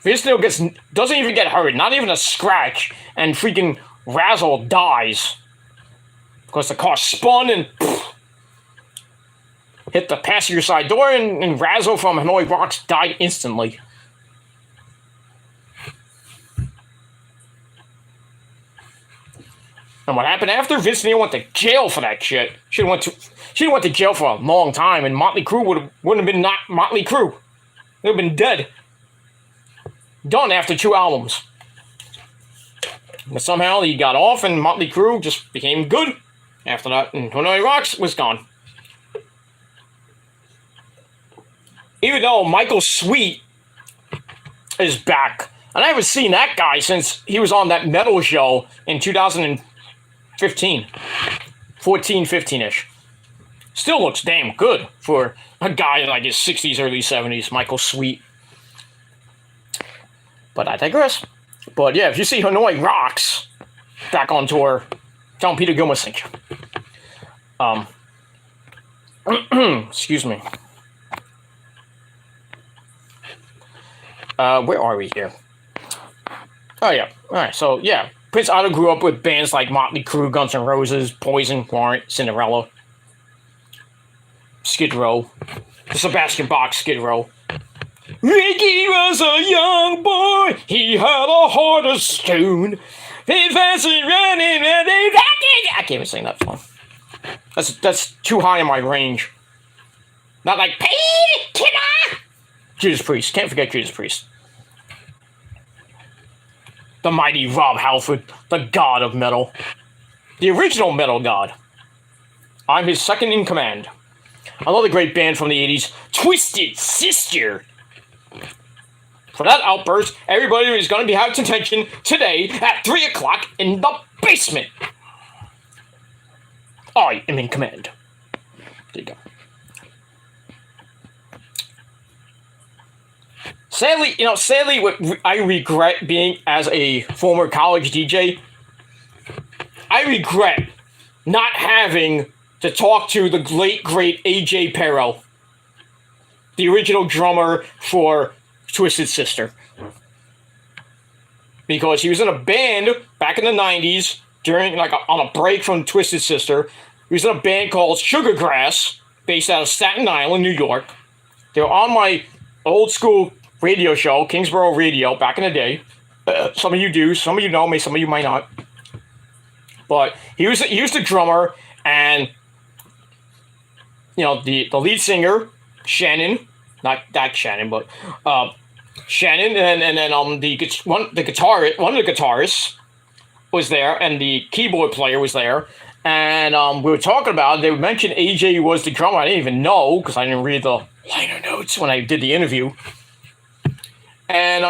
Vince Neil doesn't even get hurt, not even a scratch, and freaking Razzle dies. Because the car spun and hit the passenger side door, and Razzle from Hanoi Rocks died instantly. And what happened after? Vince Neil went to jail for that shit. She went to jail for a long time, and Motley Crue wouldn't have been not Motley Crue. They'd have been dead. Done after 2 albums. But somehow he got off, and Motley Crue just became good after that, and Hanoi Rocks was gone. Even though Michael Sweet is back, and I haven't seen that guy since he was on that metal show in 2015. 14, 15-ish. Still looks damn good for a guy in like his 60s, early 70s, Michael Sweet. But I digress. But yeah, if you see Hanoi Rocks back on tour, tell him Peter Gilmore sent you. Excuse me. Where are we here? Oh yeah. Alright, so yeah. Prince Otto grew up with bands like Motley Crue, Guns N' Roses, Poison, Warrant, Cinderella, Skid Row, the Sebastian Bach Skid Row. Ricky was a young boy, he had a heart of stone. I can't even sing that song. That's too high in my range. Not like Killer. Judas Priest, can't forget Judas Priest. The mighty Rob Halford, the god of metal. The original metal god. I'm his second in command. Another great band from the 80s, Twisted Sister. For that outburst, everybody is going to be having attention today at 3 o'clock in the basement. I am in command. There you go. Sadly, I regret being, as a former college DJ, I regret not having to talk to the late, great AJ Pero, the original drummer for Twisted Sister. Because he was in a band back in the 90s during, like, on a break from Twisted Sister. He was in a band called Sugargrass, based out of Staten Island, New York. They were on my old school radio show, Kingsborough Radio, back in the day. Some of you do, some of you know me, some of you might not. But he was the drummer, and you know, the lead singer, Shannon, not that Shannon, but Shannon, and then one of the guitarists was there, and the keyboard player was there, and we were talking about it. They mentioned AJ was the drummer. I didn't even know because I didn't read the liner notes when I did the interview, and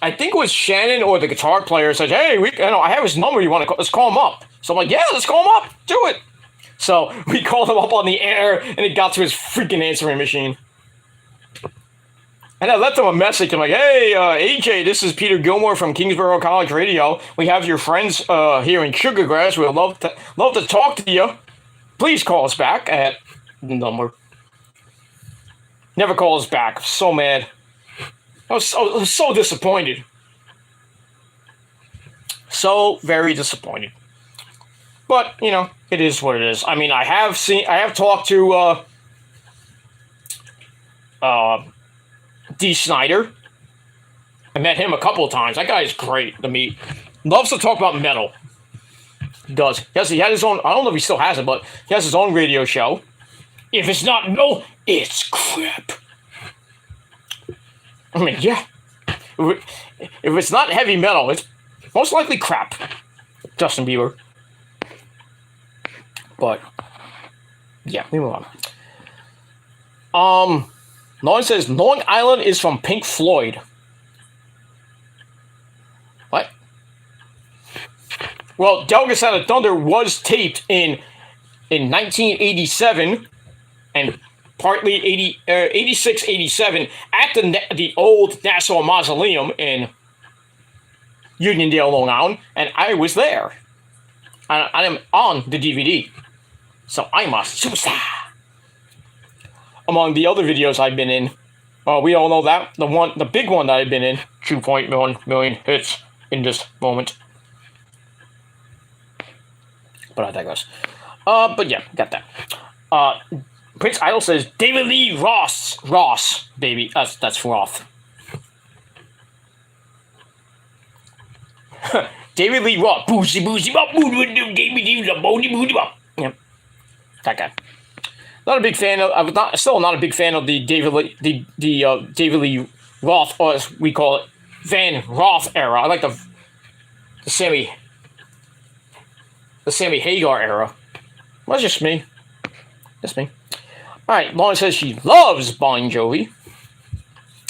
I think it was Shannon or the guitar player said, "Hey, I have his number. You want to let's call him up?" So I'm like, "Yeah, let's call him up. Do it." So we called him up on the air, and it got to his freaking answering machine. And I left him a message. I'm like, "Hey, AJ, this is Peter Gilmore from Kingsborough College Radio. We have your friends here in Sugargrass. We'd love to talk to you. Please call us back at the number." Never called us back. So mad. I was so disappointed. So very disappointed. But, you know, it is what it is. I mean, I have talked to D. Snyder. I met him a couple of times. That guy is great to meet. Loves to talk about metal. He does. Yes, he had his own, I don't know if he still has it, but he has his own radio show. If it's not metal, it's crap. I mean, yeah. If it's not heavy metal, it's most likely crap. Justin Bieber. But, yeah, we move on. Lauren says, Long Island is from Pink Floyd. What? Well, Delga Sound of Thunder was taped in 1987 and partly 86, 87 at the old Nassau Mausoleum in Uniondale, Long Island, and I was there. I am on the DVD, so I'm a superstar. Among the other videos I've been in, we all know that the big one that I've been in, 2.1 million hits in this moment. But I digress. But yeah, got that. Prince Idol says David Lee Ross, baby. That's Roth. David Lee Roth. Yep. That guy. Not a big fan of. Still not a big fan of the David Lee Roth, or as we call it, Van Roth era. I like the Sammy Hagar era. Well, that's just me. That's me. All right, Lauren says she loves Bon Jovi.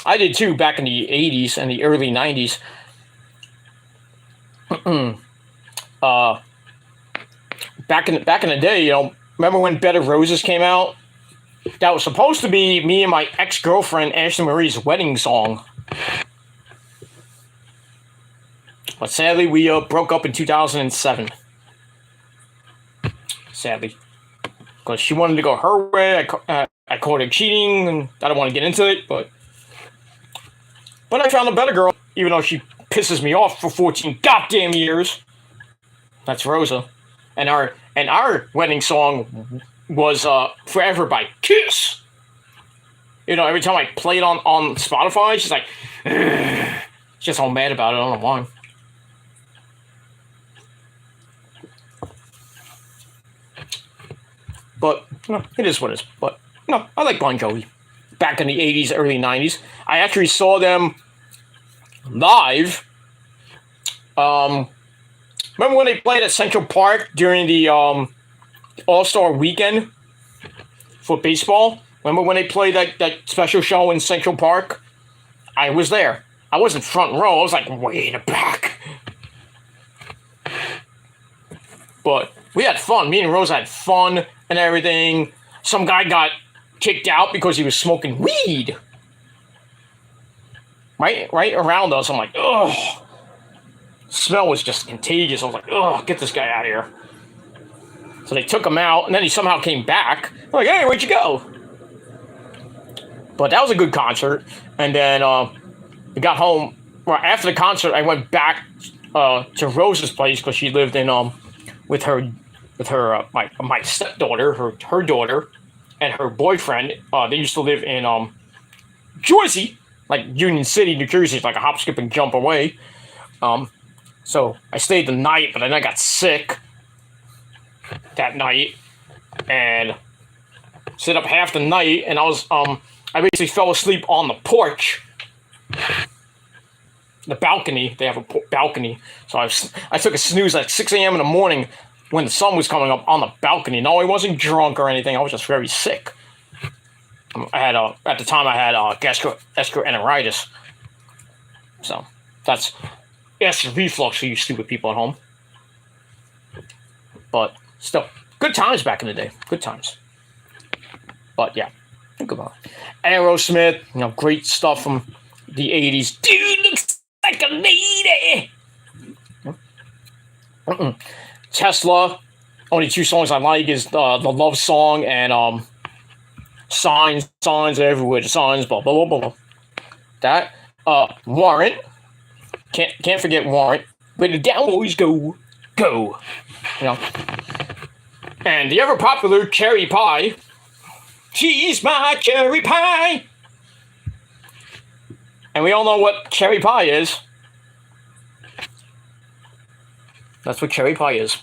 I did too back in the 80s and the early 90s. Back in the day, you know, remember when Bed of Roses came out? That was supposed to be me and my ex-girlfriend Ashley Marie's wedding song. But sadly, we broke up in 2007. Sadly. Because she wanted to go her way. I called her cheating, and I don't want to get into it, but I found a better girl, even though she pisses me off for 14 goddamn years. That's Rosa. And our wedding song was Forever by Kiss. You know, every time I play it on Spotify, she's like, ugh. She's just all mad about it. I don't know why. But, you know, it is what it is. But, no, I like Bon Jovi. Back in the 80s, early 90s. I actually saw them live. Remember when they played at Central Park during the All-Star Weekend for baseball? Remember when they played that special show in Central Park? I was there. I wasn't front row. I was like way in the back. But we had fun. Me and Rose had fun and everything. Some guy got kicked out because he was smoking weed. Right around us. I'm like, ugh. Smell was just contagious. I was like, ugh, get this guy out of here. So they took him out, and then he somehow came back. I'm like, hey, where'd you go? But that was a good concert. And then we got home. Well, after the concert, I went back to Rose's place because she lived in with her my stepdaughter, her daughter, and her boyfriend. They used to live in Jersey, like Union City, New Jersey. It's like a hop, skip, and jump away. So I stayed the night, but then I got sick that night and stayed up half the night. And I basically fell asleep on the porch, the balcony. They have a balcony, so I took a snooze at 6 a.m. in the morning when the sun was coming up on the balcony. No, I wasn't drunk or anything. I was just very sick. I had at the time I had gastroenteritis. So that's acid reflux for you stupid people at home. But still, good times back in the day. Good times. But yeah, think about it. Aerosmith, great stuff from the 80s. Dude looks like a lady. Tesla, only 2 songs I like is the Love Song and Signs Everywhere, the signs, blah, blah, blah, blah. That, Warrant, can't forget Warrant, where the Cowboys go. And the ever popular Cherry Pie. She's my cherry pie. And we all know what cherry pie is. That's what cherry pie is.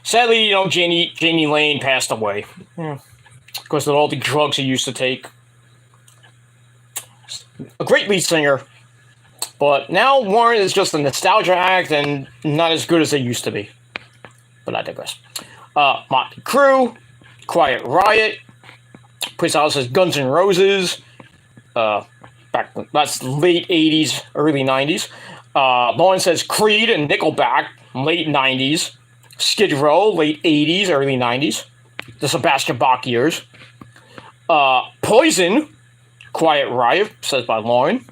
Sadly, Janie Lane passed away. Because of all the drugs he used to take. A great lead singer. But now Warren is just a nostalgia act and not as good as they used to be. But I digress. Motley Crue, Quiet Riot, Prince Alice's Guns N' Roses. That's late 80s, early 90s. Lauren says Creed and Nickelback, late 90s. Skid Row, late 80s, early 90s. The Sebastian Bach years. Poison, Quiet Riot, says by Lauren.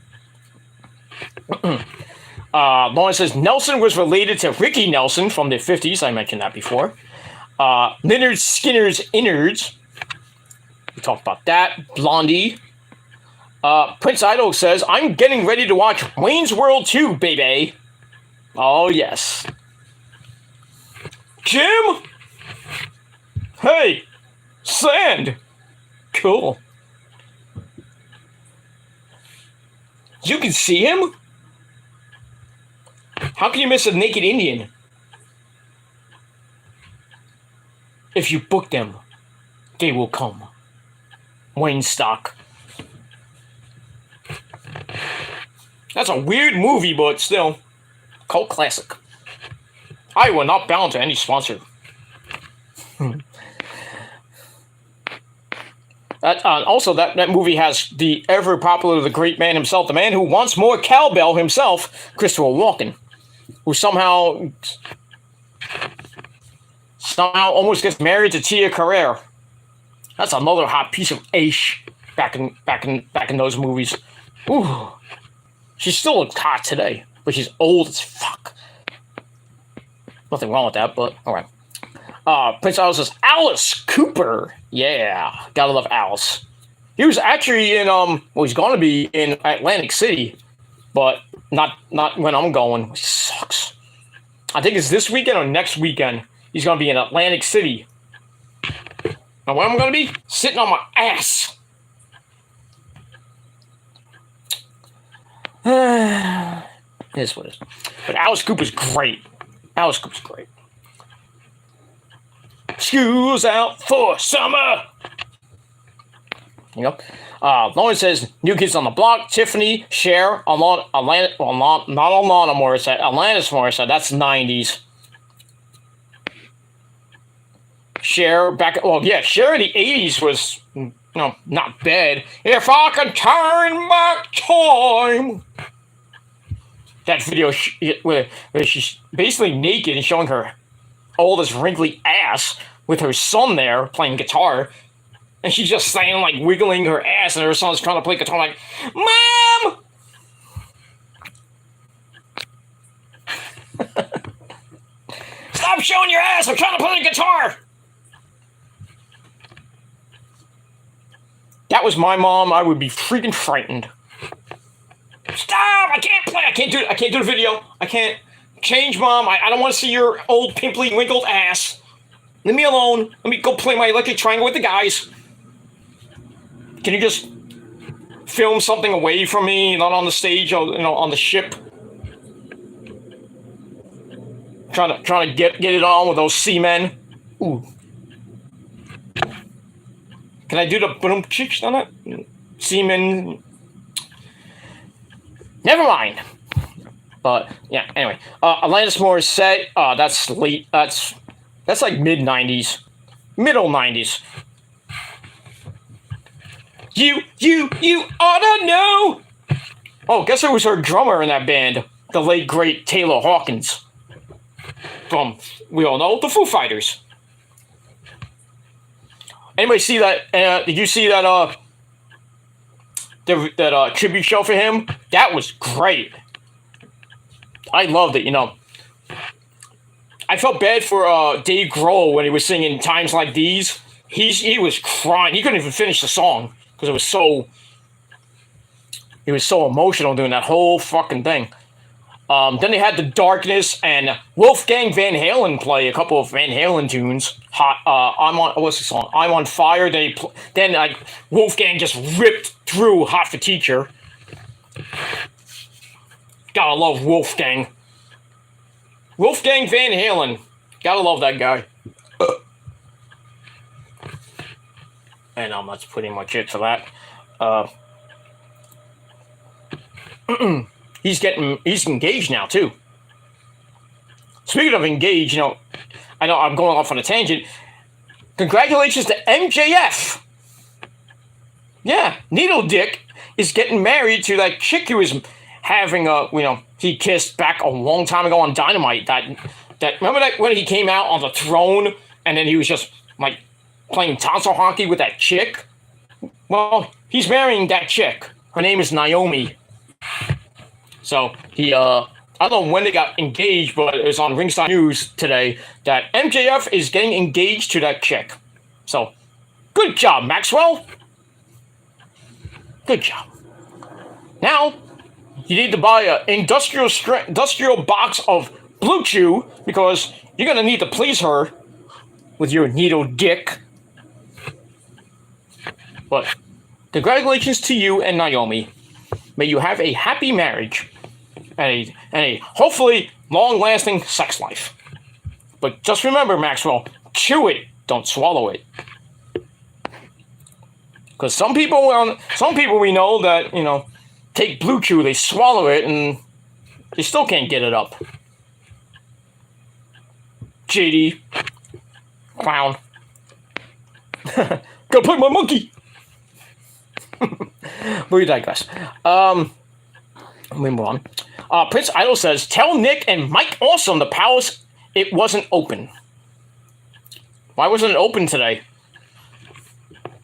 Lauren says Nelson was related to Ricky Nelson from the 50s. I mentioned that before. Lynyrd Skynyrd's Innards. We talked about that. Blondie. Prince Idol says, I'm getting ready to watch Wayne's World 2, baby. Oh, yes. Jim? Hey, sand. Cool. You can see him? How can you miss a naked Indian? If you book them, they will come. Wayne Stock. That's a weird movie, but still. Cult classic. I will not bound to any sponsor. Also, that movie has the ever popular, the great man himself, the man who wants more cowbell himself, Christopher Walken, who somehow almost gets married to Tia Carrere. That's another hot piece of ash back in those movies. Ooh, she still looks hot today, but she's old as fuck. Nothing wrong with that, but all right. Prince Alice says Alice Cooper. Yeah, gotta love Alice. He was actually in he's going to be in Atlantic City, but not when I'm going. Which sucks. I think it's this weekend or next weekend. He's going to be in Atlantic City. And where am I going to be? Sitting on my ass. It is what it is. But Alice Cooper's great. Alice Cooper's great. School's out for summer. Lauren says New Kids on the Block, Tiffany, Cher, not Alanis Morissette, Alanis Morissette. That's 90s. Cher Cher in the 80s was not bad. If I could turn back time. That video where she's basically naked and showing her all this wrinkly ass with her son there playing guitar, and she's just standing like wiggling her ass, and her son's trying to play guitar like, Mom! Stop showing your ass! I'm trying to play the guitar! that was my mom, I would be freaking frightened. Stop! I can't play. I can't do the video. I can't change, Mom. I don't want to see your old pimply wrinkled ass. Leave me alone. Let me go play my electric triangle with the guys. Can you just film something away from me, not on the stage or on the ship? Trying to get it on with those seamen. Ooh. Can I do the boom chicks on it? Seamen. Never mind. But yeah, anyway. Alanis Morissette, that's late. That's like mid-90s. Middle 90s. You ought to know! Oh, guess who was her drummer in that band? The late, great Taylor Hawkins. From, we all know, the Foo Fighters. Anybody see that? Did you see that, that tribute show for him? That was great. I loved it, I felt bad for Dave Grohl when he was singing Times Like These. He was crying. He couldn't even finish the song because it was so emotional doing that whole fucking thing. Then they had The Darkness and Wolfgang Van Halen play a couple of Van Halen tunes. What's the song? I'm on Fire. Then Wolfgang just ripped through Hot for Teacher. Gotta love Wolfgang. Wolfgang Van Halen. Gotta love that guy. And that's pretty much it for that. He's engaged now too. Speaking of engaged, I know I'm going off on a tangent. Congratulations to MJF. Yeah, Needle Dick is getting married to that chick he was having he kissed back a long time ago on Dynamite. That remember that when he came out on the throne and then he was just like playing tonsil hockey with that chick? Well, he's marrying that chick. Her name is Naomi. So he I don't know when they got engaged, but it was on Ringside News today that MJF is getting engaged to that chick. So good job, Maxwell. Good job. Now you need to buy an industrial box of Blue Chew because you're gonna need to please her with your needle dick. But congratulations to you and Naomi. May you have a happy marriage and a hopefully long-lasting sex life. But just remember, Maxwell, chew it, don't swallow it. Because some people we know that take Blue Chew, they swallow it and they still can't get it up. JD, clown. Go play my monkey. We digress. We move on. Prince Idol says, tell Nick and Mike Awesome the palace it wasn't open. Why wasn't it open today?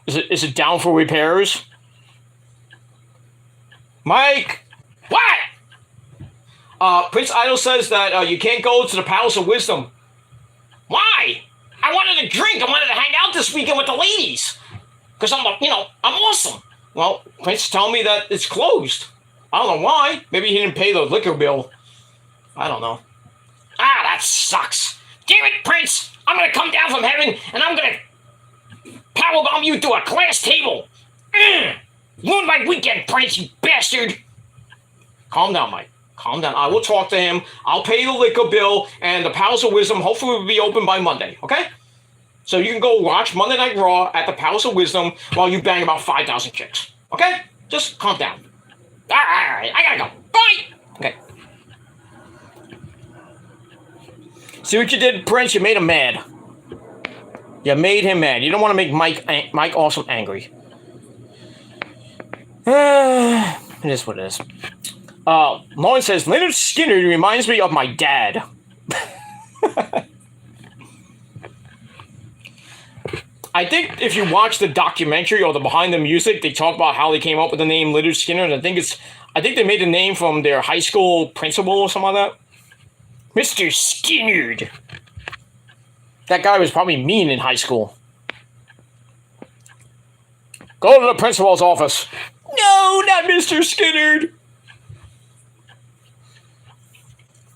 Is it down for repairs? Mike! What? Prince Idol says that you can't go to the Palace of Wisdom. Why? I wanted to drink. I wanted to hang out this weekend with the ladies. Because I'm awesome. Well, Prince told me that it's closed. I don't know why. Maybe he didn't pay the liquor bill. I don't know. That sucks. Damn it, Prince. I'm going to come down from heaven and I'm going to powerbomb you through a glass table. Ruined my weekend, Prince, you bastard. Calm down, Mike. Calm down. I will talk to him. I'll pay the liquor bill and the Palace of Wisdom hopefully will be open by Monday, okay? So you can go watch Monday Night Raw at the Palace of Wisdom while you bang about 5,000 chicks. Okay? Just calm down. All right. I gotta go. Bye. Okay. See what you did, Prince? You made him mad. You made him mad. You don't want to make Mike Awesome angry. It is what it is. Lauren says, Leonard Skinner reminds me of my dad. I think if you watch the documentary or the behind the music, they talk about how they came up with the name Leonard Skinner, and I think they made the name from their high school principal or something like that. Mr. Skinner. That guy was probably mean in high school. Go to the principal's office. No, not Mr. Skinner.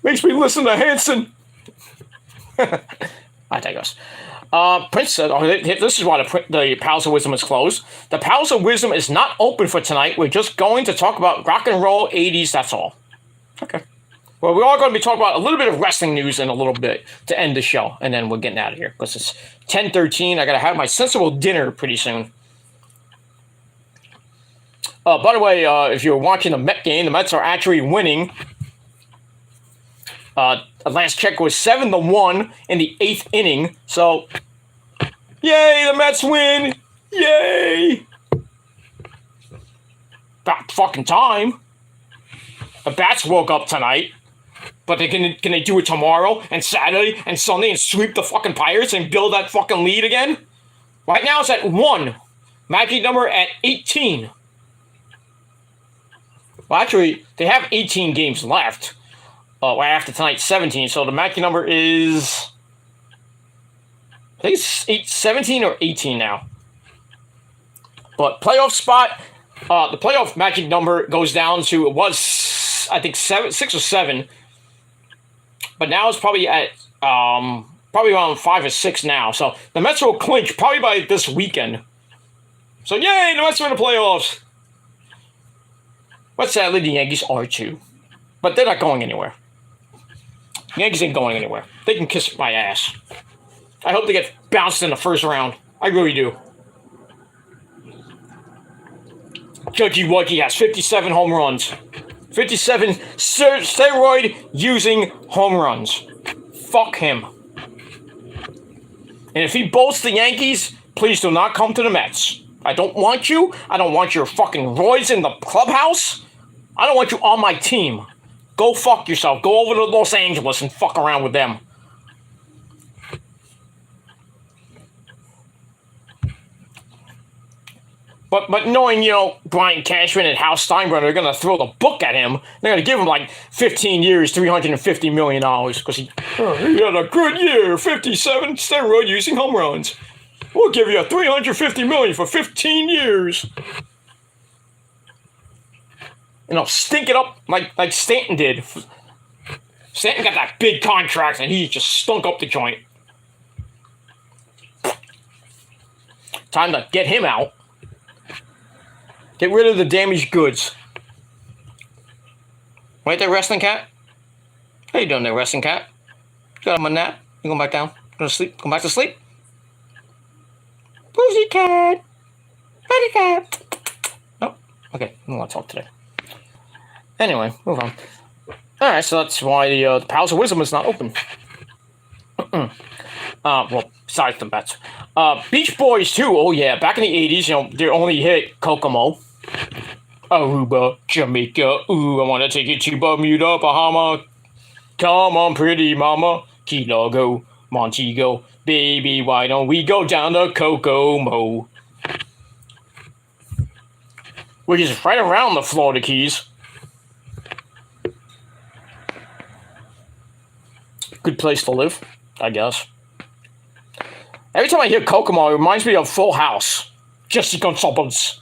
Makes me listen to Hanson. I digress. Prince said, this is why the Palace of Wisdom is closed. The Palace of Wisdom is not open for tonight. We're just going to talk about rock and roll 80s, that's all. Okay. Well, we are going to be talking about a little bit of wrestling news in a little bit to end the show, and then we're getting out of here because it's 10:13. I got to have my sensible dinner pretty soon. By the way, if you're watching the Met game, the Mets are actually winning. The last check was 7-1 in the 8th inning. So, yay, the Mets win! Yay! About fucking time. The Bats woke up tonight. But can they do it tomorrow and Saturday and Sunday and sweep the fucking Pirates and build that fucking lead again? Right now it's at 1. Magic number at 18. Well, actually, they have 18 games left. Right after tonight's 17, so the magic number is... I think it's 17 or 18 now. But playoff spot, the playoff magic number goes down to, it was, I think, 6 or 7. But now it's probably at, probably around 5 or 6 now. So the Mets will clinch probably by this weekend. So yay, the Mets are in the playoffs. But sadly, the Yankees are too. But they're not going anywhere. Yankees ain't going anywhere. They can kiss my ass. I hope they get bounced in the first round. I really do. Judgy Wudgy has 57 home runs. 57 steroid-using home runs. Fuck him. And if he bolts the Yankees, please do not come to the Mets. I don't want you. I don't want your fucking roids in the clubhouse. I don't want you on my team. Go fuck yourself. Go over to Los Angeles and fuck around with them. But knowing, Brian Cashman and Hal Steinbrenner are going to throw the book at him, they're going to give him like 15 years, $350 million, because he had a good year, 57 steroid-using home runs. We'll give you $350 million for 15 years. Stink it up like Stanton did. Stanton got that big contract, and he just stunk up the joint. Time to get him out. Get rid of the damaged goods. Right there, wrestling cat? How you doing there, wrestling cat? Got him a nap? You going back down? Going to sleep? Going back to sleep? Boozy cat! Buddy cat! Oh, okay. I don't want to talk today. Anyway, move on. Alright, so that's why the Palace of Wisdom is not open. Well, besides the Mets. Beach Boys, too. Oh, yeah. Back in the 80s, they only hit Kokomo. Aruba, Jamaica. Ooh, I want to take you to Bermuda, Bahama. Come on, pretty mama. Key Largo, Montego. Baby, why don't we go down to Kokomo? Which is right around the Florida Keys. Good place to live, I guess. Every time I hear Kokomo, it reminds me of Full House. Jesse Gonzalez.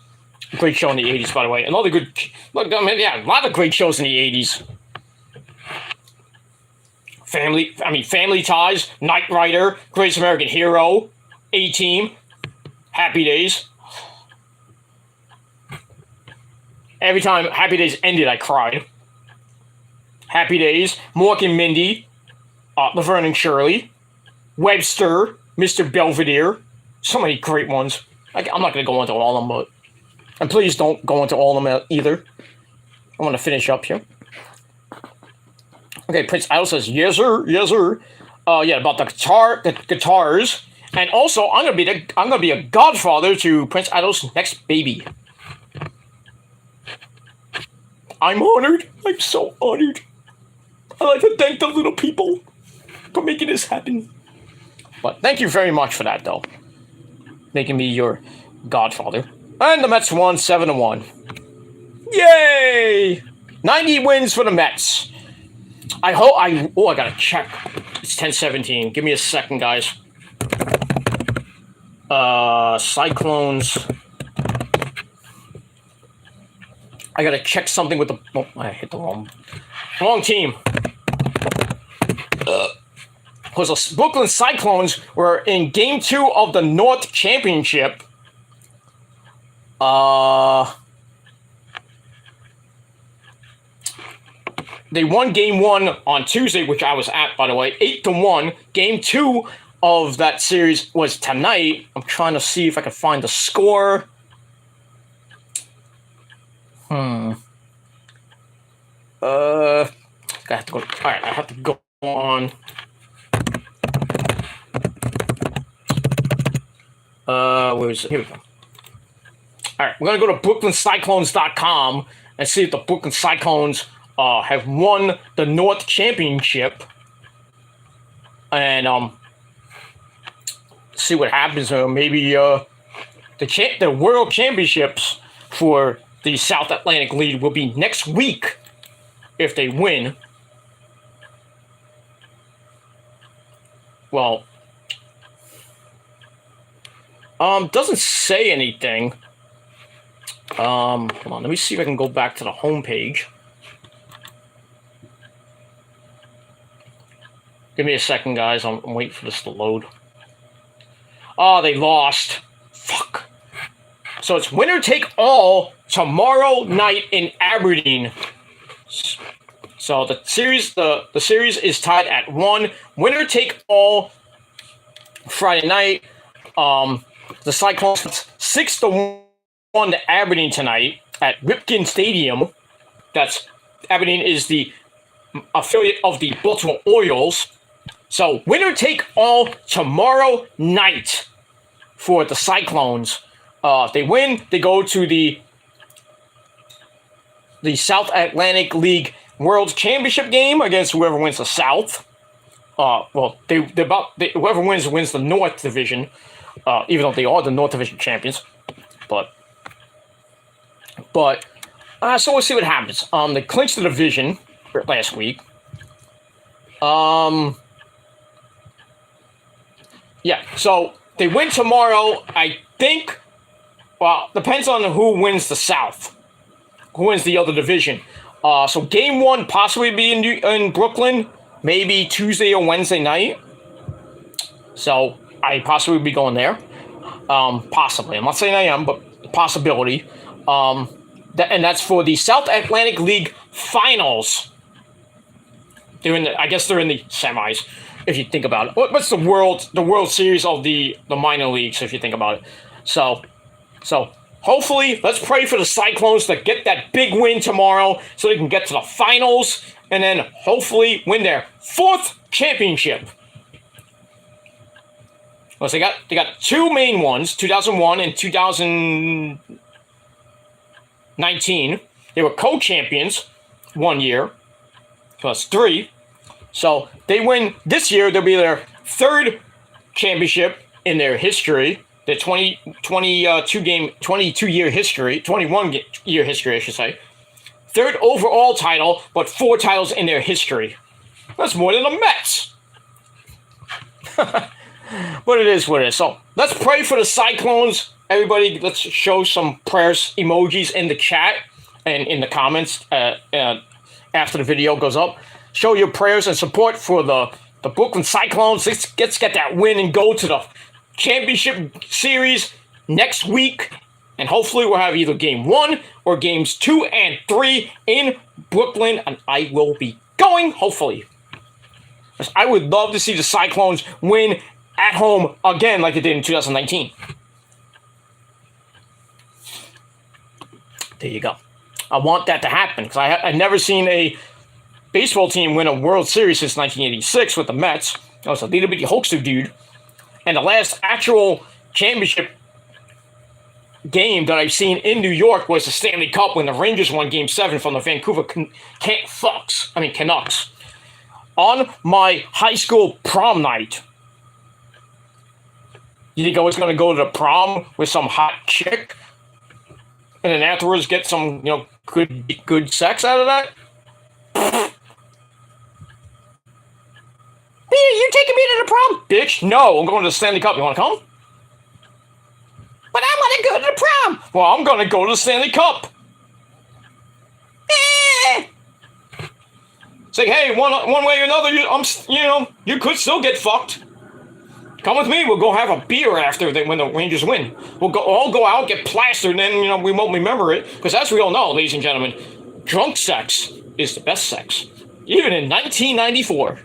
Great show in the 80s, by the way. Another good... Look, I mean, yeah, a lot of great shows in the 80s. Family Ties, Knight Rider, Greatest American Hero, A-Team, Happy Days. Every time Happy Days ended, I cried. Happy Days, Mork and Mindy, Laverne and Shirley, Webster, Mr. Belvedere. So many great ones. I'm not going to go into all of them, but... And please don't go into all of them either. I want to finish up here. Okay, Prince Idol says, yes, sir, yes, sir. Yeah, about the guitars. And also, I'm gonna be a godfather to Prince Idol's next baby. I'm honored. I'm so honored. I'd like to thank the little people for making this happen. But thank you very much for that, though. Making me your godfather. And the Mets won 7-1. Yay! 90 wins for the Mets. I gotta check. It's 10:17. Give me a second, guys. Cyclones I gotta check something with the. Oh, I hit the wrong team. Because the Brooklyn Cyclones were in Game 2 of the North Championship. They won Game 1 on Tuesday, which I was at, by the way, 8-1. Game 2 of that series was tonight. I'm trying to see if I can find the score. I have to go. All right, I have to go on. Where is it? Here we go. All right, we're gonna go to BrooklynCyclones.com and see if the Brooklyn Cyclones have won the North Championship, and see what happens. Or maybe the World Championships for the South Atlantic League will be next week if they win. Well, doesn't say anything. Hold on, let me see if I can go back to the homepage. Give me a second, guys. I'm waiting for this to load. Oh, they lost. Fuck. So it's winner take all tomorrow night in Aberdeen. So the series is tied at 1. Winner take all Friday night. The Cyclones 6-1 to Aberdeen tonight at Ripken Stadium. That's Aberdeen is the affiliate of the Baltimore Orioles. So winner take all tomorrow night for the Cyclones. If they win, they go to the South Atlantic League World Championship game against whoever wins the South. Whoever wins the North Division, even though they are the North Division champions. But so we'll see what happens. They clinched the division last week. Yeah, so they win tomorrow, I think. Well, depends on who wins the South, who wins the other division. So Game 1 possibly be in Brooklyn, maybe Tuesday or Wednesday night. So I possibly be going there. Possibly. I'm not saying I am, but possibility. And that's for the South Atlantic League Finals. I guess they're in the semis, if you think about it. What's the World Series of the minor leagues, if you think about it. So hopefully, let's pray for the Cyclones to get that big win tomorrow so they can get to the finals and then hopefully win their 4th championship. Well, so they got 2 main ones, 2001 and 2019. They were co-champions 1 year, plus 3. So they win this year. They'll be their 3rd championship in their history. Their 21-year history, I should say. 3rd overall title, but 4 titles in their history. That's more than the Mets. But it is what it is. So let's pray for the Cyclones. Everybody, let's show some prayers emojis in the chat and in the comments after the video goes up. Show your prayers and support for the Brooklyn Cyclones. Let's get that win and go to the championship series next week. And hopefully we'll have either Game 1 or Games 2 and 3 in Brooklyn. And I will be going, hopefully. I would love to see the Cyclones win at home again like they did in 2019. There you go. I want that to happen because I've never seen a baseball team win a World Series since 1986 with the Mets. I was a little bitty hoaxer dude. And the last actual championship game that I've seen in New York was the Stanley Cup when the Rangers won Game 7 from the Vancouver Canucks. On my high school prom night. You think I was going to go to the prom with some hot chick? And then afterwards get some, good sex out of that? You taking me to the prom? Bitch, no, I'm going to the Stanley Cup. You want to come? But I want to go to the prom. Well, I'm going to go to the Stanley Cup. Say, hey, one way or another, you could still get fucked. Come with me. We'll go have a beer after when the Rangers win. We'll all go out, get plastered, and then we won't remember it. Because as we all know, ladies and gentlemen, drunk sex is the best sex, even in 1994.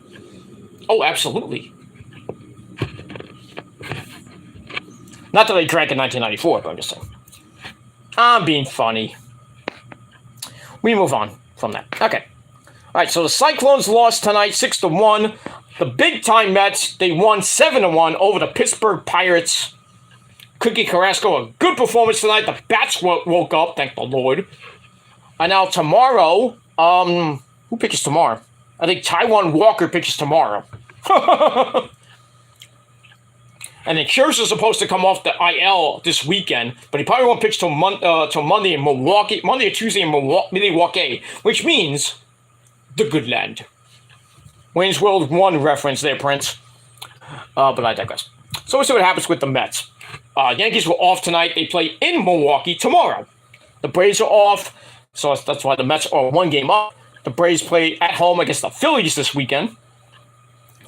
Oh, absolutely. Not that I drank in 1994, but I'm just saying. I'm being funny. We move on from that. Okay. All right, so the Cyclones lost tonight 6-1. The big-time Mets, they won 7-1 over the Pittsburgh Pirates. Cookie Carrasco, a good performance tonight. The Bats woke up, thank the Lord. And now tomorrow, who pitches tomorrow? I think Taijuan Walker pitches tomorrow. And then Scherzer's supposed to come off the IL this weekend, but he probably won't pitch till Monday in Milwaukee, Monday or Tuesday in Milwaukee, which means the good land. Wayne's World 1 reference there, Prince. But I digress. So we'll see what happens with the Mets. Yankees were off tonight. They play in Milwaukee tomorrow. The Braves are off, so that's why the Mets are one game up. The Braves play at home against the Phillies this weekend.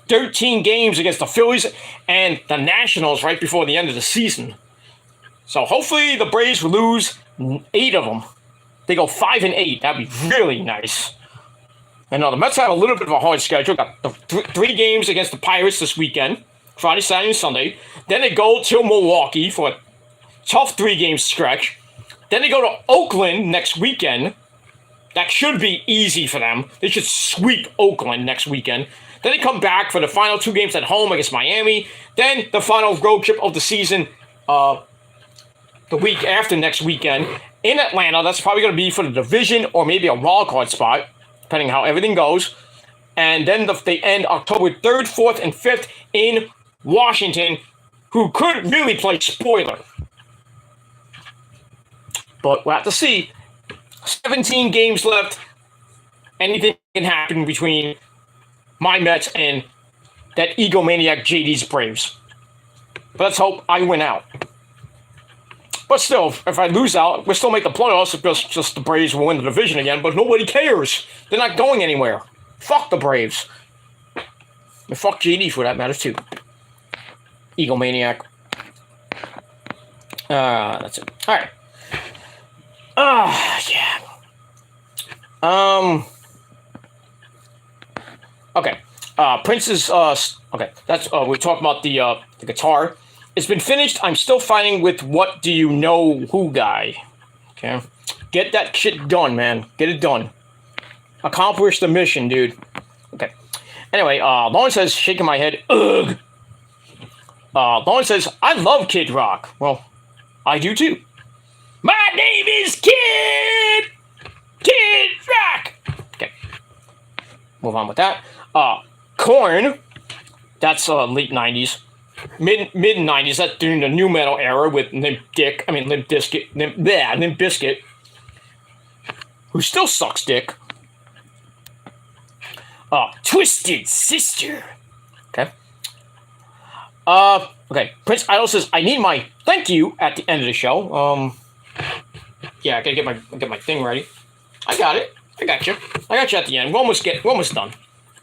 13 games against the Phillies and the Nationals right before the end of the season. So hopefully the Braves will lose 8 of them. They go 5-8. That'd be really nice. And the Mets have a little bit of a hard schedule. Got the 3 games against the Pirates this weekend, Friday, Saturday, and Sunday. Then they go to Milwaukee for a tough 3-game stretch. Then they go to Oakland next weekend. That should be easy for them. They should sweep Oakland next weekend. Then they come back for the final 2 games at home against Miami. Then the final road trip of the season the week after next weekend in Atlanta. That's probably going to be for the division or maybe a wild card spot, depending how everything goes. And then they end October 3rd, 4th, and 5th in Washington, who could really play spoiler. But we'll have to see. 17 games left. Anything can happen between my Mets and that egomaniac JD's Braves. But let's hope I win out. But still, if I lose out, we'll still make the playoffs if just the Braves will win the division again, but nobody cares. They're not going anywhere. Fuck the Braves. And fuck JD for that matter, too. Egomaniac. That's it. Alright. Yeah. Okay. Prince's, okay. That's, we're talking about the guitar. It's been finished. I'm still fighting with what do you know who guy. Okay. Get that shit done, man. Get it done. Accomplish the mission, dude. Okay. Anyway, Lauren says, shaking my head, ugh. Lauren says, I love Kid Rock. Well, I do too. My name is Kid Rock. Okay. Move on with that. Korn. That's late 90s. Mid 90s. That's during the new metal era with Limp Bizkit. Who still sucks dick. Twisted Sister. Okay. Okay. Prince Idol says, I need my thank you at the end of the show. Yeah, I gotta get my thing ready. I got it. I got you at the end. We're almost done.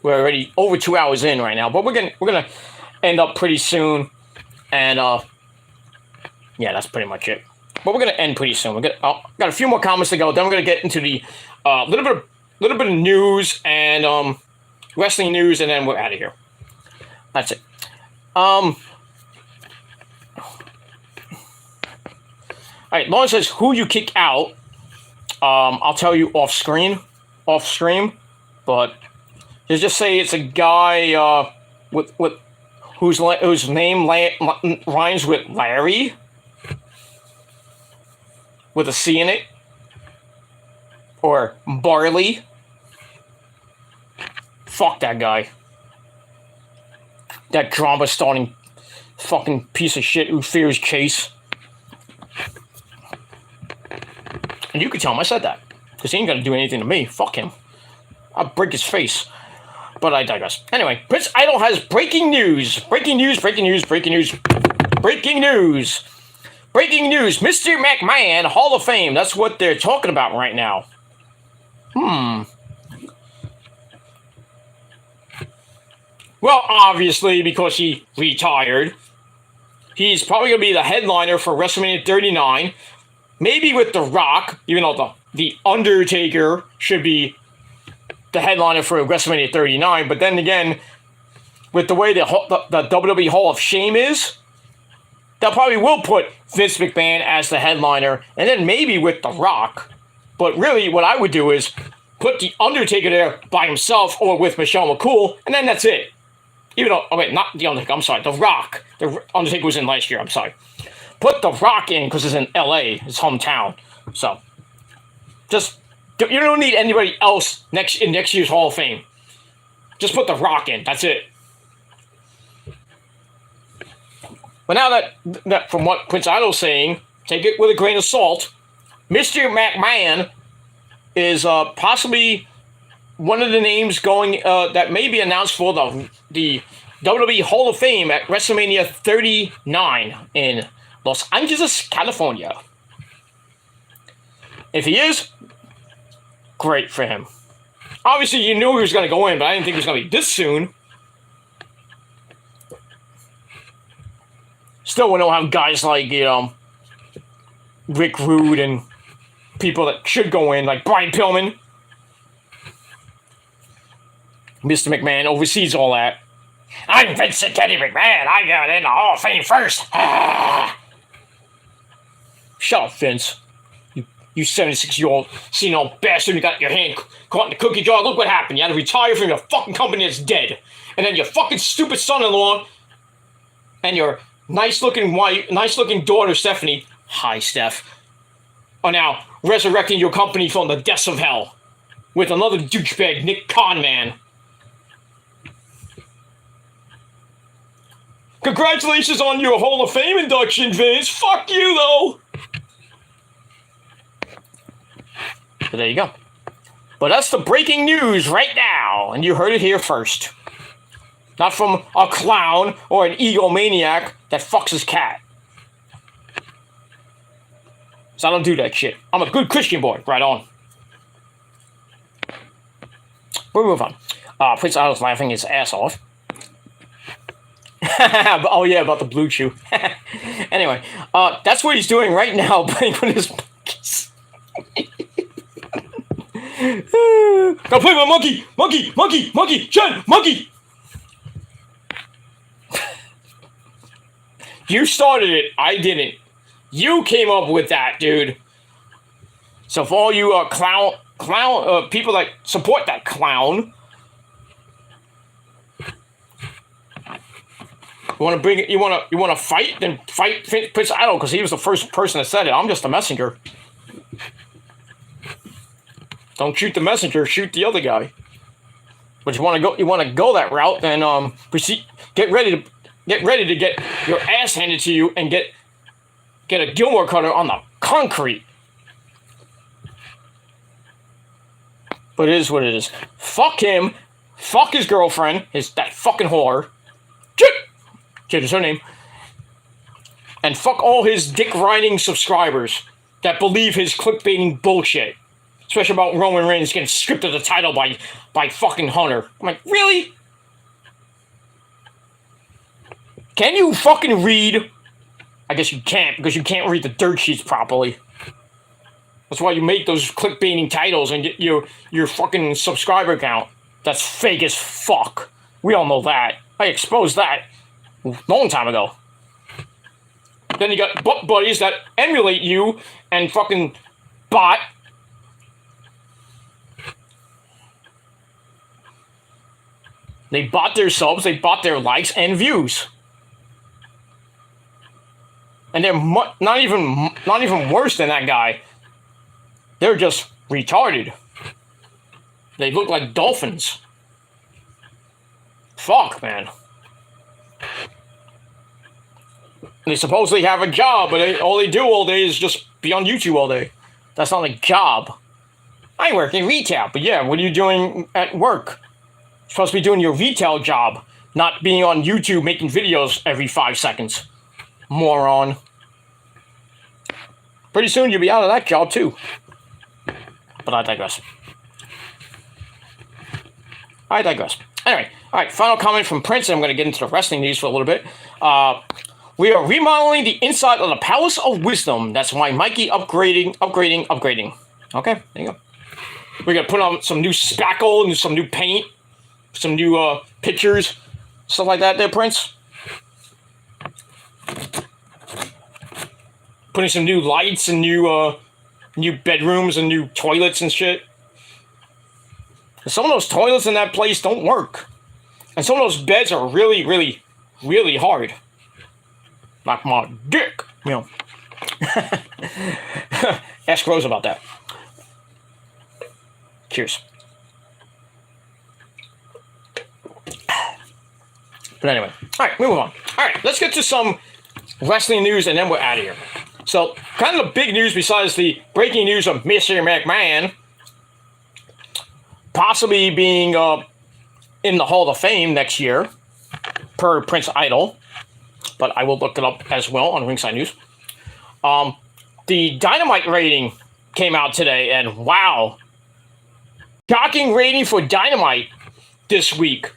We're already over 2 hours in right now, but we're gonna end up pretty soon. And yeah, that's pretty much it. But we're gonna end pretty soon. Got a few more comments to go. Then we're gonna get into the little bit of news and wrestling news, and then we're out of here. That's it. All right, Lauren says, who you kick out? I'll tell you off stream, but just say it's a guy with whose name rhymes with Larry, with a C in it, or Barley. Fuck that guy. That drama-starting fucking piece of shit who fears Chase. And you can tell him I said that, because he ain't gonna do anything to me. Fuck him. I'll break his face. But I digress. Anyway, Prince Idol has breaking news. Breaking news. Mr. McMahon, Hall of Fame. That's what they're talking about right now. Well, obviously, because he retired, he's probably going to be the headliner for WrestleMania 39. Maybe with The Rock, even though the Undertaker should be the headliner for WrestleMania 39. But then again, with the way the WWE Hall of Shame is, they probably will put Vince McMahon as the headliner, and then maybe with The Rock. But really, what I would do is put the Undertaker there by himself or with Michelle McCool, and then that's it. Even though, oh wait, not the Undertaker, I'm sorry, The Rock. The Undertaker was in last year, I'm sorry. Put The Rock in because it's in LA, his hometown. So, just, you don't need anybody else in next year's Hall of Fame. Just put The Rock in, that's it. But now that from what Prince Idol's saying, take it with a grain of salt, Mr. McMahon is possibly one of the names going that may be announced for the WWE Hall of Fame at WrestleMania 39 in Los Angeles, California. If he is, great for him. Obviously, you knew he was going to go in, but I didn't think it was going to be this soon. Still, we don't have guys like, Rick Rude and people that should go in, like Brian Pillman. Mr. McMahon oversees all that. I'm Vincent Teddy McMahon. I got in the Hall of Fame first. Shut up, Vince. You 76-year-old senile bastard who got your hand caught in the cookie jar. Look what happened. You had to retire from your fucking company that's dead. And then your fucking stupid son-in-law and your nice-looking wife, nice-looking daughter, Stephanie, hi, Steph, are now resurrecting your company from the depths of hell with another douchebag, Nick Conman. Congratulations on your Hall of Fame induction, Vince. Fuck you, though. But there you go. But that's the breaking news right now, and you heard it here first. Not from a clown or an egomaniac that fucks his cat. So I don't do that shit. I'm a good Christian boy. Right on. We'll move on. Prince Idol's laughing his ass off. Oh yeah, about the Blue Chew. Anyway, that's what he's doing right now, playing with his monkeys. Now play my monkey, monkey, monkey, monkey, Jen, monkey. You started it. I didn't. You came up with that, dude. So for all you clown people that support that clown, you want to bring it? You want to fight? Then fight Prince Idol because he was the first person that said it. I'm just a messenger. Don't shoot the messenger. Shoot the other guy. But you want to go that route, then proceed. Get ready to get your ass handed to you and get a Gilmore cutter on the concrete. But it is what it is. Fuck him. Fuck his girlfriend. That fucking whore. Kid is her name. And fuck all his dick-riding subscribers that believe his clickbaiting bullshit. Especially about Roman Reigns getting stripped of the title by fucking Hunter. I'm like, really? Can you fucking read? I guess you can't, because you can't read the dirt sheets properly. That's why you make those clickbaiting titles and get your fucking subscriber count. That's fake as fuck. We all know that. I exposed that a long time ago. Then you got butt buddies that emulate you and fucking bot. They bought their subs, they bought their likes and views. And they're not even worse than that guy. They're just retarded. They look like dolphins. Fuck, man. They supposedly have a job, but all they do all day is just be on YouTube all day. That's not a job. I work in retail, but yeah, what are you doing at work? You're supposed to be doing your retail job, not being on YouTube making videos every 5 seconds. Moron. Pretty soon you'll be out of that job too. But I digress. Anyway, all right, final comment from Prince, and I'm going to get into the wrestling news for a little bit. We are remodeling the inside of the Palace of Wisdom. That's why Mikey upgrading. Okay, there you go. We're going to put on some new spackle and some new paint, some new pictures, stuff like that there, Prince. Putting some new lights and new bedrooms and new toilets and shit. Some of those toilets in that place don't work. And some of those beds are really, really, really hard. Like my dick, you know. Ask Rose about that. Cheers. But anyway, all right, move on. All right, let's get to some wrestling news and then we're out of here. So, kind of the big news besides the breaking news of Mr. McMahon possibly being in the Hall of Fame next year, per Prince Idol, but I will look it up as well on Ringside News. The Dynamite rating came out today, and wow, shocking rating for Dynamite this week.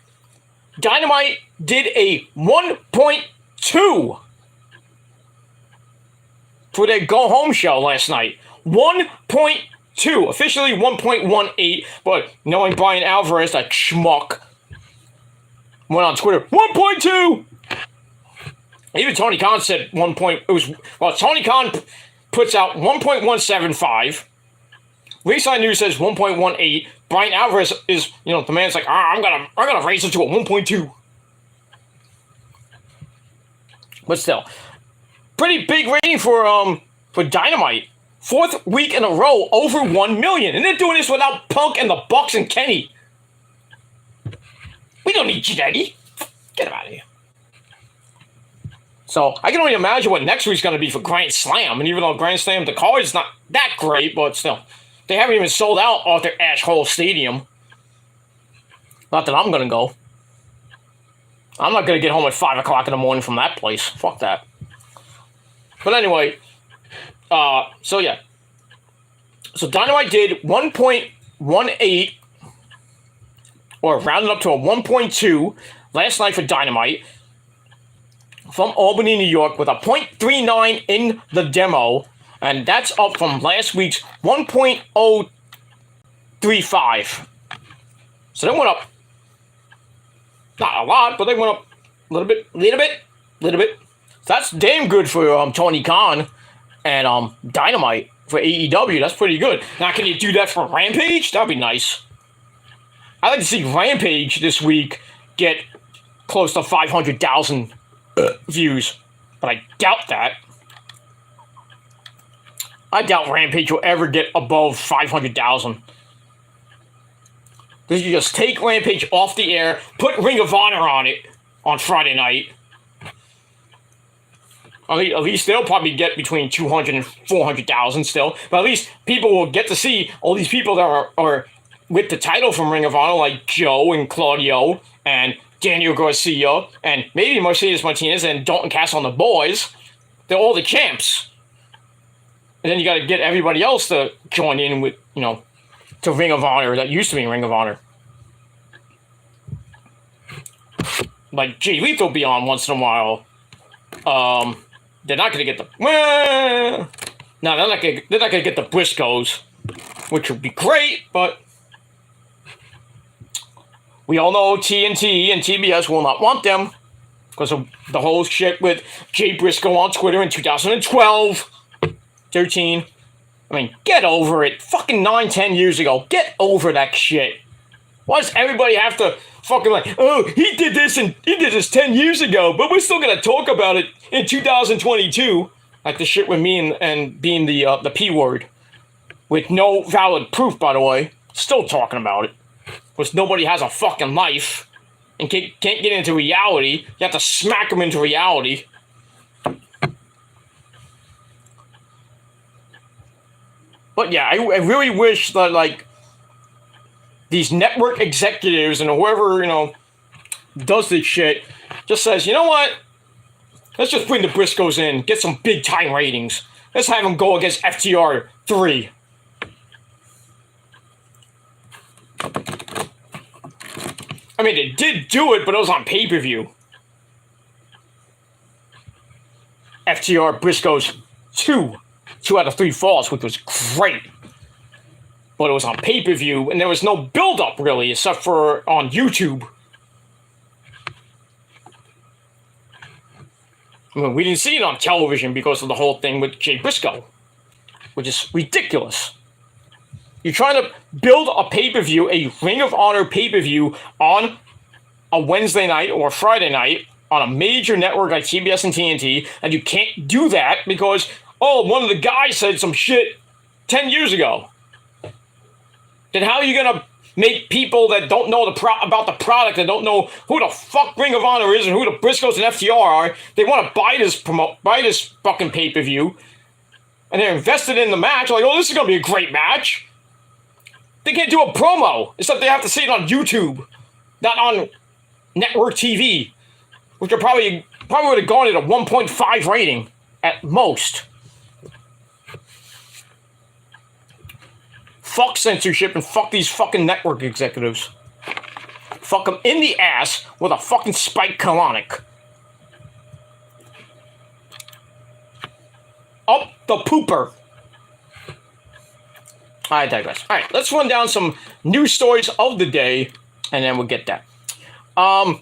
Dynamite did a 1.2 for their go-home show last night. 1.2, officially 1.18, but knowing Brian Alvarez, that schmuck, went on Twitter, 1.2! Even Tony Khan said Tony Khan puts out 1.175. Ringside News says 1.18. Brian Alvarez is, the man's like, I'm gonna raise it to a 1.2. But still, pretty big rating for Dynamite. 4th week in a row, over 1 million. And they're doing this without Punk and the Bucks and Kenny. We don't need you, Eddie. Get him out of here. So, I can only imagine what next week's going to be for Grand Slam. And even though Grand Slam, the card is not that great, but still. They haven't even sold out Arthur Ashe Hall Stadium. Not that I'm going to go. I'm not going to get home at 5 o'clock in the morning from that place. Fuck that. But anyway, so yeah. So Dynamite did 1.18, or rounded up to a 1.2 last night for Dynamite from Albany, New York, with a 0.39 in the demo, and that's up from last week's 1.035. So they went up, not a lot, but they went up a little bit. So that's damn good for Tony Khan and Dynamite for AEW. That's pretty good. Now, can you do that for Rampage? That'd be nice. I'd like to see Rampage this week get close to 500,000 views, but I doubt that. I doubt Rampage will ever get above 500,000. You just take Rampage off the air, put Ring of Honor on it on Friday night. At least they'll probably get between 200 and 400,000 still. But at least people will get to see all these people that are with the title from Ring of Honor, like Joe and Claudio and Daniel Garcia and maybe Mercedes Martinez and Dalton Castle and the boys. They're all the champs. And then you got to get everybody else to join in with, to Ring of Honor that used to be Ring of Honor. Like Jay Lethal will be on once in a while. They're not going to get the... No, they're not going to get the Briscoes, which would be great, but we all know TNT and TBS will not want them because of the whole shit with Jay Briscoe on Twitter in 2012, 13. I mean, get over it. Fucking 9-10 years ago. Get over that shit. Why does everybody have to fucking like, oh, he did this 10 years ago, but we're still going to talk about it in 2022. Like the shit with me and being the P word. With no valid proof, by the way. Still talking about it. Because nobody has a fucking life. And can't get into reality. You have to smack them into reality. But yeah, I really wish that, like, these network executives and whoever, does this shit just says, you know what? Let's just bring the Briscoes in, get some big time ratings. Let's have them go against FTR 3. I mean, they did do it, but it was on pay-per-view. FTR Briscoes 2 out of 3 falls, which was great. But it was on pay-per-view, and there was no build-up, really, except for on YouTube. I mean, we didn't see it on television because of the whole thing with Jay Briscoe, which is ridiculous. You're trying to build a pay-per-view, a Ring of Honor pay-per-view on a Wednesday night or a Friday night on a major network like CBS and TNT, and you can't do that because, oh, one of the guys said some shit 10 years ago. Then how are you going to make people that don't know about the product, that don't know who the fuck Ring of Honor is and who the Briscoes and FTR are, they want to buy this fucking pay-per-view, and they're invested in the match, like, oh, this is going to be a great match. They can't do a promo, except they have to see it on YouTube, not on network TV, which are probably would have gone at a 1.5 rating at most. Fuck censorship and fuck these fucking network executives. Fuck them in the ass with a fucking spike colonic. Up the pooper. I digress. All right, let's run down some news stories of the day, and then we'll get that. All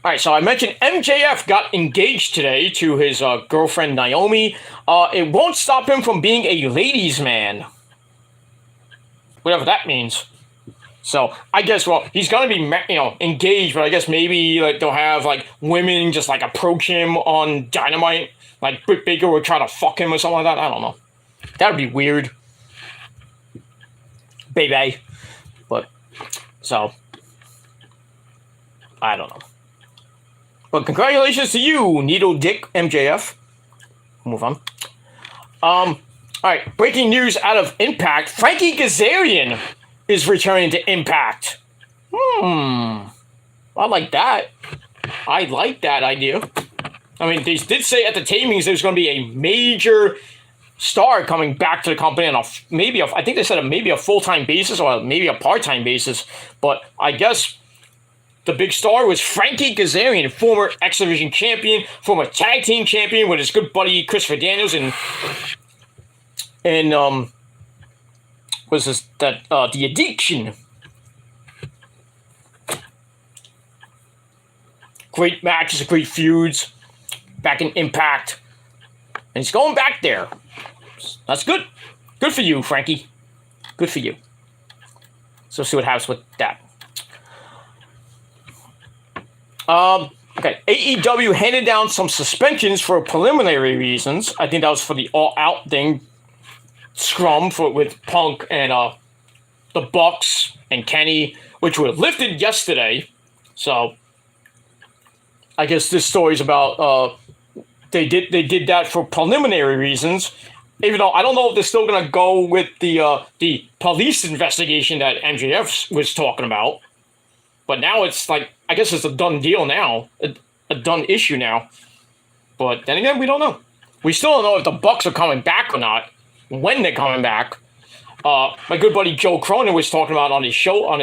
right, so I mentioned MJF got engaged today to his girlfriend Naomi. It won't stop him from being a ladies' man, whatever that means. So I guess, well, he's gonna be, engaged, but I guess maybe like they'll have like women just like approach him on Dynamite, like Britt Baker would try to fuck him or something like that. I don't know. That would be weird, baby. But so I don't know. But congratulations to you, Needle Dick MJF. Move on. All right, breaking news out of Impact. Frankie Kazarian is returning to Impact. I like that. I like that idea. I mean, they did say at the tapings there's going to be a major star coming back to the company on I think they said maybe a full-time basis or maybe a part-time basis. But I guess the big star was Frankie Kazarian, former X Division champion, former tag team champion with his good buddy Christopher Daniels, and was this that The Addiction. Great matches, great feuds, back in Impact, and he's going back there. That's good. Good for you, Frankie. Good for you. So see what happens with that. Okay, AEW handed down some suspensions for preliminary reasons. I think that was for the All Out thing, scrum with Punk and the Bucks and Kenny, which were lifted yesterday. So I guess this story's about they did that for preliminary reasons. Even though I don't know if they're still gonna go with the police investigation that MJF was talking about. But now it's like, I guess it's a done deal now, a done issue now. But then again, we don't know. We still don't know if the Bucks are coming back or not, when they're coming back. My good buddy Joe Cronin was talking about on his show, on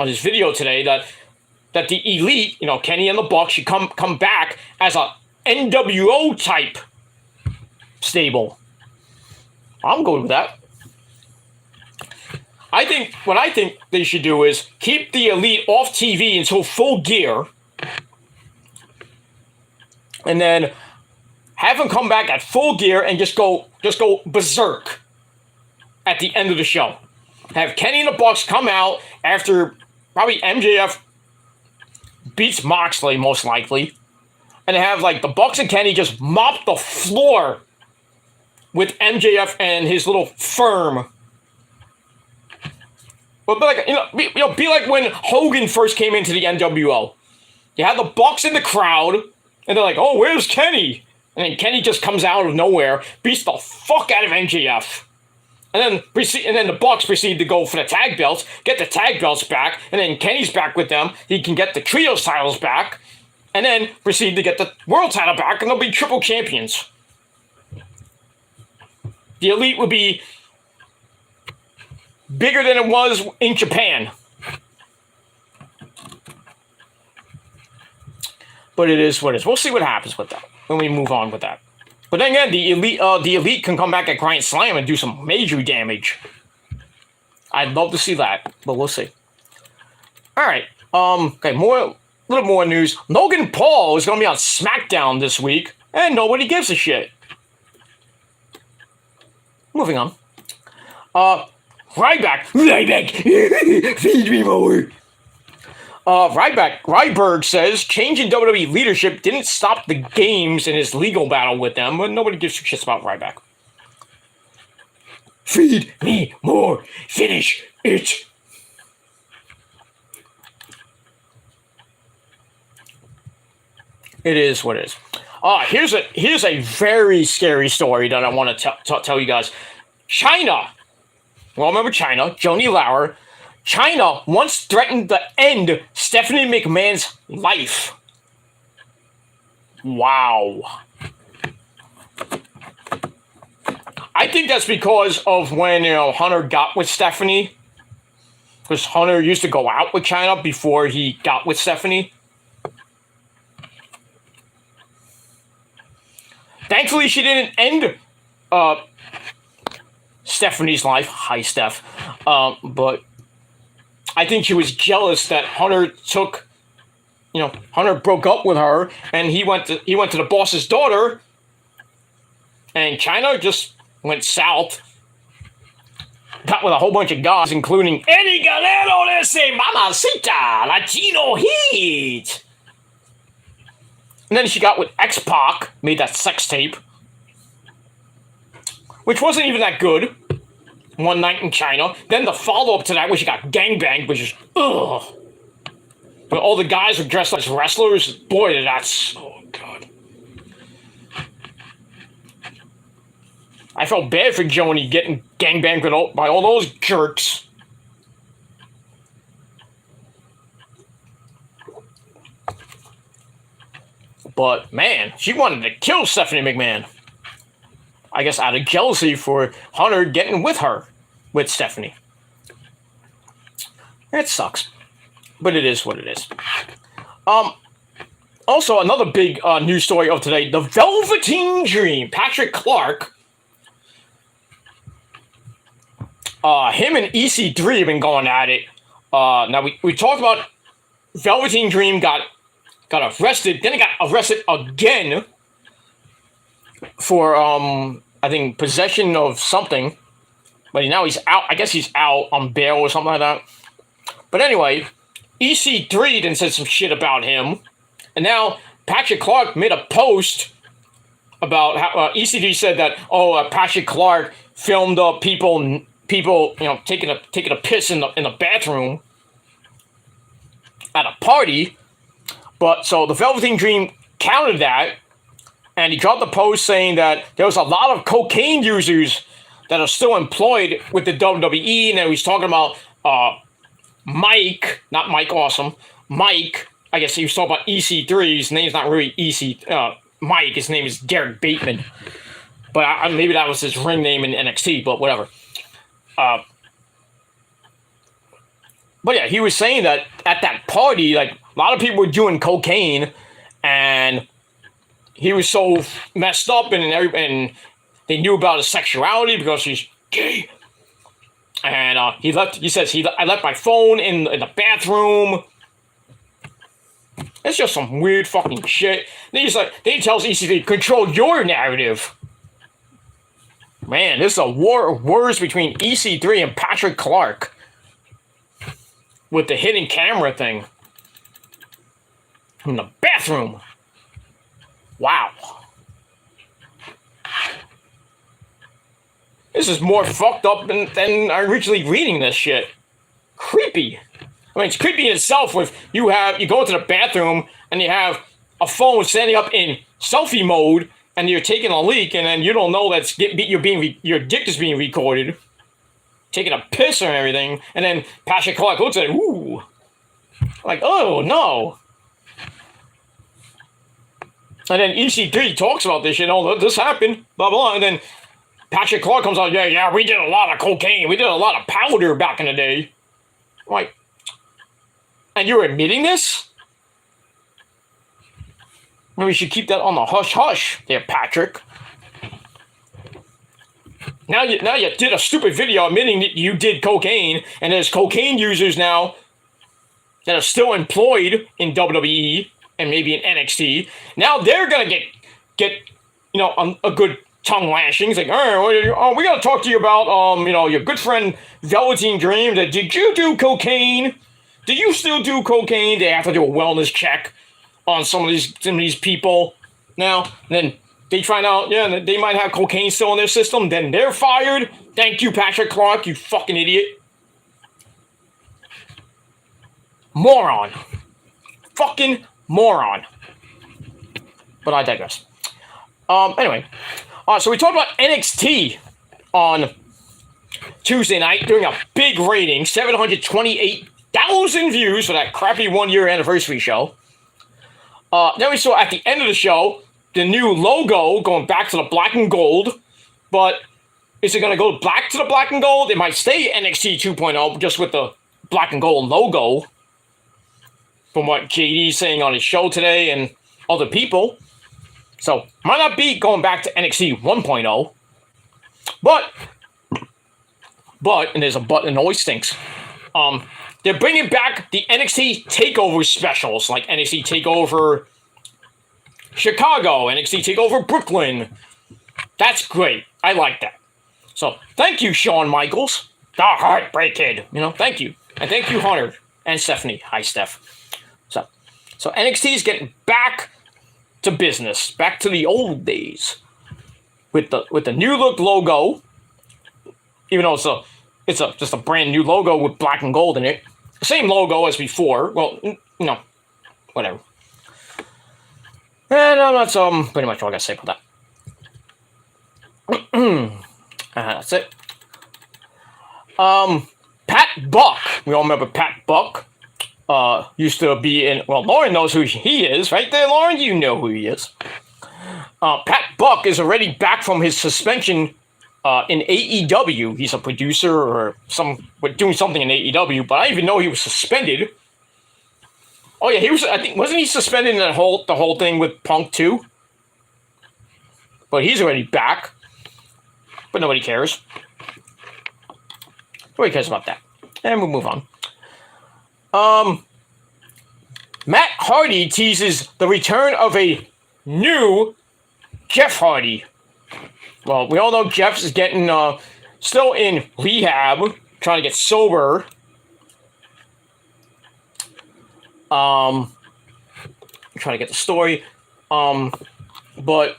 his video today, that the Elite, Kenny and the Bucks should come back as a NWO type stable. I'm good with that. What I think they should do is keep the Elite off TV until Full Gear, and then have them come back at Full Gear and just go berserk at the end of the show. Have Kenny and the Bucks come out after probably MJF beats Moxley most likely, and have like the Bucks and Kenny just mop the floor with MJF and his little firm. But be like when Hogan first came into the NWO. You had the Bucks in the crowd, and they're like, "Oh, where's Kenny?" And then Kenny just comes out of nowhere, beats the fuck out of MJF, and then the Bucks proceed to go for the tag belts, get the tag belts back, and then Kenny's back with them. He can get the trios titles back, and then proceed to get the world title back, and they'll be triple champions. The Elite would be bigger than it was in Japan. But it is what it is. We'll see what happens with that when we move on with that. But then again, the elite can come back at Grand Slam and do some major damage. I'd love to see that, but we'll see. All right. Okay. Little more news. Logan Paul is going to be on SmackDown this week, and nobody gives a shit. Moving on. Ryback, feed me more. Ryberg says changing WWE leadership didn't stop the games in his legal battle with them, but nobody gives a shit about Ryback. Feed me more. Finish it. It is what it is. Here's a very scary story that I want to tell you guys. China. Well, remember China, Joni Lauer. China once threatened to end Stephanie McMahon's life. Wow. I think that's because of when Hunter got with Stephanie. Because Hunter used to go out with China before he got with Stephanie. Thankfully, she didn't end Stephanie's life. Hi, Steph. But I think she was jealous that Hunter Hunter broke up with her, and he went to the boss's daughter, and China just went south. Got with a whole bunch of guys, including Eddie Guerrero de ese Mamacita Latino Heat. And then she got with X-Pac, made that sex tape, which wasn't even that good. One night in China. Then the follow-up to that, where she got gangbanged, which is, ugh. But all the guys were dressed as wrestlers. Boy, that's, oh, God. I felt bad for Joni getting gangbanged by all those jerks. But, man, she wanted to kill Stephanie McMahon. I guess out of jealousy for Hunter getting with Stephanie. It sucks. But it is what it is. Also, another big news story of today. The Velveteen Dream. Patrick Clark. Him and EC3 have been going at it. Now, we talked about Velveteen Dream got arrested. Then he got arrested again for, I think, possession of something. But now he's out. I guess he's out on bail or something like that. But anyway, EC3 then said some shit about him. And now Patrick Clark made a post about how EC3 said that, Patrick Clark filmed people taking a piss in the bathroom at a party. But so the Velveteen Dream countered that, and he dropped a post saying that there was a lot of cocaine users that are still employed with the WWE, and then he's talking about Mike, not Mike Awesome, Mike. I guess he was talking about EC3. His name's not really Mike. His name is Derek Bateman, but maybe that was his ring name in NXT. But whatever. But yeah, he was saying that at that party, like, a lot of people were doing cocaine, and he was so messed up, and they knew about his sexuality because he's gay. And he says I left my phone in the bathroom. It's just some weird fucking shit. Then he tells EC3, control your narrative. Man, this is a war of words between EC3 and Patrick Clark. With the hidden camera thing. In the bathroom. Wow. This is more fucked up than originally reading this shit. Creepy. I mean, it's creepy in itself with you go into the bathroom and you have a phone standing up in selfie mode and you're taking a leak and then you don't know your dick is being recorded. Taking a piss and everything. And then Patrick Clark looks at it. Ooh. Like, oh, no. And then EC3 talks about this shit. Oh, this happened. Blah, blah. And then Patrick Clark comes out. Yeah, we did a lot of cocaine. We did a lot of powder back in the day. I'm like, and you're admitting this? Maybe we should keep that on the hush hush there, Patrick. Now you did a stupid video admitting that you did cocaine, and there's cocaine users now that are still employed in WWE and maybe in NXT. Now they're gonna get a good tongue lashing. It's like, all right, we gotta talk to you about your good friend Velveteen Dream. Did you do cocaine? Do you still do cocaine? They have to do a wellness check on some of these people now. Then they find out, they might have cocaine still in their system. Then they're fired. Thank you, Patrick Clark, you fucking idiot. Moron. Fucking moron. But I digress. Anyway. So we talked about NXT on Tuesday night, doing a big rating, 728,000 views for that crappy 1-year anniversary show. Then we saw at the end of the show, the new logo going back to the black and gold. But is it going to go back to the black and gold? It might stay NXT 2.0 just with the black and gold logo. From what JD's saying on his show today and other people. So, might not be going back to NXT 1.0. But, and there's a but and it always stinks. They're bringing back the NXT TakeOver specials, like NXT TakeOver Chicago, NXT TakeOver Brooklyn. That's great. I like that. So, thank you, Shawn Michaels, the Heartbreak Kid. Thank you. And thank you, Hunter and Stephanie. Hi, Steph. So NXT is getting back to business, back to the old days, with the new look logo. Even though it's just a brand new logo with black and gold in it, same logo as before. Well, whatever. And that's pretty much all I gotta say about that. That's it. Pat Buck. We all remember Pat Buck. Used to be in, Lauren knows who he is, right there, Lauren? You know who he is. Pat Buck is already back from his suspension in AEW. He's a producer or doing something in AEW, but I didn't even know he was suspended. Oh yeah, wasn't he suspended in the whole thing with Punk too? But he's already back. But nobody cares. Nobody cares about that. And we'll move on. Matt Hardy teases the return of a new Jeff Hardy. Well, we all know Jeff is getting still in rehab, trying to get sober. I'm trying to get the story. But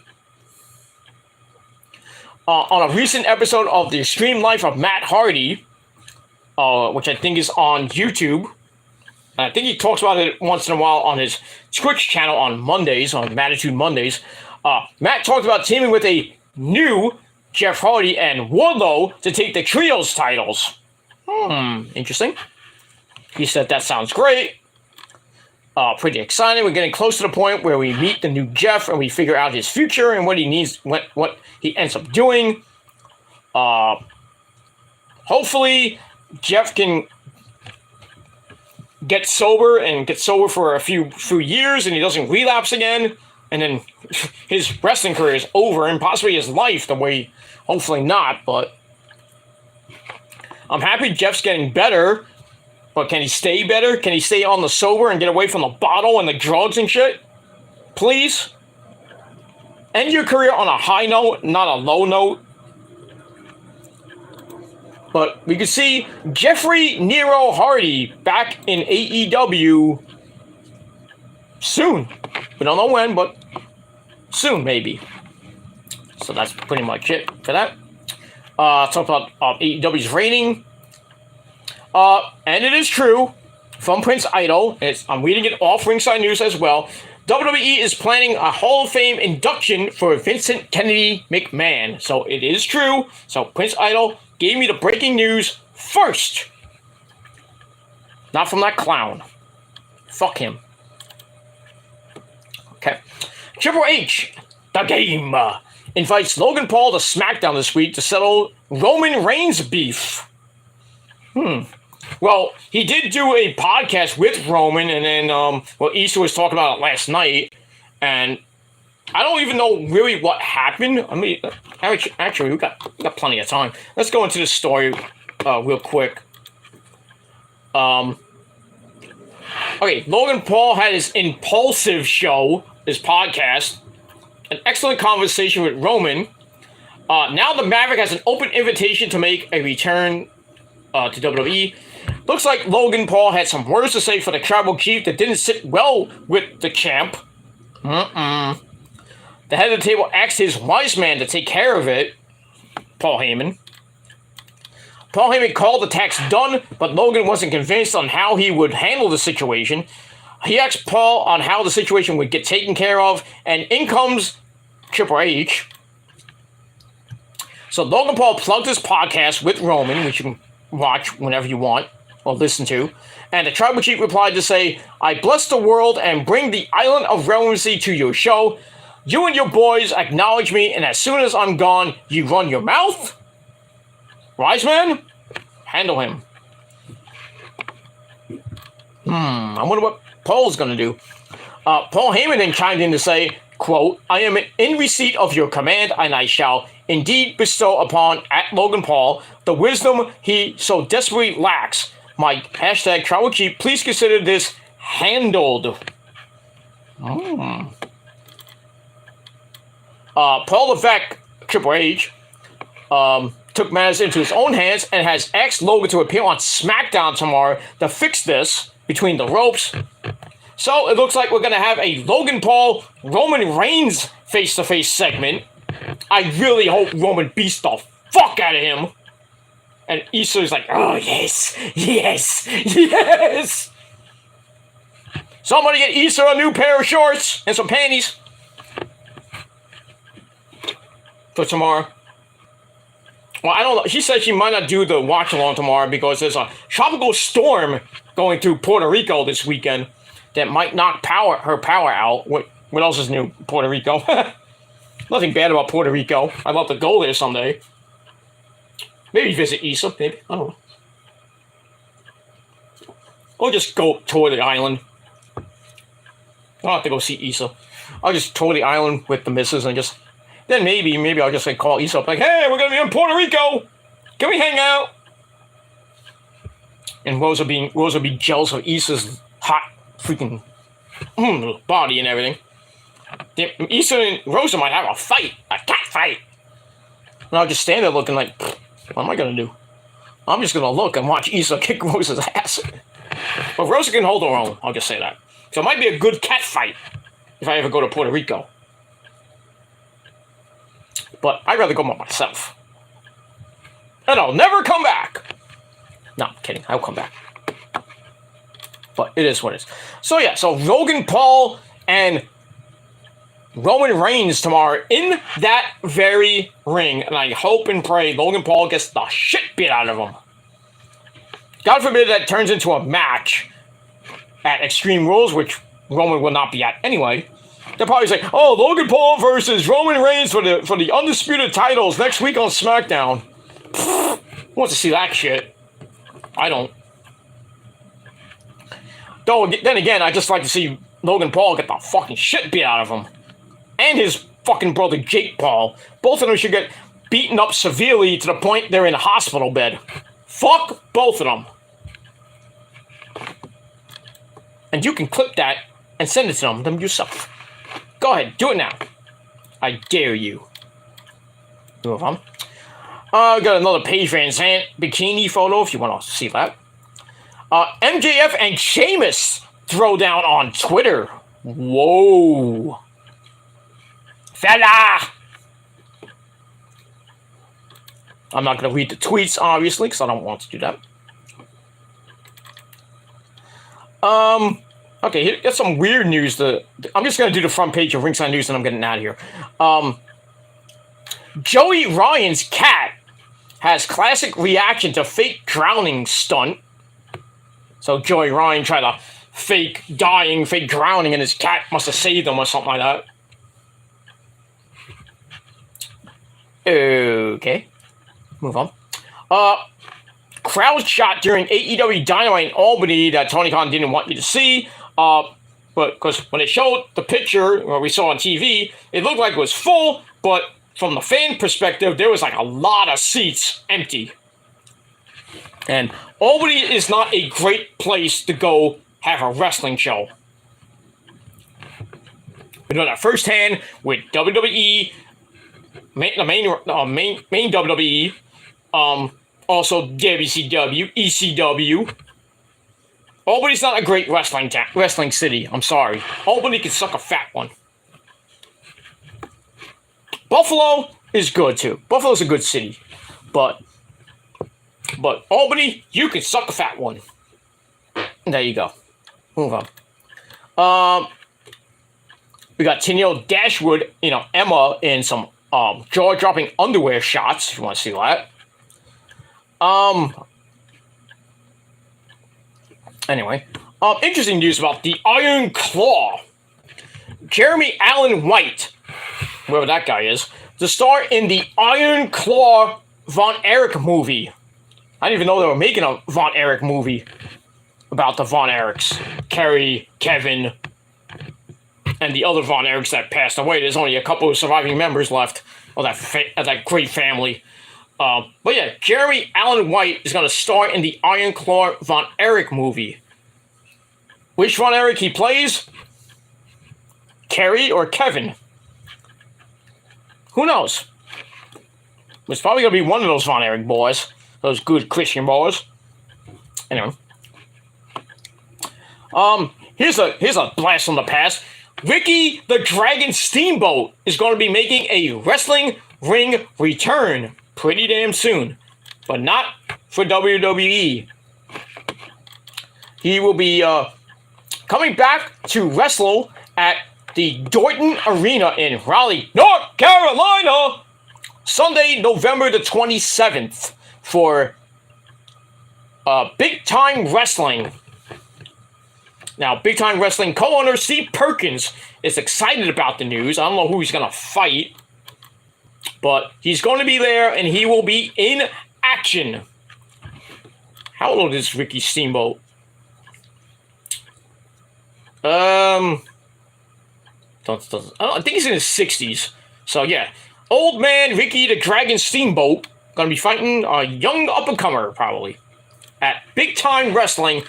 on a recent episode of The Extreme Life of Matt Hardy, which I think is on YouTube. I think he talks about it once in a while on his Twitch channel on Mondays, on Mattitude Mondays. Matt talked about teaming with a new Jeff Hardy and Wardlow to take the Trios titles. Interesting. He said that sounds great. Pretty exciting. We're getting close to the point where we meet the new Jeff and we figure out his future and what he needs, what he ends up doing. Hopefully, Jeff can get sober for a few years and he doesn't relapse again, and then his wrestling career is over and possibly his life, hopefully not, but I'm happy Jeff's getting better, but can he stay better? Can he stay on the sober and get away from the bottle and the drugs and shit? Please? End your career on a high note, not a low note. But we could see Jeffrey Nero Hardy back in AEW soon. We don't know when, but soon, maybe. So that's pretty much it for that. Talk about AEW's rating. And it is true, from Prince Idol, I'm reading it off Ringside News as well, WWE is planning a Hall of Fame induction for Vincent Kennedy McMahon. So it is true. So Prince Idol gave me the breaking news first. Not from that clown. Fuck him. Okay. Triple H, the game, invites Logan Paul to SmackDown this week to settle Roman Reigns beef. Well, he did do a podcast with Roman, and then, Issa was talking about it last night, and I don't even know really what happened. I mean, actually, we got plenty of time. Let's go into the story real quick. Okay, Logan Paul had his Impulsive show, his podcast, an excellent conversation with Roman. Now the Maverick has an open invitation to make a return to WWE. Looks like Logan Paul had some words to say for the tribal chief that didn't sit well with the champ. The head of the table asked his wise man to take care of it, Paul Heyman. Paul Heyman called the tax done, but Logan wasn't convinced on how he would handle the situation. He asked Paul on how the situation would get taken care of, and in comes Triple H. So Logan Paul plugged his podcast with Roman, which you can watch whenever you want, or listen to. And the tribal chief replied to say, I bless the world and bring the island of relevancy to your show. You and your boys acknowledge me, and as soon as I'm gone, you run your mouth? Wise man? Handle him. I wonder what Paul's going to do. Paul Heyman then chimed in to say, quote, I am in receipt of your command, and I shall indeed bestow upon Logan Paul the wisdom he so desperately lacks. My hashtag tribal chief, please consider this handled. Paul Levesque, Triple H, took matters into his own hands and has asked Logan to appear on SmackDown tomorrow to fix this between the ropes. So it looks like we're going to have a Logan Paul, Roman Reigns face-to-face segment. I really hope Roman beats the fuck out of him. And Issa's like, oh, yes, yes, yes. Somebody get Issa a new pair of shorts and some panties for tomorrow. Well, I don't know. She said she might not do the watch-along tomorrow because there's a tropical storm going through Puerto Rico this weekend that might knock her power out. What else is new? Puerto Rico. Nothing bad about Puerto Rico. I'd love to go there someday. Maybe visit Issa. Maybe. I don't know. Or just go tour the island. I don't have to go see Issa. I'll just tour the island with the missus and just... Then maybe I'll just call Issa up like, hey, we're going to be in Puerto Rico. Can we hang out? And Rose will be jealous of Issa's hot freaking body and everything. Issa and Rosa might have a fight. A cat fight. And I'll just stand there looking like, what am I going to do? I'm just going to look and watch Issa kick Rosa's ass. But Rosa can hold her own. I'll just say that. So it might be a good cat fight if I ever go to Puerto Rico. But I'd rather go by myself. And I'll never come back. No, I'm kidding. I'll come back. But it is what it is. So yeah, so Logan Paul and Roman Reigns tomorrow in that very ring. And I hope and pray Logan Paul gets the shit beat out of him. God forbid that turns into a match at Extreme Rules, which Roman will not be at anyway. They'll probably say, oh, Logan Paul versus Roman Reigns for the undisputed titles next week on SmackDown. Who wants to see that shit? I don't. Though, then again, I just like to see Logan Paul get the fucking shit beat out of him. And his fucking brother Jake Paul. Both of them should get beaten up severely to the point they're in a hospital bed. Fuck both of them. And you can clip that and send it to them yourself. Go ahead, do it now. I dare you. Move on. Got another Paige Van Zandt bikini photo if you want to see that. MJF and Sheamus throw down on Twitter. Whoa. Fella! I'm not going to read the tweets, obviously, because I don't want to do that. Okay, here's some weird news. I'm just going to do the front page of Ringside News and I'm getting out of here. Joey Ryan's cat has classic reaction to fake drowning stunt. So Joey Ryan tried to fake dying, fake drowning, and his cat must have saved him or something like that. Okay. Move on. Crowd shot during AEW Dynamite in Albany that Tony Khan didn't want you to see. but because when they showed the picture what we saw on TV, it looked like it was full, but from the fan perspective, there was like a lot of seats empty. And Albany is not a great place to go have a wrestling show. We know that firsthand with WWE, the main WWE, also WCW, ECW. Albany's not a great wrestling city. I'm sorry. Albany can suck a fat one. Buffalo is good too. Buffalo's a good city, but Albany, you can suck a fat one. There you go. Move on. We got Tennille Dashwood, Emma in some jaw-dropping underwear shots. If you want to see that. Anyway, interesting news about the Iron Claw. Jeremy Allen White, whoever that guy is, to star in the Iron Claw Von Erich movie. I didn't even know they were making a Von Erich movie about the Von Erichs. Kerry, Kevin, and the other Von Erichs that passed away. There's only a couple of surviving members left of that great family. But yeah, Jeremy Allen White is going to star in the Iron Claw Von Erich movie. Which Von Erich he plays? Kerry or Kevin? Who knows? It's probably going to be one of those Von Erich boys. Those good Christian boys. Anyway. Here's a blast from the past. Ricky the Dragon Steamboat is going to be making a wrestling ring return pretty damn soon, but not for WWE. He will be coming back to wrestle at the Dorton Arena in Raleigh, North Carolina, Sunday, November the 27th for Big Time Wrestling. Now, Big Time Wrestling co-owner Steve Perkins is excited about the news. I don't know who he's going to fight, but he's going to be there, and he will be in action. How old is Ricky Steamboat? I think he's in his 60s. So, yeah. Old man Ricky the Dragon Steamboat going to be fighting a young up-and-comer, probably, at Big Time Wrestling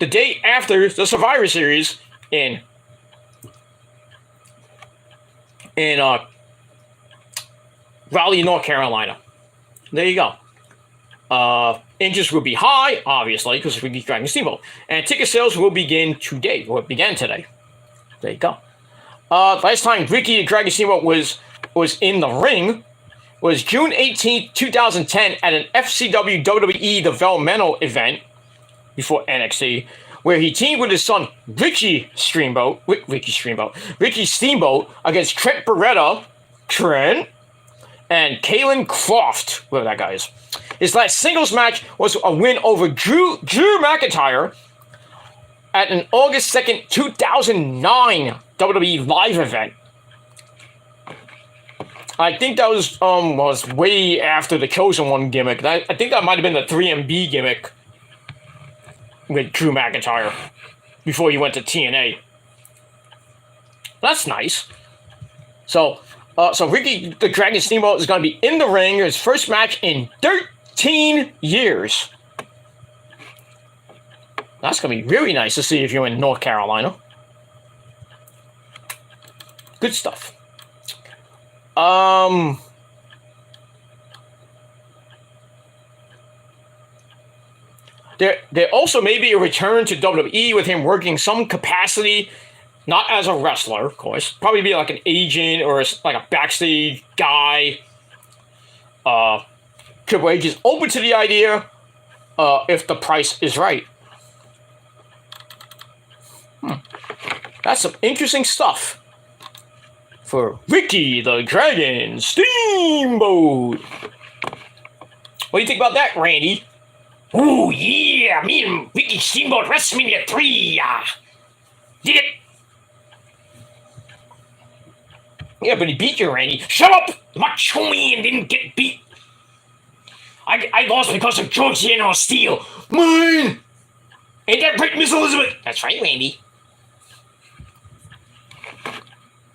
the day after the Survivor Series in Raleigh, North Carolina. There you go. Interest will be high, obviously, because it's Ricky Dragon Steamboat. And ticket sales will begin today, or began today. There you go. Last time Ricky the Dragon Steamboat was in the ring was June 18th, 2010 at an FCW WWE developmental event before NXT, where he teamed with his son Ricky Steamboat against Trent Beretta, and Kalen Croft, whoever that guy is. His last singles match was a win over Drew McIntyre at an August 2nd, 2009 WWE Live event. I think that was way after the Chosen One gimmick. I think that might have been the 3MB gimmick with Drew McIntyre before he went to TNA. That's nice. So Ricky the Dragon Steamboat is going to be in the ring, his first match in 13 years. That's going to be really nice to see if you're in North Carolina. Good stuff. There also may be a return to WWE with him working some capacity, not as a wrestler, of course. Probably be like an agent or like a backstage guy. Triple H is open to the idea if the price is right. That's some interesting stuff for Ricky the Dragon Steamboat. What do you think about that, Randy? Ooh, yeah, me and Ricky Steamboat WrestleMania 3, did it. Yeah, but he beat you, Randy. Shut up! Macho Man didn't get beat. I lost because of Georgiano Steel. Mine! Ain't that right, Miss Elizabeth? That's right, Randy.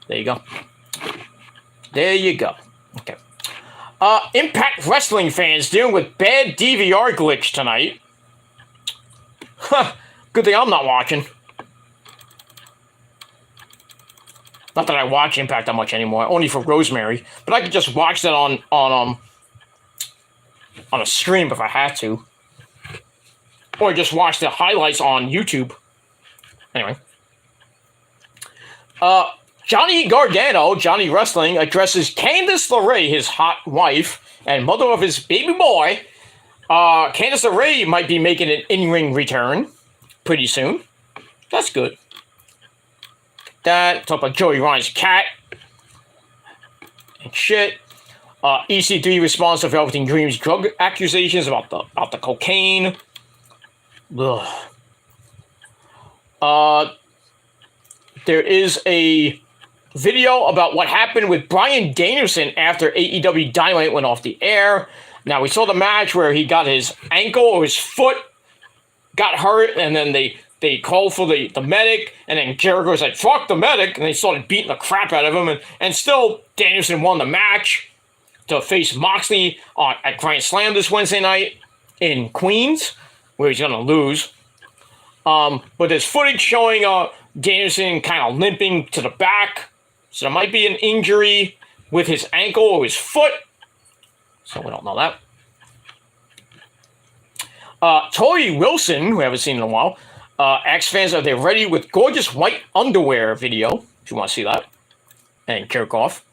There you go. There you go. Okay. Impact Wrestling fans dealing with bad DVR glitch tonight. Huh. Good thing I'm not watching. Not that I watch Impact that much anymore, only for Rosemary. But I could just watch that on a stream if I had to. Or just watch the highlights on YouTube. Anyway. Johnny Gargano, Johnny Wrestling, addresses Candice LeRae, his hot wife, and mother of his baby boy. Candice LeRae might be making an in-ring return pretty soon. That's good. That, talk about Joey Ryan's cat. And shit. EC3 responds to Velveteen Dream's drug accusations about the cocaine. Ugh. There is a video about what happened with Bryan Danielson after AEW Dynamite went off the air. Now, we saw the match where he got his ankle or his foot got hurt, and then they called for the medic, and then Jericho said, fuck the medic, and they started beating the crap out of him, and still Danielson won the match to face Moxley at Grand Slam this Wednesday night in Queens, where he's going to lose. But there's footage showing Danielson kind of limping to the back. So there might be an injury with his ankle or his foot. So we don't know that. Tori Wilson, who we haven't seen in a while, asks fans are they ready with gorgeous white underwear video, if you want to see that. And jerk off.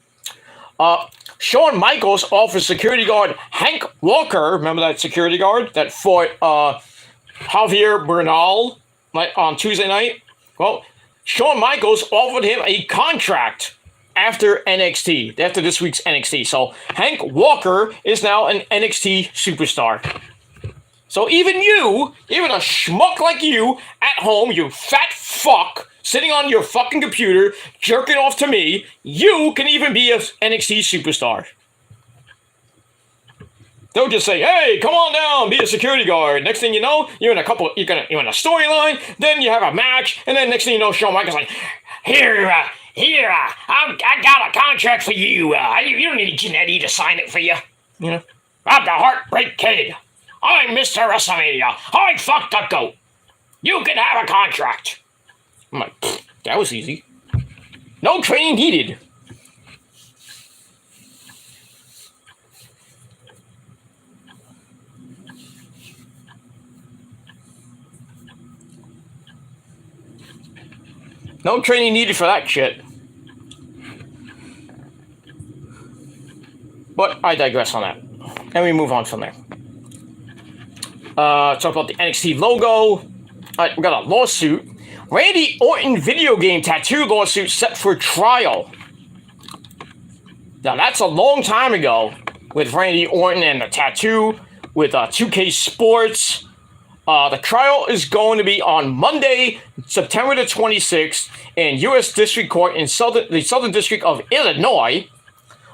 Shawn Michaels offers security guard Hank Walker, remember that security guard that fought Javier Bernal on Tuesday night? Well, Shawn Michaels offered him a contract after NXT, after this week's NXT. So Hank Walker is now an NXT superstar. So even you, even a schmuck like you at home, you fat fuck, sitting on your fucking computer, jerking off to me, you can even be an NXT superstar. They'll just say, hey, come on down, be a security guard. Next thing you know, you're in a storyline, then you have a match, and then next thing you know, Shawn Michaels like, here, I got a contract for you. You don't need Jannetty to sign it for you. You know, I'm the Heartbreak Kid. I'm Mr. WrestleMania. I fucked the GOAT. You can have a contract. I'm like, that was easy. No training needed. No training needed for that shit. But I digress on that. And we move on from there. Talk about the NXT logo. We got a lawsuit. Randy Orton video game tattoo lawsuit set for trial. Now, that's a long time ago with Randy Orton and the tattoo with 2K Sports. The trial is going to be on Monday, September the 26th, in U.S. District Court in the Southern District of Illinois.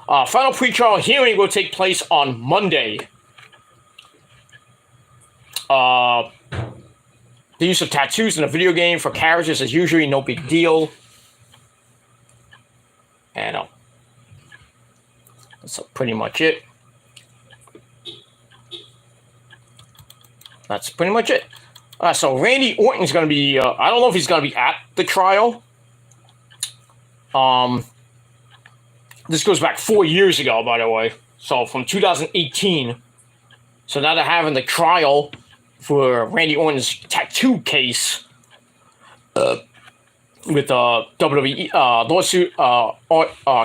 Final pretrial hearing will take place on Monday. The use of tattoos in a video game for characters is usually no big deal. And that's pretty much it. That's pretty much it. So Randy Orton's going to be, I don't know if he's going to be at the trial. This goes back 4 years ago, by the way. So from 2018. So now they're having the trial for Randy Orton's tattoo case with WWE lawsuit.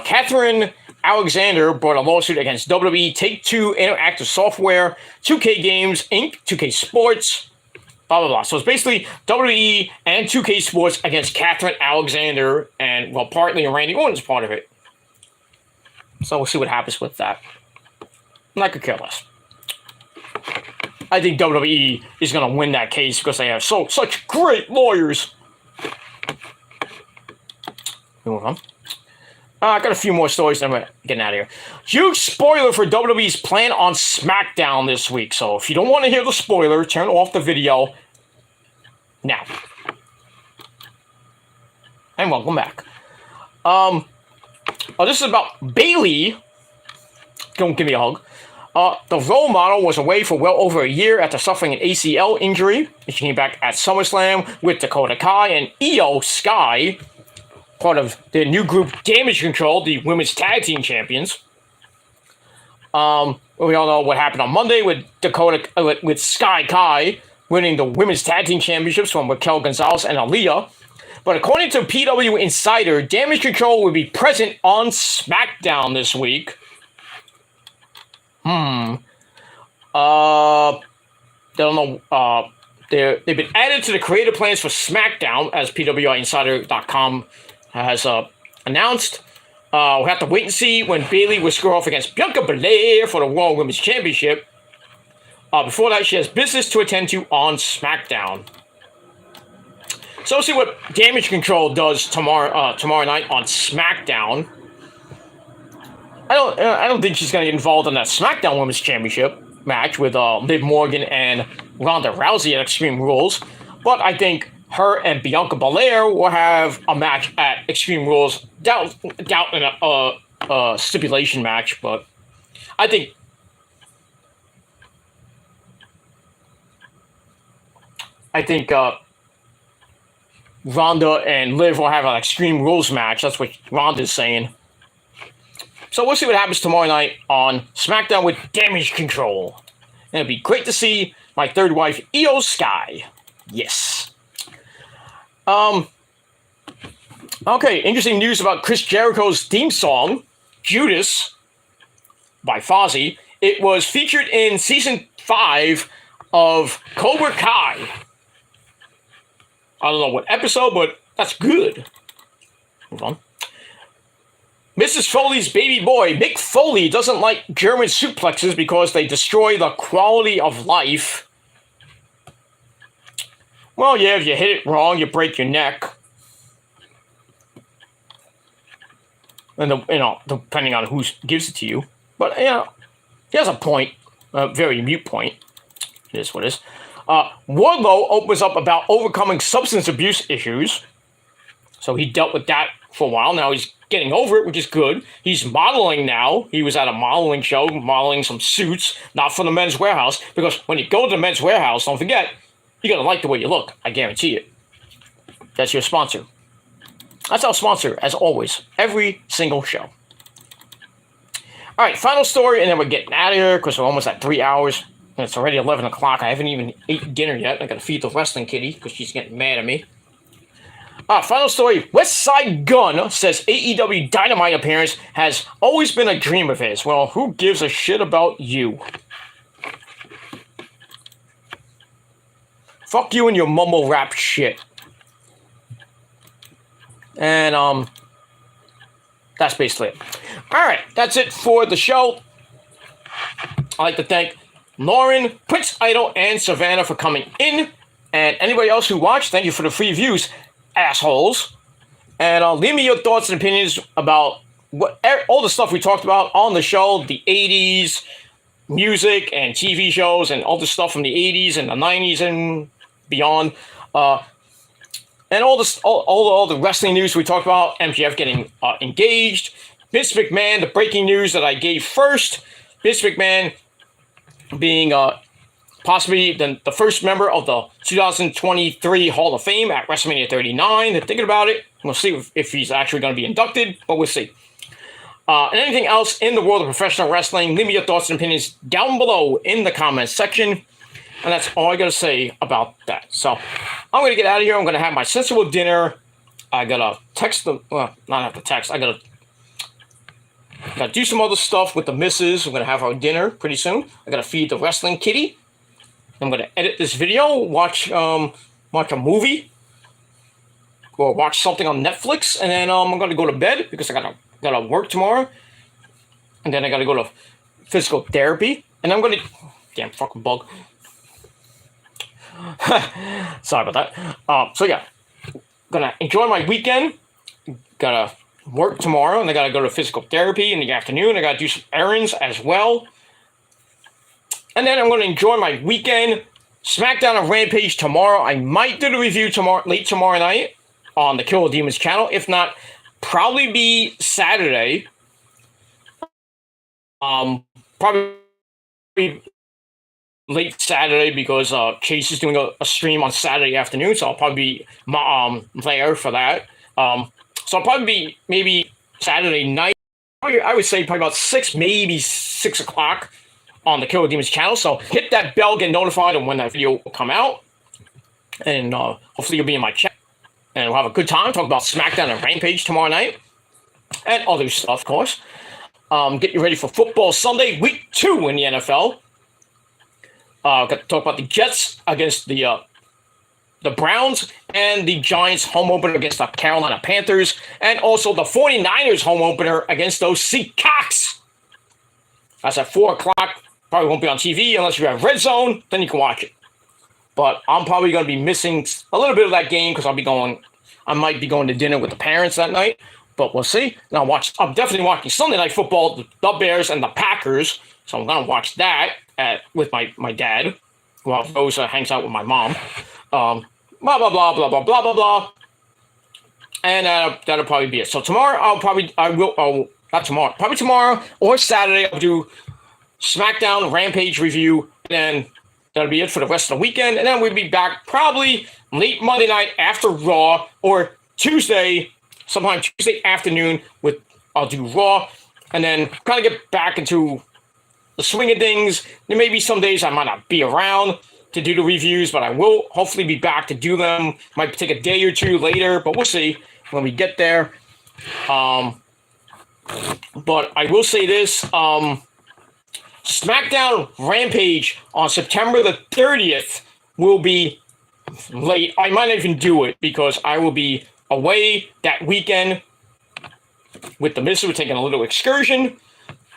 Catherine Alexander brought a lawsuit against WWE, Take-Two Interactive Software, 2K Games, Inc., 2K Sports, blah, blah, blah. So it's basically WWE and 2K Sports against Catherine Alexander, and, well, partly Randy Orton's part of it. So we'll see what happens with that. And I could care less. I think WWE is going to win that case because they have such great lawyers. Move on. I got a few more stories, and I'm getting out of here. Huge spoiler for WWE's plan on SmackDown this week. So if you don't want to hear the spoiler, turn off the video now. And welcome back. This is about Bailey. Don't give me a hug. The role model was away for well over a year after suffering an ACL injury. She came back at SummerSlam with Dakota Kai and Io Sky, part of the new group Damage Control, the women's tag team champions. We all know what happened on Monday with with Sky Kai winning the women's tag team championships from Raquel Gonzalez and Aaliyah. But according to PW Insider, Damage Control will be present on SmackDown this week. They don't know. They've been added to the creative plans for SmackDown, as PWInsider.com has announced. We'll have to wait and see when Bayley will square off against Bianca Belair for the Raw Women's Championship. Before that, she has business to attend to on SmackDown. So we'll see what Damage Control does tomorrow night on SmackDown. I don't think she's going to get involved in that SmackDown Women's Championship match with Liv Morgan and Ronda Rousey at Extreme Rules, but I think her and Bianca Belair will have a match at Extreme Rules. Doubt in a stipulation match, but I think Ronda and Liv will have an Extreme Rules match. That's what Ronda's saying. So we'll see what happens tomorrow night on SmackDown with Damage Control. And it'll be great to see my third wife, Io Sky. Yes. Okay, interesting news about Chris Jericho's theme song, Judas, by Fozzy. It was featured in Season 5 of Cobra Kai. I don't know what episode, but that's good. Move on. Mrs. Foley's baby boy, Mick Foley, doesn't like German suplexes because they destroy the quality of life. Well, yeah, if you hit it wrong, you break your neck. And, depending on who gives it to you. But, he has a point, a very mute point. It is what it is. Wardlow opens up about overcoming substance abuse issues. So he dealt with that for a while. Now he's getting over it, which is good. He's modeling now. He was at a modeling show, modeling some suits, not from the Men's Warehouse, because when you go to the Men's Warehouse, don't forget, you're going to like the way you look. I guarantee it. That's your sponsor. That's our sponsor, as always, every single show. All right, final story, and then we're getting out of here, because we're almost at 3 hours, and it's already 11 o'clock. I haven't even eaten dinner yet. I got to feed the wrestling kitty, because she's getting mad at me. Final story. West Side Gun says AEW Dynamite appearance has always been a dream of his. Well, who gives a shit about you? Fuck you and your mumble rap shit. And, that's basically it. Alright, that's it for the show. I'd like to thank Lauren, Prince Idol, and Savannah for coming in. And anybody else who watched, thank you for the free views. Assholes. And leave me your thoughts and opinions about all the stuff we talked about on the show, the 80s music and TV shows and all the stuff from the 80s and the 90s and beyond. And all the wrestling news we talked about, MJF getting engaged, Vince McMahon, the breaking news that I gave first, Vince McMahon being possibly the first member of the 2023 Hall of Fame at WrestleMania 39. They're thinking about it. We'll see if he's actually going to be inducted, but we'll see. And anything else in the world of professional wrestling, leave me your thoughts and opinions down below in the comments section. And that's all I got to say about that. So I'm going to get out of here. I'm going to have my sensible dinner. I got to text them. Well, not have to text. I got to do some other stuff with the missus. We're going to have our dinner pretty soon. I got to feed the wrestling kitty. I'm going to edit this video, watch a movie, or watch something on Netflix, and then I'm going to go to bed because I got to work tomorrow, and then I got to go to physical therapy, and I'm going to, damn fucking bug. Sorry about that. So yeah, going to enjoy my weekend, got to work tomorrow, and I got to go to physical therapy in the afternoon. I got to do some errands as well. And then I'm going to enjoy my weekend. SmackDown and Rampage tomorrow. I might do the review late tomorrow night on the Kill Demons channel. If not, probably be Saturday. Probably late Saturday because Chase is doing a stream on Saturday afternoon, so I'll probably be there for that. So I'll probably be maybe Saturday night. I would say probably about 6, maybe 6 o'clock on the Killer Demons channel. So hit that bell, get notified of when that video will come out, and hopefully you'll be in my chat, and we'll have a good time. Talk about SmackDown and Rampage tomorrow night, and other stuff, of course. Get you ready for Football Sunday, Week 2 in the NFL. Got to talk about the Jets against the Browns and the Giants home opener against the Carolina Panthers, and also the 49ers home opener against those Seacocks. That's at 4 o'clock. Probably won't be on TV unless you have Red Zone, then you can watch it. But I'm probably going to be missing a little bit of that game because I might be going to dinner with the parents that night, but we'll see. And I'm definitely watching Sunday Night Football, the Bears and the Packers, so I'm going to watch that with my dad, while Rosa hangs out with my mom. Blah, blah, blah, blah, blah, blah, blah, blah. And that'll probably be it. So tomorrow, probably tomorrow or Saturday, I'll do SmackDown Rampage review, and then that'll be it for the rest of the weekend. And then we'll be back probably late Monday night after Raw, or sometime Tuesday afternoon I'll do Raw, and then kind of get back into the swing of things. There may be some days I might not be around to do the reviews, but I will hopefully be back to do them. Might take a day or two later, but we'll see when we get there. But I will say this, SmackDown Rampage on September the 30th will be late. I might not even do it because I will be away that weekend with the missus. We're taking a little excursion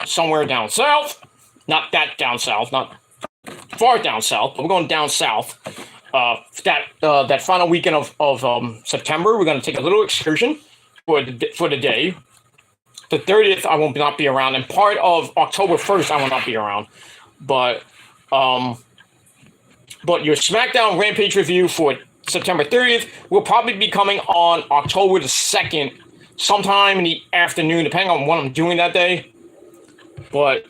somewhere down south. Not that down south, not far down south, but we're going down south. That final weekend of September, we're going to take a little excursion for the day. The 30th, I will not be around, and part of October 1st, I will not be around. But your SmackDown Rampage review for September 30th will probably be coming on October the 2nd, sometime in the afternoon, depending on what I'm doing that day. But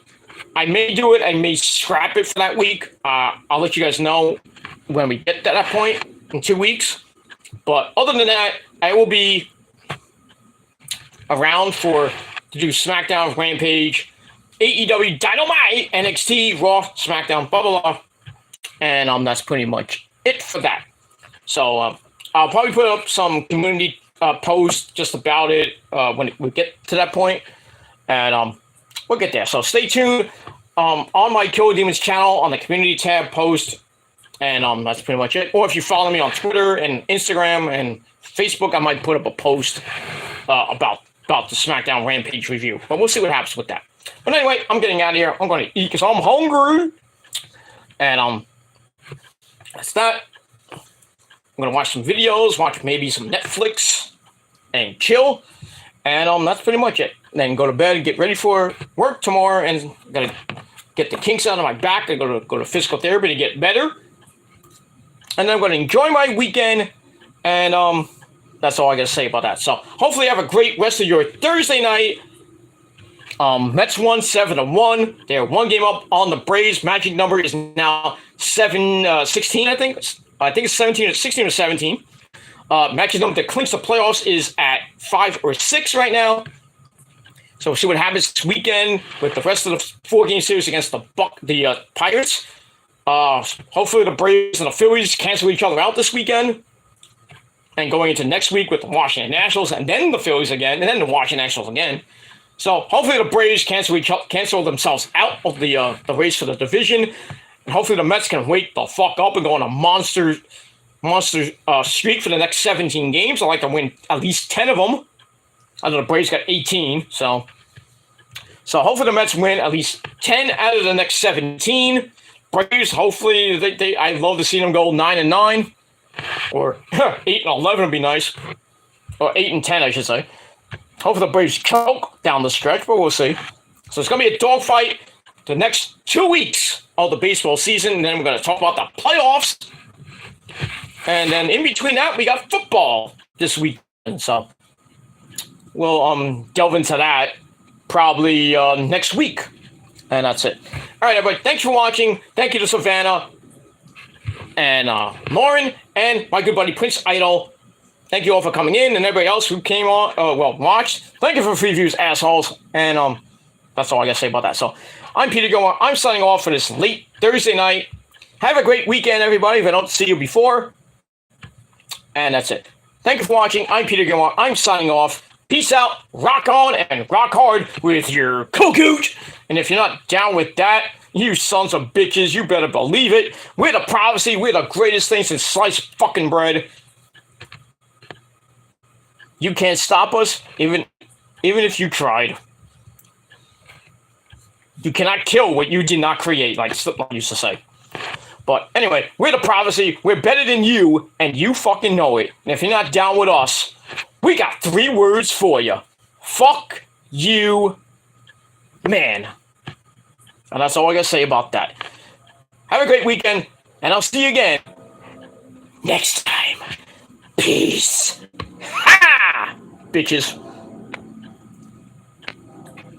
I may do it. I may scrap it for that week. I'll let you guys know when we get to that point in 2 weeks. But other than that, I will be around to do SmackDown, Rampage, AEW Dynamite, NXT, Raw, SmackDown, blah, blah, blah. And that's pretty much it for that. So I'll probably put up some community posts just about it when we get to that point. And we'll get there. So stay tuned on my Killer Demons channel on the community tab post. And that's pretty much it. Or if you follow me on Twitter and Instagram and Facebook, I might put up a post about the SmackDown Rampage review. But we'll see what happens with that. But anyway, I'm getting out of here. I'm going to eat because I'm hungry. And that's that. I'm going to watch some videos, watch maybe some Netflix, and chill. And that's pretty much it. Then go to bed and get ready for work tomorrow. And got to get the kinks out of my back. I go to physical therapy to get better. And then I'm going to enjoy my weekend. And that's all I got to say about that. So hopefully you have a great rest of your Thursday night. Mets won 7-1. They're one game up on the Braves. Magic number is now 16, I think. I think it's 16 or 17. Magic number that clinks the playoffs is at 5 or 6 right now. So we'll see what happens this weekend with the rest of the 4-game series against the Pirates. Hopefully the Braves and the Phillies cancel each other out this weekend. And going into next week with the Washington Nationals, and then the Phillies again, and then the Washington Nationals again. So hopefully the Braves cancel themselves out of the race for the division. And hopefully the Mets can wake the fuck up and go on a monster streak for the next 17 games. I'd like to win at least 10 of them. I know the Braves got 18, so hopefully the Mets win at least 10 out of the next 17. Braves, hopefully I'd love to see them go 9-9. Or 8-11 would be nice. Or 8-10, I should say. Hopefully the Braves choke down the stretch, but we'll see. So it's going to be a dogfight the next 2 weeks of the baseball season. And then we're going to talk about the playoffs. And then in between that, we got football this weekend. So we'll delve into that probably next week. And that's it. All right, everybody. Thanks for watching. Thank you to Savannah and Lauren and my good buddy Prince Idol. Thank you all for coming in, and everybody else who came on, watched. Thank you for free views, assholes. And that's all I gotta say about that. So I'm Peter Gilmore. I'm signing off for this late Thursday night. Have a great weekend, everybody, if I don't see you before. And that's it. Thank you for watching. I'm Peter Gilmore. I'm signing off. Peace out. Rock on and rock hard with your cocoot. And if you're not down with that, you sons of bitches, you better believe it. We're the privacy. We're the greatest thing since sliced fucking bread. You can't stop us, even if you tried. You cannot kill what you did not create, like Slipknot used to say. But anyway, we're the privacy. We're better than you, and you fucking know it. And if you're not down with us, we got 3 words for you. Fuck you, man. And that's all I gotta say about that. Have a great weekend, and I'll see you again next time. Peace. Ha! Bitches.